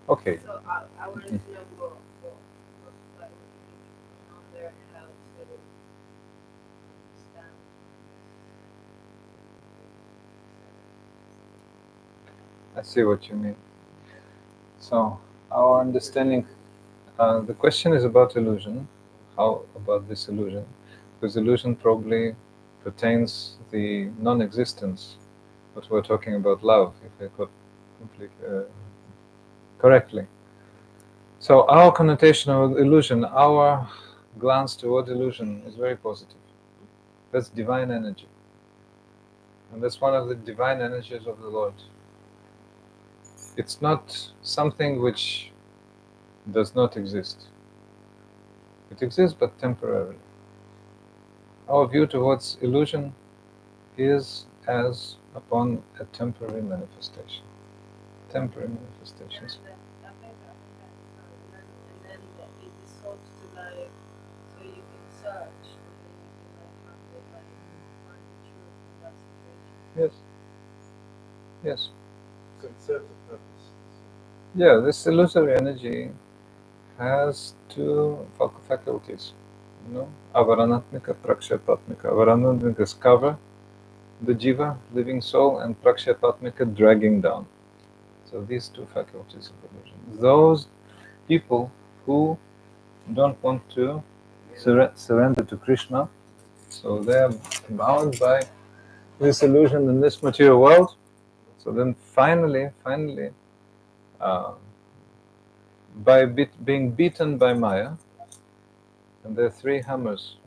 Okay. So I wanted to know what you mean on there and how to understand. I see what you mean. So, our understanding, the question is about illusion. How about this illusion? Because illusion probably pertains the non-existence, but we're talking about love, if I got completely correctly. So, our connotation of illusion, our glance toward illusion is very positive. That's divine energy. And that's one of the divine energies of the Lord. It's not something which does not exist. It exists, but temporarily. Our view towards illusion is as upon a temporary manifestation. Temporary manifestations. And then I think sorry, and then it is sought to like, so you can search and then you can like find find the truth in that situation. Yes. Yes. So it serves a purpose. Yeah, this illusory energy has two faculties. Avaranatmika, prakshatatmika. Avaranatmika is cover, the jiva, living soul, and prakshatatmika, dragging down. So these two faculties of illusion. Those people who don't want to surrender to Krishna, so they are bound by this illusion in this material world. So then finally, by being beaten by Maya, and there are three hammers,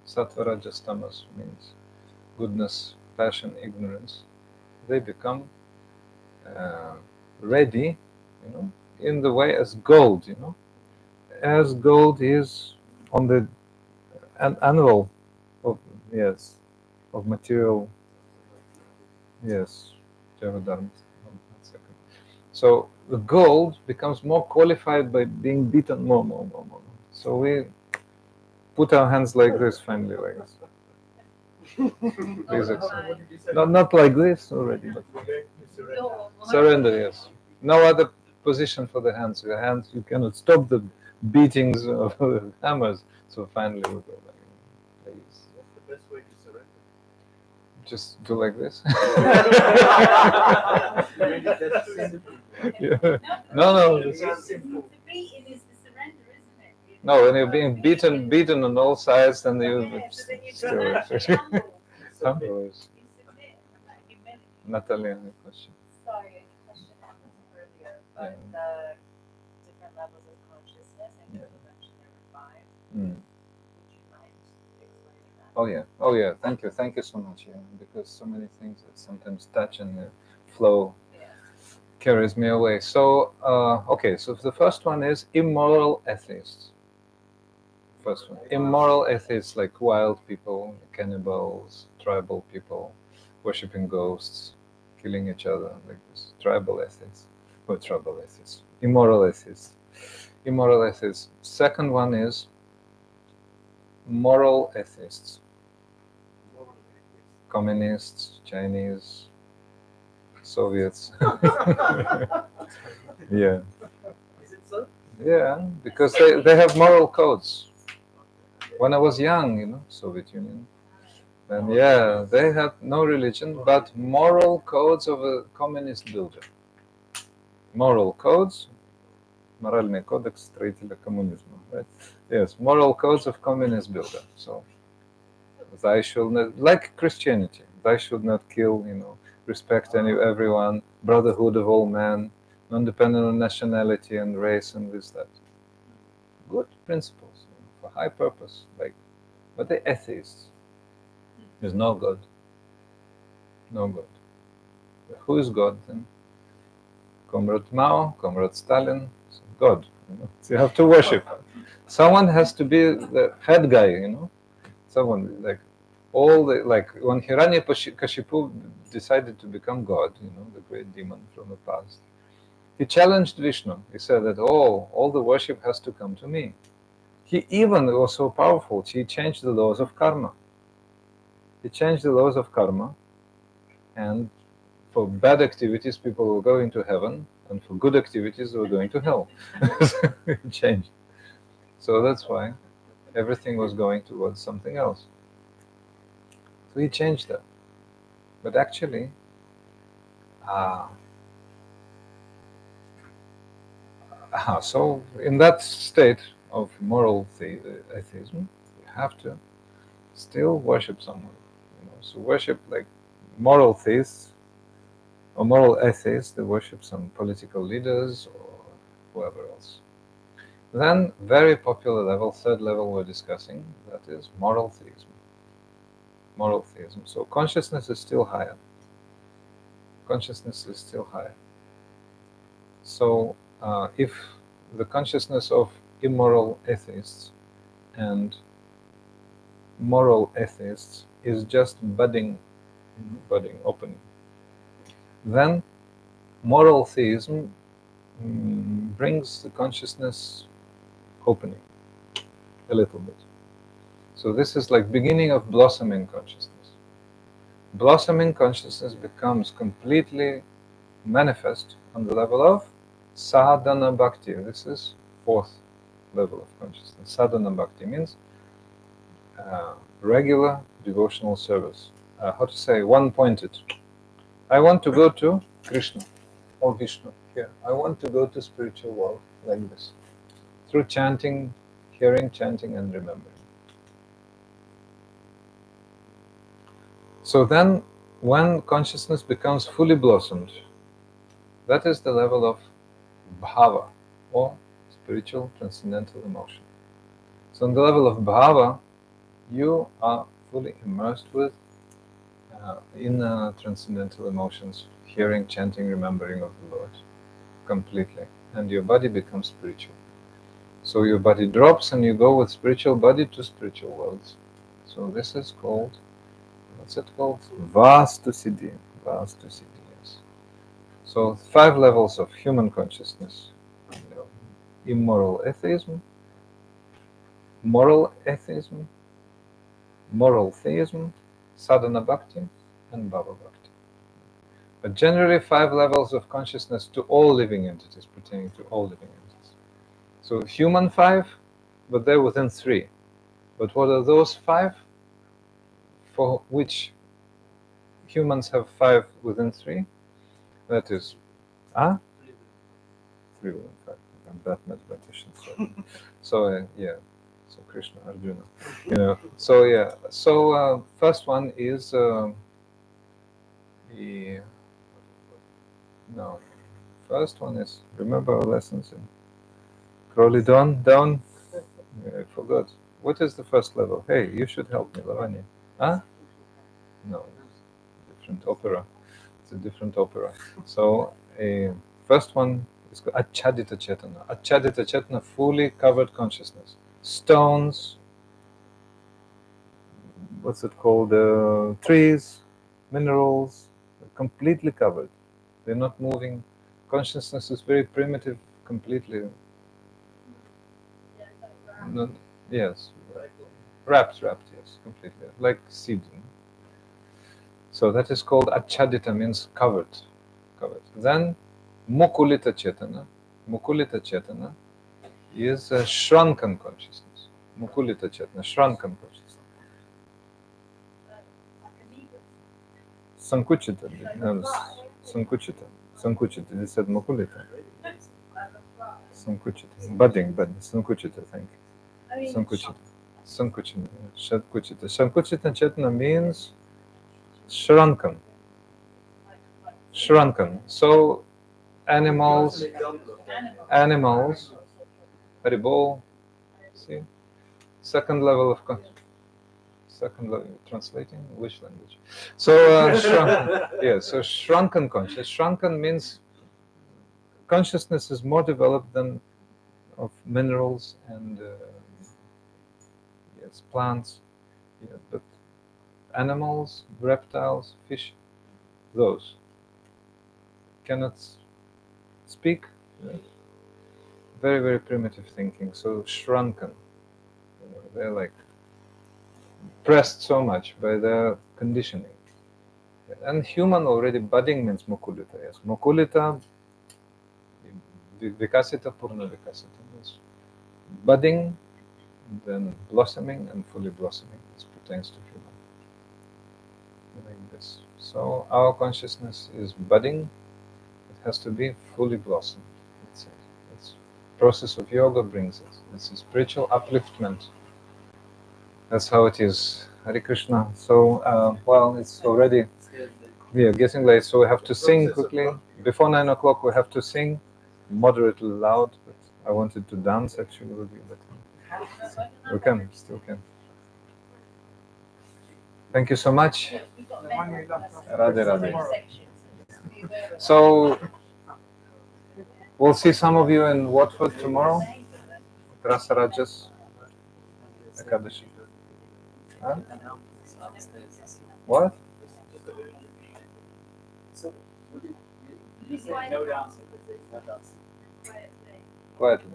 sattva, rajas, tamas, means goodness, passion, ignorance, they become ready, in the way as gold, as gold is on the annual of, yes, of material, yes, Javadharma. One second. So the gold becomes more qualified by being beaten more. So we put our hands like this, finally, like this. Please accept. Not like this already, but surrender, yes. No other position for the hands. Your hands, you cannot stop the beatings of the hammers. So finally we go like this. What's the best way to surrender? Just do like this. Really, that's too simple. Yeah. No. It's just simple. The beating is the surrender, isn't it? No, when you're being beaten on all sides, then you So then you still. humble. Humble. You submit, like humility. Natalia, any question? Sorry, a question on this earlier, but Yeah. the different levels of consciousness, and you mentioned there were 5. Mm. Would you mind explaining that? Oh yeah. Thank you so much. Yeah, because so many things that sometimes touch and flow Yeah. carries me away. So okay, so the first one is immoral atheists. First one, immoral atheists, like wild people, cannibals, tribal people, worshipping ghosts, killing each other, like this. Tribal atheists, or tribal atheists, immoral atheists. Immoral atheists. Second one is moral atheists. Communists, Chinese, Soviets. Yeah. Is it so? Yeah, because they have moral codes. When I was young, Soviet Union, then yeah, they had no religion, but moral codes of a communist builder. Moral codes, моральный кодекс строителя коммунизма, right? Yes, moral codes of communist builder. So, thou should not, like Christianity, thou should not kill, respect everyone, brotherhood of all men, non-dependent on nationality and race and this, that. Good principles, for high purpose, but the atheists. There's no God. No God. Who is God then? Comrade Mao, Comrade Stalin, God. So you have to worship. Someone has to be the head guy, Someone like like when Hiranyakashipu decided to become God, the great demon from the past. He challenged Vishnu. He said that, all the worship has to come to me. He even was so powerful, he changed the laws of karma. He changed the laws of karma, and for bad activities, people were going to heaven, and for good activities, they were going to hell. It changed. So that's why everything was going towards something else. So he changed that. But actually, so in that state of moral atheism, you have to still worship someone. So worship like moral theists or moral atheists, they worship some political leaders or whoever else. Then, very popular level, third level we're discussing, that is moral theism. Moral theism. So consciousness is still higher. Consciousness is still higher. So if the consciousness of immoral atheists and moral atheists is just budding, opening, then moral theism brings the consciousness opening a little bit. So this is like beginning of blossoming consciousness. Blossoming consciousness becomes completely manifest on the level of sadhana bhakti. This is fourth level of consciousness. Sadhana bhakti means regular devotional service. How to say, one-pointed. I want to go to Krishna or Vishnu here. I want to go to spiritual world like this. Through chanting, hearing, chanting, and remembering. So then, when consciousness becomes fully blossomed, that is the level of bhava, or spiritual transcendental emotion. So on the level of bhava, you are fully immersed in transcendental emotions, hearing, chanting, remembering of the Lord, completely. And your body becomes spiritual. So your body drops and you go with spiritual body to spiritual worlds. So this is called, what's it called? Vastu Siddhi. Vastu Siddhi, yes. So 5 levels of human consciousness. Immoral atheism, moral atheism, moral theism, sadhana bhakti, and bhava bhakti. But generally 5 levels of consciousness to all living entities, pertaining to all living entities. So human 5, but they're within 3. But what are those 5? For which humans have 5 within 3? That is, 3 within 5. I'm bad mathematician. So yeah. So Krishna, Arjuna. So yeah. So first one is First one is, remember our lessons in Crowley down. I forgot. What is the first level? Hey, you should help me, Lavanya. No, different opera. It's a different opera. So first one is Achadita Chetana. Achadita Chetana, fully covered consciousness. Stones, what's it called? Trees, minerals, completely covered. They're not moving. Consciousness is very primitive, completely. Not, yes, wrapped, yes, completely, like seed. So that is called Achadita, means covered. Then Mukulita Chetana. Mukulita Chetana is a shrunken consciousness. Mukulita Chetana, shrunken consciousness. Sankuchita. No, Sankuchita. They said Mukulita. Sankuchita. Budding. Sankuchita, thank you. Sankuchita. Sankuchita Chetana means shrunken. So animals, Haribol, see? Second level of consciousness. Second level, translating which language? So shrunken. Yeah, so shrunken consciousness. Shrunken means consciousness is more developed than of minerals and yes, plants, yeah, but animals, reptiles, fish, those cannot speak. Very, very primitive thinking, so shrunken. They're like pressed so much by their conditioning. And human already budding means mukulita. Yes, mukulita, vikasita, purna vikasita means budding, then blossoming and fully blossoming. This pertains to human. Like this. So our consciousness is budding. It has to be fully blossomed. That's it. It's process of yoga brings it. It's a spiritual upliftment. That's how it is. Hare Krishna. So, well, it's already getting late, so we have to sing quickly. Before 9 o'clock, we have to sing moderately loud. But I wanted to dance actually with you, but we can, still can. Thank you so much. Radhe Radhe. So, we'll see some of you in Watford tomorrow. Rasarajas Ekadashi. Huh? What? Quietly.